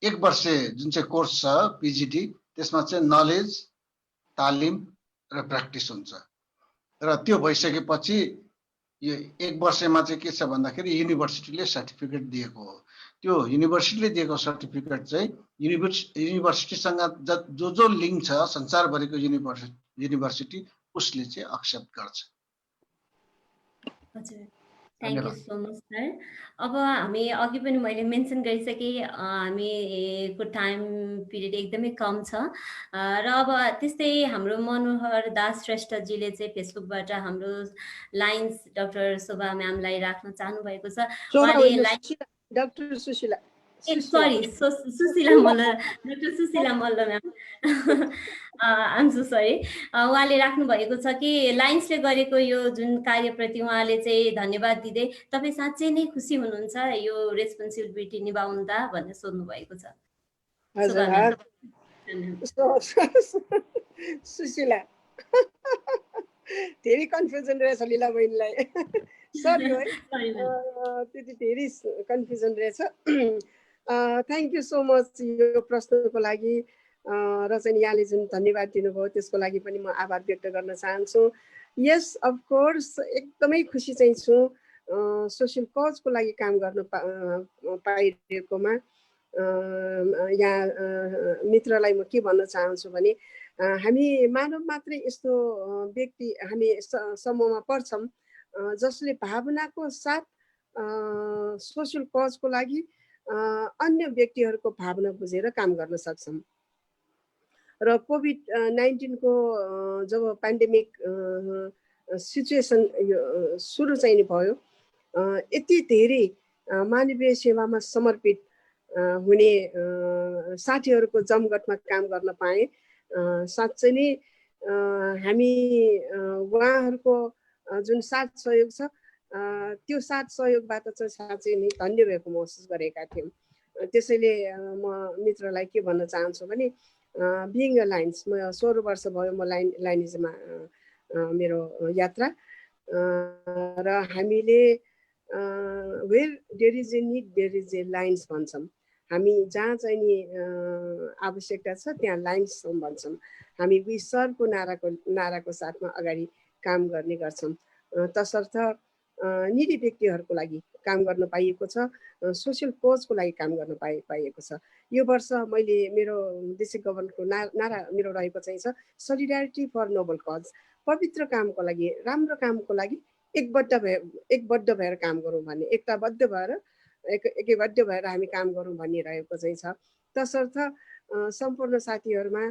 1 वर्ष जुन चाहिँ कोर्स छ पिएचडी, त्यसमा चाहिँ नलेज, तालिम र प्र्याक्टिस हुन्छ। र त्यो भइसकेपछि यो 1 वर्षमा चाहिँ के छ भन्दाखेरि युनिभर्सिटीले सर्टिफिकेट दिएको हो। त्यो युनिभर्सिटीले दिएको सर्टिफिकेट चाहिँ युनिभर्सिटीसँग जो लिङ्क छ संसारभरिको युनिभर्सिटी उसले चाहिँ एक्सेप्ट गर्छ। हजुर, thank you so much sir. अब हामी अघि पनि मैले मेन्सन गरिसकेँ, हामीको टाइम पिरियड एकदमै कम छ र अब त्यस्तै हाम्रो मनोहर दास श्रेष्ठजीले चाहिँ फेसबुकबाट हाम्रो लाइन्स डाक्टर शोभा म्यामलाई राख्न चाहनुभएको छ। Doctor Sushila, sorry Sushila Malla, doctor Sushila Malla ma'am, I'm so sorry. उहाँले राख्नु भएको छ कि लाइन्सले गरेको यो जुन कार्यप्रति उहाँले चाहिँ धन्यवाद दिँदै तपाईँ साँच्चै नै खुसी हुनुहुन्छ यो रेस्पोन्सिबिलिटी निभाउँदा भनेर सोध्नु भएको छ। सुशीला धेरै कन्फ्युजन रहेछ लीला बहिनीलाई, सरी है, त्यति धेरै कन्फ्युजन रहेछ। थ्याङ्क यू सो मच यो प्रश्नको लागि र चाहिँ यहाँले जुन धन्यवाद दिनुभयो त्यसको लागि पनि म आभार व्यक्त गर्न चाहन्छु। यस अफकोर्स एकदमै खुसी चाहिँ छु सोसियल कजको लागि काम गर्न पाइरहेकोमा। यहाँ मित्रलाई म के भन्न चाहन्छु भने हामी मानव मात्रै यस्तो व्यक्ति हामी समूहमा पर्छौँ जसले भावनाको साथ सोसियल कजको लागि अन्य व्यक्तिहरूको भावना बुझेर काम गर्न सक्छौँ। र कोभिड-19 को जब पेन्डेमिक सिचुएसन सुरु चाहिँ भयो, यति धेरै मानवीय सेवामा समर्पित हुने साथीहरूको जमघटमा काम गर्न पाएँ। साँच्चै नै हामी उहाँहरूको जुन साथ सहयोग छ त्यो साथ सहयोगबाट चाहिँ साँच्चै नै धन्य भएको महसुस गरेका थियौँ। त्यसैले म मित्रलाई के भन्न चाहन्छु भने बिइङ अ लाइन्स, म 16 वर्ष भयो म लाइनिजमा मेरो यात्रा, र हामीले where there is a need there is a lines भन्छौँ। हामी जहाँ चाहिँ नि आवश्यकता छ त्यहाँ लाइन्स भन्छौँ। हामी वी सरको नाराको साथमा अगाडि काम गर्ने गर्छौँ। तसर्थ निडी व्यक्तिहरूको लागि काम गर्न पाइएको छ, सोसियल कोजको लागि काम गर्न पाइएको छ। यो वर्ष मैले मेरो डिस्ट्रिक्ट गभर्नमेन्टको नारा मेरो रहेको चाहिँ छ सोलिडारिटी फर नोबल कज, पवित्र कामको लागि, राम्रो कामको लागि एकबद्ध भएर काम गरौँ भन्ने, एकताबद्ध भएर हामी काम गरौँ भन्ने रहेको चाहिँ छ। तसर्थ सम्पूर्ण साथीहरूमा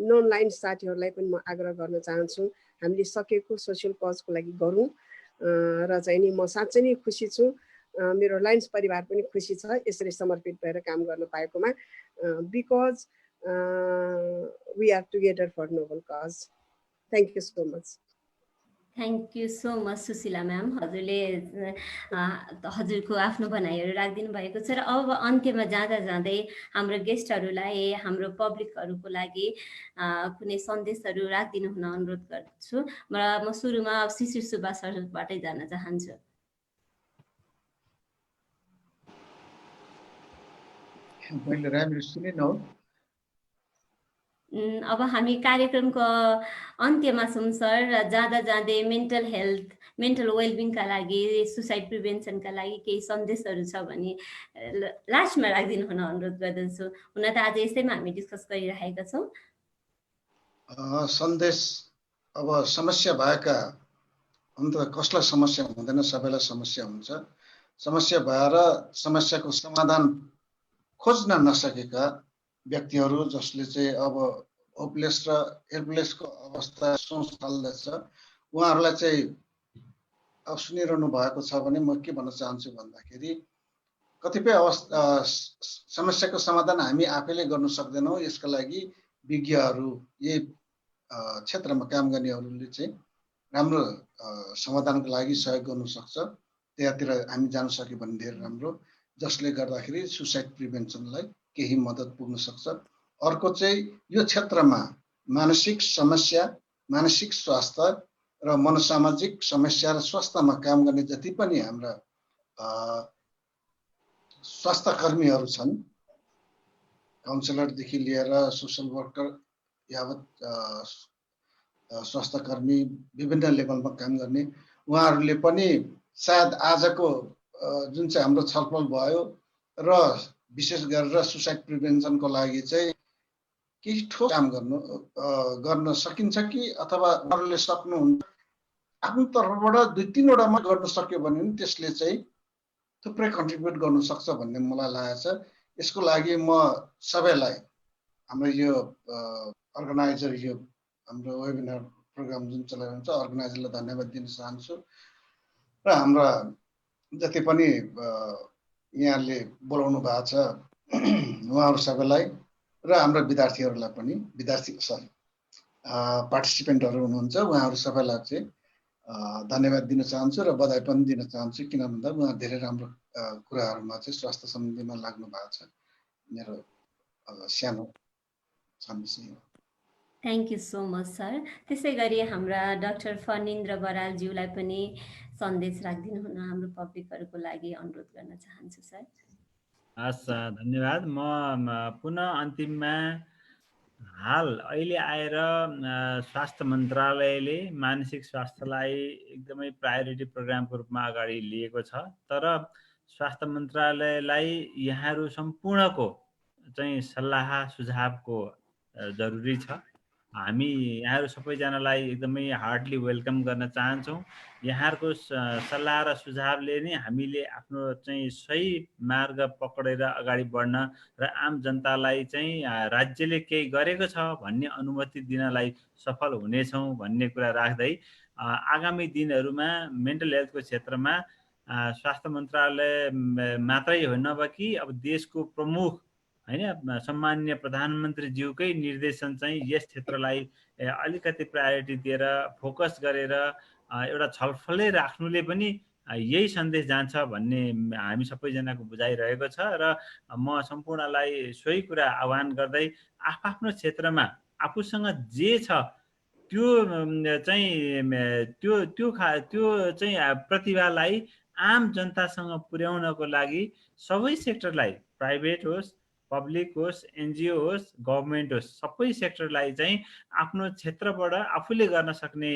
नन लाइन साथीहरूलाई पनि म आग्रह गर्न चाहन्छु हामीले सकेको सोसियल कजको लागि गरौँ र चाहिँ नि म साँच्चै नै खुसी छु। मेरो लाइन्स परिवार पनि खुसी छ यसरी समर्पित भएर काम गर्न पाएकोमा, because we are together for noble cause. Thank you so much. Thank you so much Sushila ma'am, हजुरले हजुरको आफ्नो भनाइहरू राखिदिनु भएको छ। र अब अन्त्यमा जाँदा जाँदै हाम्रो गेस्टहरूलाई, हाम्रो पब्लिकहरूको लागि कुनै सन्देशहरू राखिदिनु हुन अनुरोध गर्छु। म सुरुमा शिशिर सुब्बा सरबाटै जान चाहन्छु। मैले राम्ररी सुनिनँ हो। अब हामी कार्यक्रमको अन्त्यमा छौँ सर। जाँदा जाँदै मेन्टल हेल्थ, मेन्टल वेलबिङका लागि, सुसाइड प्रिभेन्सनका लागि केही सन्देशहरू छ भने लास्टमा राखिदिनु हुन अनुरोध गर्दछु। हुन त आज यसैमा हामी डिस्कस गरिरहेका छौँ। सन्देश, अब समस्या भएका, अन्त कसलाई समस्या हुँदैन, सबैलाई समस्या हुन्छ। समस्या भएर समस्याको समाधान खोज्न नसकेका व्यक्तिहरू जसले चाहिँ अब होपलेस र हेल्पलेसको अवस्था सोच थाल्दछ, उहाँहरूलाई चाहिँ अब सुनिरहनु भएको छ भने म के भन्न चाहन्छु भन्दाखेरि कतिपय समस्याको समाधान हामी आफैले गर्न सक्दैनौँ। यसका लागि विज्ञहरू, यही क्षेत्रमा काम गर्नेहरूले चाहिँ राम्रो समाधानको लागि सहयोग गर्नु सक्छ। त्यहाँतिर हामी जान सक्यो भने धेरै राम्रो, जसले गर्दाखेरि सुसाइड प्रिभेन्सनलाई केही मद्दत पुग्न सक्छ। अर्को चाहिँ यो क्षेत्रमा मानसिक समस्या, मानसिक स्वास्थ्य र मनोसामाजिक समस्या र स्वास्थ्यमा काम गर्ने जति पनि हाम्रा स्वास्थ्य कर्मीहरू छन्, काउन्सिलरदेखि लिएर सोसल वर्कर यावत स्वास्थ्य कर्मी, विभिन्न लेभलमा काम गर्ने उहाँहरूले पनि सायद आजको जुन चाहिँ हाम्रो छलफल भयो र विशेष गरेर सुसाइड प्रिभेन्सनको लागि चाहिँ केही ठोस काम गर्न सकिन्छ कि, अथवा उहाँहरूले सक्नुहुन्छ आफ्नो तर्फबाट 2-3वटामा गर्न सक्यो भने पनि त्यसले चाहिँ थुप्रै कन्ट्रिब्युट गर्न सक्छ भन्ने मलाई लागेको छ। यसको लागि म सबैलाई, हाम्रो यो अर्गनाइजर, यो हाम्रो वेबिनार प्रोग्राम जुन चलाइरहन्छ अर्गनाइजरलाई धन्यवाद दिन चाहन्छु। र हाम्रा जति पनि यहाँले बोलाउनु भएको छ उहाँहरू सबैलाई र हाम्रा विद्यार्थीहरूलाई पनि, पार्टिसिपेन्टहरू हुनुहुन्छ उहाँहरू सबैलाई चाहिँ धन्यवाद दिन चाहन्छु र बधाई पनि दिन चाहन्छु। किन भन्दा उहाँ धेरै राम्रो कुराहरूमा चाहिँ स्वास्थ्य सम्बन्धीमा लाग्नु भएको छ। मेरो सानो सन्देश हो। Thank you so much sir. त्यसै गरी हाम्रा डाक्टर फनिन्द्र बरालज्यूलाई पनि सन्देश राखिदिनु हुन हाम्रो पब्लिकहरूको लागि अनुरोध गर्न चाहन्छु सर। हस्, धन्यवाद। म पुनः अन्तिममा हाल अहिले आएर स्वास्थ्य मन्त्रालयले मानसिक स्वास्थ्यलाई एकदमै प्रायोरिटी प्रोग्रामको रूपमा अगाडि लिएको छ। तर स्वास्थ्य मन्त्रालयलाई यहाँहरू सम्पूर्णको चाहिँ सल्लाह सुझावको जरुरी छ। हामी यहाँहरू सबैजनालाई एकदमै हार्डली वेलकम गर्न चाहन्छौँ। यहाँहरूको सल्लाह र सुझावले नै हामीले आफ्नो चाहिँ सही मार्ग पक्रेर अगाडि बढ्न र आम जनतालाई चाहिँ राज्यले केही गरेको छ भन्ने अनुमति दिनलाई सफल हुनेछौँ भन्ने कुरा राख्दै आगामी दिनहरूमा मेन्टल हेल्थको क्षेत्रमा स्वास्थ्य मन्त्रालय मात्रै नभए अब देशको प्रमुख हैन सम्माननीय प्रधानमन्त्रीज्यूकै निर्देशन चाहिँ यस क्षेत्रलाई अलिकति प्रायोरिटी दिएर फोकस गरेर एउटा छलफलै राख्नुले पनि यही सन्देश जान्छ भन्ने हामी सबैजनाको बुझाइरहेको छ। र म सम्पूर्णलाई सोही कुरा आह्वान गर्दै आफ्नो क्षेत्रमा आफूसँग जे छ त्यो चाहिँ त्यो चाहिँ प्रतिभालाई आम जनतासँग पुर्याउनको लागि सबै सेक्टरलाई, प्राइभेट होस्, पब्लिक होस्, एनजिओ होस्, गभर्मेन्ट होस्, सबै सेक्टरलाई चाहिँ आफ्नो क्षेत्रबाट आफूले गर्न सक्ने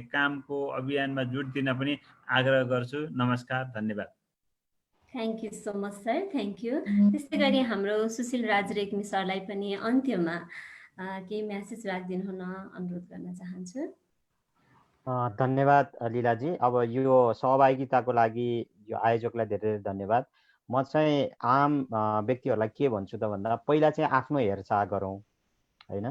कामको अभियानमा जुट दिन पनि आग्रह गर्छु। नमस्कार, धन्यवाद। Thank you so much sir, thank you. त्यसै गरी हाम्रो सुशील राज रेग्मी सरलाई पनि अन्त्यमा केही म्यासेज राखिदिनु हुन अनुरोध गर्न चाहन्छु। धन्यवाद लीलाजी। अब यो सहभागिताको लागि यो आयोजकलाई धेरै धेरै धन्यवाद। म चाहिँ आम व्यक्तिहरूलाई के भन्छु त भन्दा पहिला चाहिँ आफ्नो हेरचाह गरौँ हैन।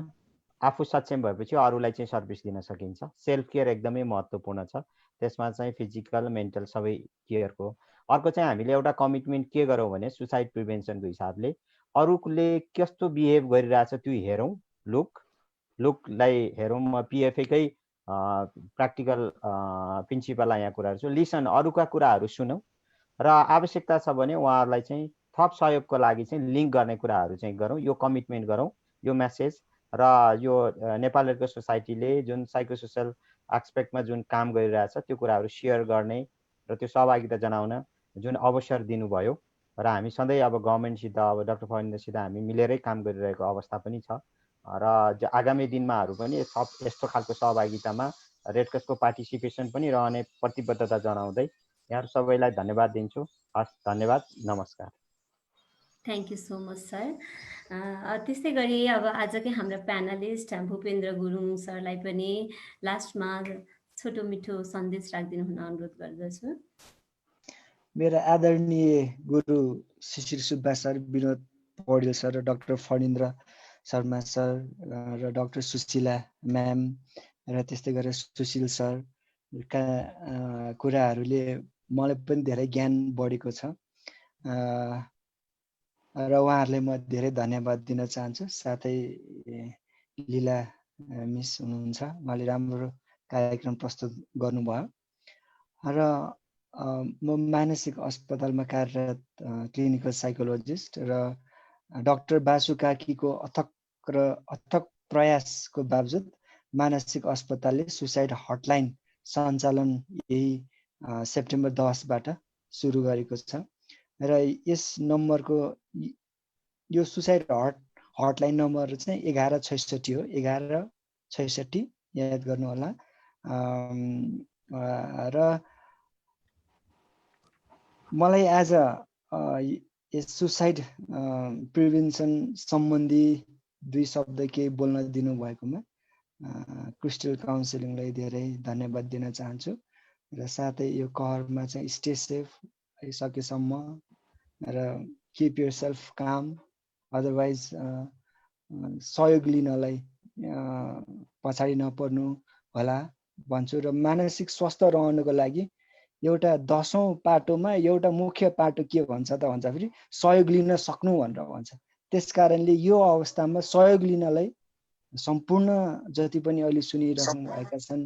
आफू सक्षम भएपछि अरूलाई चाहिँ सर्भिस दिन सकिन्छ। सेल्फ केयर एकदमै महत्त्वपूर्ण छ। त्यसमा चाहिँ फिजिकल मेन्टल सबै केयरको। अर्को चाहिँ हामीले एउटा कमिटमेन्ट के गरौँ भने सुसाइड प्रिभेन्सनको हिसाबले अरूले कस्तो बिहेभ गरिरहेछ त्यो हेरौँ। लुकलाई हेरौँ। म पिएफएकै प्र्याक्टिकल प्रिन्सिपललाई यहाँ कुराहरू छु, लिसन, अरूका कुराहरू सुनौँ र आवश्यकता छ भने उहाँहरूलाई चाहिँ थप सहयोगको लागि चाहिँ लिङ्क गर्ने कुराहरू चाहिँ गरौँ, यो कमिटमेन्ट गरौँ, यो मेसेज। र यो नेपाल रेड क्रस सोसाइटीले जुन साइकोसोसियल एस्पेक्टमा जुन काम गरिरहेछ त्यो कुराहरू सेयर गर्ने र त्यो सहभागिता जनाउन जुन अवसर दिनुभयो र हामी सधैँ अब गभर्मेन्टसित, अब डाक्टर फर्निन्दासित हामी मिलेरै काम गरिरहेको अवस्था पनि छ र आगामी दिनमाहरू पनि यस्तो खालको सहभागितामा रेड क्रसको पार्टिसिपेसन पनि रहने प्रतिबद्धता जनाउँदै यहाँहरू सबैलाई धन्यवाद दिन्छु। हस्, धन्यवाद, नमस्कार। Thank you so much sir. त्यस्तै गरी अब आजकै हाम्रो प्यानलिस्ट भूपेन्द्र गुरुङ सरलाई पनि लास्टमा छोटो मिठो सन्देश राखिदिनु हुन अनुरोध गर्दछु। मेरा आदरणीय गुरु शिशिर सुब्बा सर, विनोद पौडेल सर र डाक्टर फणिन्द्र शर्मा सर र डाक्टर सुशीला म्याम र त्यस्तै गरेर सुशील सरका कुराहरूले मलाई पनि धेरै ज्ञान बढेको छ र उहाँहरूले म धेरै धन्यवाद दिन चाहन्छु। साथै लीला मिस हुनुहुन्छ, उहाँले राम्रो कार्यक्रम प्रस्तुत गर्नुभयो र म मानसिक अस्पतालमा कार्यरत क्लिनिकल साइकोलोजिस्ट र डाक्टर बासु कार्कीको अथक प्रयासको बावजुद मानसिक अस्पतालले सुसाइड हटलाइन सञ्चालन यही सेप्टेम्बर 10बाट सुरु गरेको छ र यस नम्बरको यो सुसाइड हटलाइन नम्बर चाहिँ 1166 हो, 1166 याद गर्नु होला। र मलाई आज यस सुसाइड प्रिभेन्सन सम्बन्धी 2 शब्द केही बोल्न दिनुभएकोमा क्रिस्टल काउन्सिलिङलाई धेरै धन्यवाद दिन चाहन्छु र साथै यो कहरमा चाहिँ स्टे सेफ सकेसम्म र किप योर सेल्फ काम, अदरवाइज सहयोग लिनलाई पछाडि नपर्नु होला भन्छु। र मानसिक स्वास्थ्य रहनुको लागि एउटा 10औं पाटोमा एउटा मुख्य पाटो के भन्छ त भन्दाखेरि सहयोग लिन सक्नु भनेर भन्छ। त्यस कारणले यो अवस्थामा सहयोग लिनलाई सम्पूर्ण जति पनि अहिले सुनिरहनु भएका छन्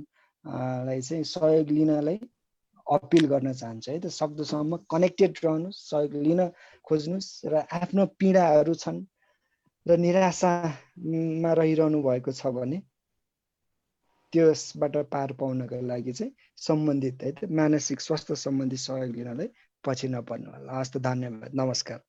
लाई चाहिँ सहयोग लिनलाई अपिल गर्न चाहन्छु है त। सक्दोसम्म कनेक्टेड रहनुहोस्, सहयोग लिन खोज्नुहोस् र आफ्नो पीडाहरू छन् र निराशामा रहिरहनु भएको छ भने त्यसबाट पार पाउनको लागि चाहिँ सम्बन्धित है त मानसिक स्वास्थ्य सम्बन्धी सहयोग लिनलाई पछि नपर्नु होला। हस् त, धन्यवाद, नमस्कार।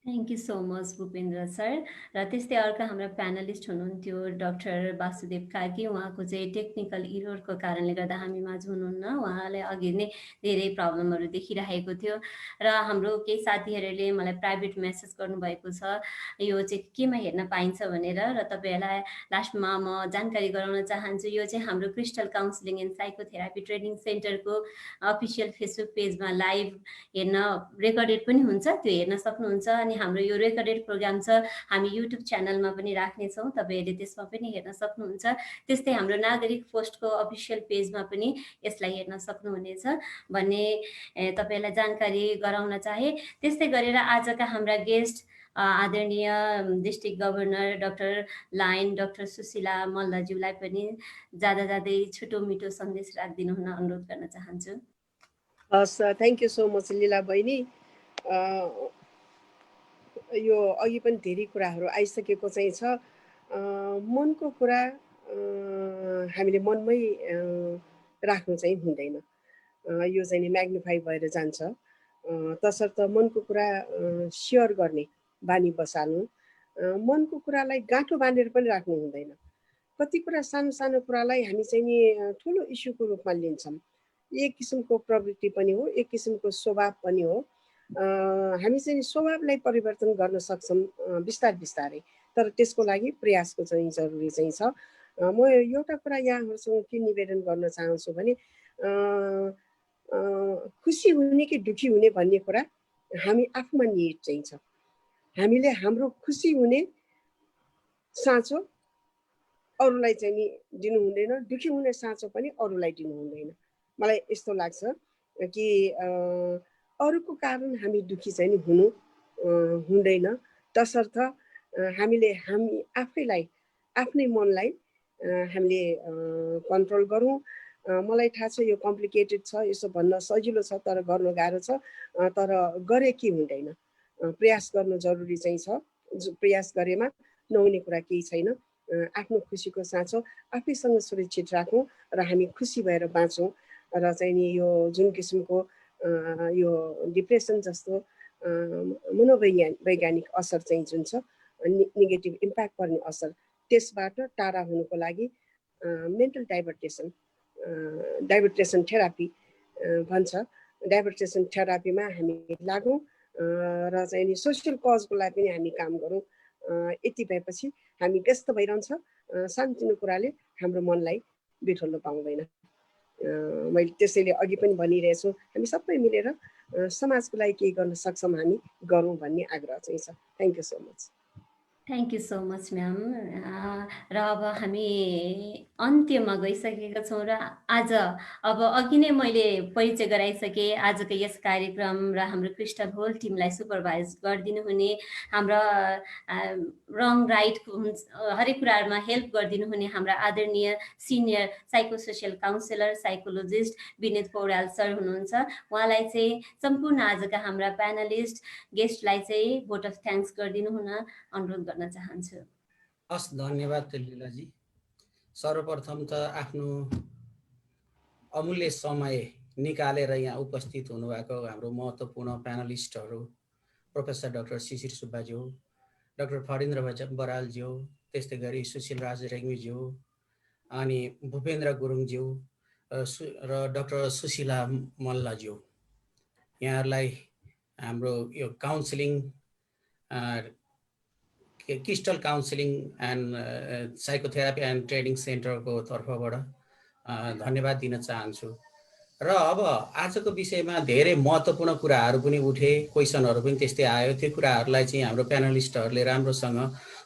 Thank you so much Bhupendra sir. र त्यस्तै अर्का हाम्रा प्यानलिस्ट हुनुहुन्थ्यो डाक्टर वासुदेव कार्की, उहाँको चाहिँ टेक्निकल इररको कारणले गर्दा हामी माझ हुनुहुन्न, उहाँलाई अघि नै धेरै प्रब्लमहरू देखिरहेको थियो र हाम्रो केही साथीहरूले मलाई प्राइभेट मेसेज गर्नुभएको छ यो चाहिँ केमा हेर्न पाइन्छ भनेर। र तपाईँहरूलाई लास्टमा म जानकारी गराउन चाहन्छु, यो चाहिँ हाम्रो crystal counselling and psychotherapy training सेन्टरको अफिसियल फेसबुक पेजमा लाइभ हेर्न रेकर्डेड पनि हुन्छ, त्यो हेर्न सक्नुहुन्छ। अनि हाम्रो यो रेकर्डेड प्रोग्राम छ हामी युट्युब च्यानलमा पनि राख्नेछौँ, तपाईँहरूले त्यसमा पनि हेर्न सक्नुहुन्छ। त्यस्तै हाम्रो नागरिक पोस्टको अफिसियल पेजमा पनि यसलाई हेर्न सक्नुहुनेछ भन्ने तपाईँलाई जानकारी गराउन चाहे। त्यस्तै गरेर आजका हाम्रा गेस्ट आदरणीय district governor doctor lion doctor Sushila मल्लज्यूलाई पनि जाँदै छोटो मिठो सन्देश राखिदिनु हुन अनुरोध गर्न चाहन्छु। हस्, थ्याङ्क यू सो मच लीला बहिनी। यो अघि पनि धेरै कुराहरू आइसकेको चाहिँ छ। मनको कुरा हामीले मनमै राख्नु चाहिँ हुँदैन, यो चाहिँ नि म्याग्निफाई भएर जान्छ। तसर्थ मनको कुरा सेयर गर्ने बानी बसाल्नु, मनको कुरालाई गाँठो बाँधेर पनि राख्नु हुँदैन। कति कुरा सानो सानो कुरालाई हामी चाहिँ नि ठुलो इस्युको रूपमा लिन्छौँ। एक किसिमको प्रवृत्ति पनि हो, एक किसिमको स्वभाव पनि हो। हामी चाहिँ स्वभावलाई परिवर्तन गर्न सक्छौँ बिस्तारै, तर त्यसको लागि प्रयासको चाहिँ जरुरी चाहिँ छ। म एउटा कुरा यहाँहरूसँग के निवेदन गर्न चाहन्छु भने खुसी हुने कि दुखी हुने भन्ने कुरा हामी आफूमा निहित चाहिँ छ। हामीले हाम्रो खुसी हुने साँचो अरूलाई चाहिँ नि दिनु हुँदैन, दुखी हुने साँचो पनि अरूलाई दिनु हुँदैन। मलाई यस्तो लाग्छ कि अरूको कारण हामी दुखी चाहिँ नि हुनु हुँदैन। तसर्थ हामी आफैलाई आफ्नै मनलाई हामीले कन्ट्रोल गरौँ। मलाई थाहा छ यो कम्प्लिकेटेड छ, यसो भन्न सजिलो छ तर गर्नु गाह्रो छ। तर गरे के हुँदैन, प्रयास गर्नु जरुरी चाहिँ छ। प्रयास गरेमा नहुने कुरा केही छैन। आफ्नो खुसीको साँचो आफैसँग सुरक्षित राखौँ र हामी खुसी भएर बाँचौँ र चाहिँ नि यो जुन किसिमको यो डिप्रेसन जस्तो मनोवैज्ञानिक असर चाहिँ जुन छ, नेगेटिभ इम्प्याक्ट पर्ने असर, त्यसबाट टाढा हुनुको लागि मेन्टल डाइभर्टेसन थेरापी भन्छ। डाइभर्टेसन थेरापीमा हामी लागौँ र चाहिँ नि सोसियल कजको लागि पनि हामी काम गरौँ। यति भएपछि हामी व्यस्त भइरहन्छ, सानोतिनो कुराले हाम्रो मनलाई बिठोल्न पाउँदैन। मैले त्यसैले अघि पनि भनिरहेछु, हामी सबै मिलेर समाजको लागि केही गर्न सक्छौँ हामी गरौँ भन्ने आग्रह चाहिँ छ। Thank you so much. Thank you so much ma'am. र अब हामी अन्त्यमा गइसकेका छौँ र आज अब अघि नै मैले परिचय गराइसकेँ आजको यस कार्यक्रम र हाम्रो क्रिस्टल होल टिमलाई सुपरभाइज गरिदिनु हुने, हाम्रा रङ राइट हरेक कुराहरूमा हेल्प गरिदिनु हुने हाम्रा आदरणीय senior psycho social counsellor psychologist Vinit Paudyal sir हुनुहुन्छ। उहाँलाई चाहिँ सम्पूर्ण आजका हाम्रा प्यानलिस्ट गेस्टलाई चाहिँ भोट अफ थ्याङ्क्स गरिदिनु हुन अनुरोध गर्न चाहन्छु। हस्, धन्यवाद लीलाजी। सर्वप्रथम त आफ्नो अमूल्य समय निकालेर यहाँ उपस्थित हुनुभएको हाम्रो महत्त्वपूर्ण प्यानलिस्टहरू प्रोफेसर डाक्टर शिशिर सुब्बाज्यू, डाक्टर फरेन्द्र बरालज्यू, त्यस्तै गरी सुशील राज रेग्मीज्यू, अनि भूपेन्द्र गुरुङज्यू र डाक्टर सुशीला मल्लज्यू, यहाँहरूलाई हाम्रो यो counselling crystal counselling and psychotherapy and training सेन्टरको तर्फबाट धन्यवाद दिन चाहन्छु। र अब आजको विषयमा धेरै महत्त्वपूर्ण कुराहरू पनि उठे, क्वेसनहरू पनि त्यस्तै आयो। त्यो कुराहरूलाई चाहिँ हाम्रो प्यानलिस्टहरूले राम्रोसँग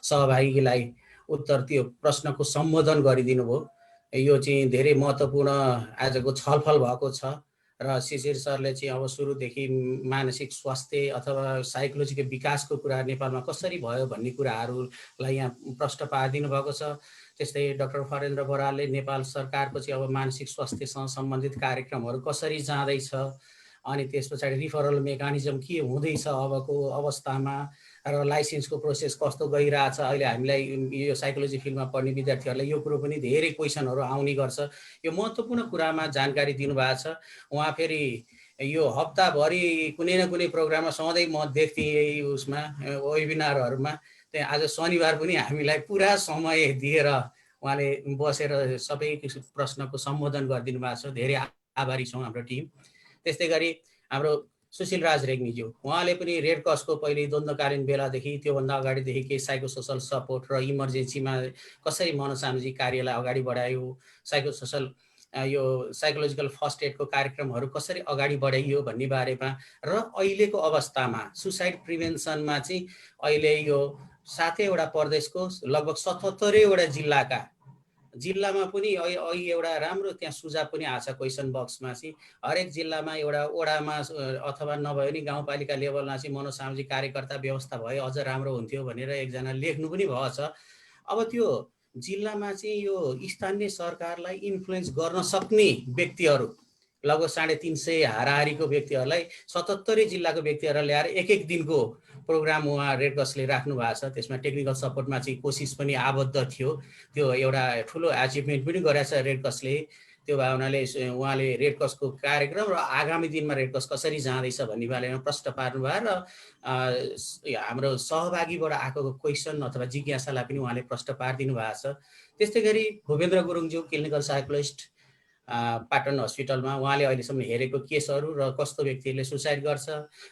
सहभागीलाई उत्तर, त्यो प्रश्नको सम्बोधन गरिदिनु भयो। यो चाहिँ धेरै महत्त्वपूर्ण आजको छलफल भएको छ र शिशिर सरले चाहिँ अब सुरुदेखि मानसिक स्वास्थ्य अथवा साइकोलोजीको विकासको कुरा नेपालमा कसरी भयो भन्ने कुराहरूलाई यहाँ प्रश्न पारिदिनु भएको छ। त्यस्तै डाक्टर फरेन्द्र बरालले नेपाल सरकारको चाहिँ अब मानसिक स्वास्थ्यसँग सम्बन्धित कार्यक्रमहरू कसरी जाँदैछ, अनि त्यस पछाडि रिफरल मेकानिजम के हुँदैछ अबको अवस्थामा, र लाइसेन्सको प्रोसेस कस्तो गइरहेछ। अहिले हामीलाई यो साइकोलोजी फिल्डमा पढ्ने विद्यार्थीहरूलाई यो कुरो पनि धेरै क्वेसनहरू आउने गर्छ। यो महत्त्वपूर्ण कुरामा जानकारी दिनुभएको छ। उहाँ फेरि यो हप्ताभरि कुनै न कुनै प्रोग्राममा सधैँ म देख्थेँ उसमा वेबिनारहरूमा। त्यहाँ आज शनिबार पनि हामीलाई पुरा समय दिएर उहाँले बसेर सबै प्रश्नको सम्बोधन गरिदिनु भएको छ। धेरै आभारी छौँ हाम्रो टिम। त्यस्तै गरी हाम्रो सुशील राज रेग्मीज्यू, उहाँले पनि रेड क्रसको पहिले द्वन्द्वकालीन बेलादेखि त्योभन्दा अगाडिदेखि केही साइको सोसल सपोर्ट र इमर्जेन्सीमा कसरी मनोसामाजिक कार्यलाई अगाडि बढायो, साइको सोसल यो साइकोलोजिकल फर्स्ट एडको कार्यक्रमहरू कसरी अगाडि बढाइयो भन्ने बारेमा, र अहिलेको अवस्थामा सुसाइड प्रिभेन्सनमा चाहिँ अहिले यो 7वटा प्रदेशको लगभग 77वटा जिल्लामा पनि अहिले एउटा राम्रो त्यहाँ सुझाव पनि आएको छ क्वेसन बक्समा चाहिँ, हरेक जिल्लामा एउटा वडामा अथवा नभए पनि गाउँपालिका लेभलमा चाहिँ मनोसामाजिक कार्यकर्ता व्यवस्था भए अझ राम्रो हुन्थ्यो भनेर एकजना लेख्नु पनि भएको छ। अब त्यो जिल्लामा चाहिँ यो स्थानीय सरकारलाई इन्फ्लुएन्स गर्न सक्ने व्यक्तिहरू लगभग 350 हाराहारीको व्यक्तिहरूलाई 77 जिल्लाको व्यक्तिहरूलाई ल्याएर एक दिनको प्रोग्राम उहाँ रेड क्रसले राख्नु भएको छ। त्यसमा टेक्निकल सपोर्टमा चाहिँ कोसिस पनि आबद्ध थियो। त्यो एउटा ठुलो एचिभमेन्ट पनि गरेको छ रेड क्रसले। त्यो भए हुनाले उहाँले रेड क्रसको कार्यक्रम र आगामी दिनमा रेड क्रस कसरी जाँदैछ भन्ने बारेमा प्रश्न पार्नुभयो र हाम्रो सहभागीबाट आएको क्वेसन अथवा जिज्ञासालाई पनि उहाँले प्रश्न पारिदिनु भएको छ। त्यस्तै गरी भूपेन्द्र गुरुङज्यू क्लिनिकल साइकोलोजिस्ट पाटन हस्पिटलमा, उहाँले अहिलेसम्म हेरेको केसहरू र कस्तो व्यक्तिहरूले सुसाइड गर्छ,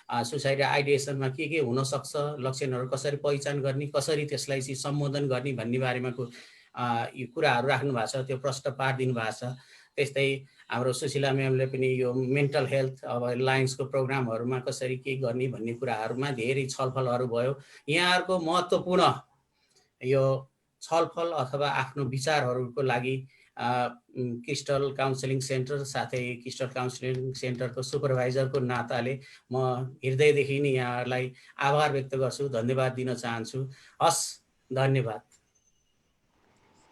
सुसाइड आइडिएसनमा के हुनसक्छ, लक्षणहरू कसरी पहिचान गर्ने, कसरी त्यसलाई चाहिँ सम्बोधन गर्ने भन्ने बारेमा यो कुराहरू राख्नु भएको छ। त्यो प्रश्न पारिदिनु भएको छ। त्यस्तै हाम्रो सुशीला म्यामले पनि यो मेन्टल हेल्थ अब लायन्सको प्रोग्रामहरूमा कसरी के गर्ने भन्ने कुराहरूमा धेरै छलफलहरू भयो। यहाँहरूको महत्त्वपूर्ण यो छलफल अथवा आफ्नो विचारहरूको लागि क्रिस्टल काउन्सिलिङ सेन्टर साथै क्रिस्टल काउन्सिलिङ सेन्टरको सुपरभाइजरको नाताले म हृदयदेखि नै यहाँहरूलाई आभार व्यक्त गर्छु, धन्यवाद दिन चाहन्छु। हस्, धन्यवाद।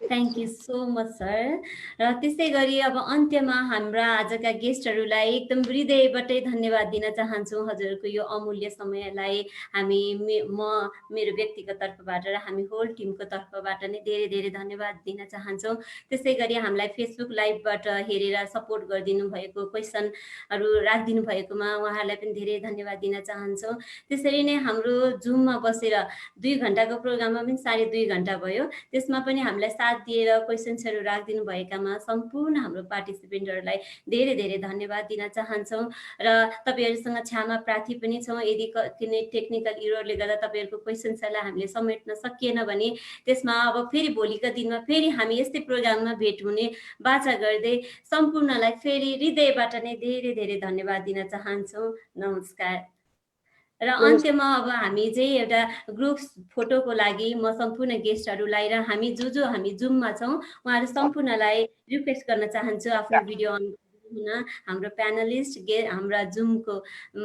Thank you so much sir. र त्यसै गरी अब अन्त्यमा हाम्रा आजका गेस्टहरूलाई एकदम हृदयबाटै धन्यवाद दिन चाहन्छौँ। हजुरको यो अमूल्य समयलाई हामी मेरो व्यक्तिगत तर्फबाट र हामी होल टिमको तर्फबाट नै धेरै धेरै धन्यवाद दिन चाहन्छौँ। त्यसै गरी हामीलाई फेसबुक लाइभबाट हेरेर सपोर्ट गरिदिनु भएको, क्वेसनहरू राखिदिनु भएकोमा उहाँहरूलाई पनि धेरै धन्यवाद दिन चाहन्छौँ। त्यसरी नै हाम्रो जुममा बसेर 2 घन्टाको प्रोग्राममा पनि 2.5 घन्टा भयो, त्यसमा पनि हामीलाई साथ दिएर क्वेसन्सहरू राखिदिनु भएकामा सम्पूर्ण हाम्रो पार्टिसिपेन्टहरूलाई धेरै धेरै धन्यवाद दिन चाहन्छौँ। र तपाईँहरूसँग क्षमा प्रार्थी पनि छौँ, यदि कुनै टेक्निकल इररले गर्दा तपाईँहरूको क्वेसन्सहरूलाई हामीले समेट्न सकिएन भने त्यसमा अब फेरि भोलिका दिनमा फेरि हामी यस्तै प्रोग्राममा भेट हुने बाचा गर्दै सम्पूर्णलाई फेरि हृदयबाट नै धेरै धेरै धन्यवाद दिन चाहन्छौँ। नमस्कार। र अन्त्यमा अब हामी चाहिँ एउटा ग्रुप फोटोको लागि म सम्पूर्ण गेस्टहरूलाई र हामी जुममा छौँ उहाँहरू सम्पूर्णलाई रिक्वेस्ट गर्न चाहन्छु आफ्नो भिडियो अन हुन। हाम्रो प्यानलिस्ट हाम्रा जुमको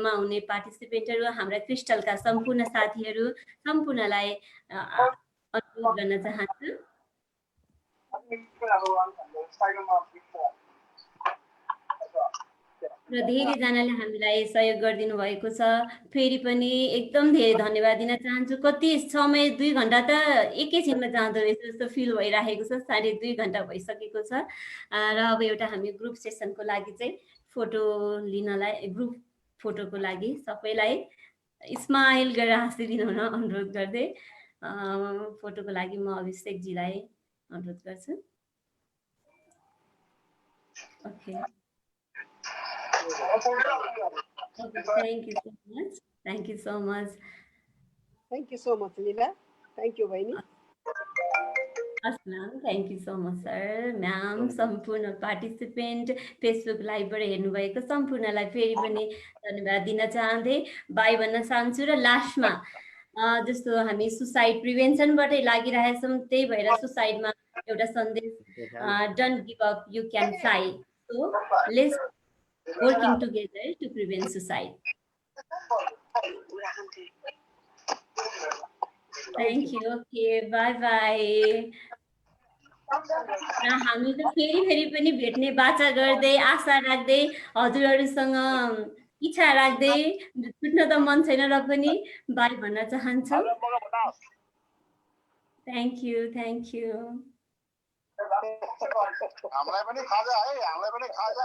मा हुने पार्टिसिपेन्टहरू, हाम्रा क्रिस्टलका सम्पूर्ण साथीहरू सम्पूर्णलाई अनुरोध गर्न चाहन्छु। र धेरैजनाले हामीलाई सहयोग गरिदिनु भएको छ, फेरि पनि एकदम धेरै धन्यवाद दिन चाहन्छु। कति समय 2 घन्टा त एकैछिनमा जाँदो रहेछ जस्तो फिल भइराखेको छ, 2.5 घन्टा भइसकेको छ। र अब एउटा हामी ग्रुप सेसनको लागि चाहिँ फोटो लिनलाई, ग्रुप फोटोको लागि सबैलाई स्माइल गरेर हाँसिदिनु हुन अनुरोध गर्दै फोटोको लागि म अभिषेकजीलाई अनुरोध गर्छु। Okay, thank you so much. Thank you so much. Thank you so much, Leela. Thank you, Vaini. Aslam, thank you so much, sir. Ma'am, सम्पूर्ण पार्टिसिपेन्ट फेसबुक लाइभबाट हेर्नुभएको सम्पूर्णलाई फेरि पनि धन्यवाद दिन चाहँदै बाई भन्न चाहन्छु। र लास्टमा जस्तो हामी सुसाइड प्रिभेन्सनबाटै लागिरहेका छौँ, त्यही भएर सुसाइडमा एउटा सन्देश, don't give up, you can fly. So let's working together to prevent suicide. Thank you. Okay, bye bye. र हामी त फेरि पनि भेट्ने बाचा गर्दै, आशा राख्दै, हजुरहरूसँग इच्छा राख्दै, छुट्न त मन छैन र पनि बाई भन्न चाहन्छु। Thank you. हामीलाई पनि खाजा है, हामीलाई पनि खाजा।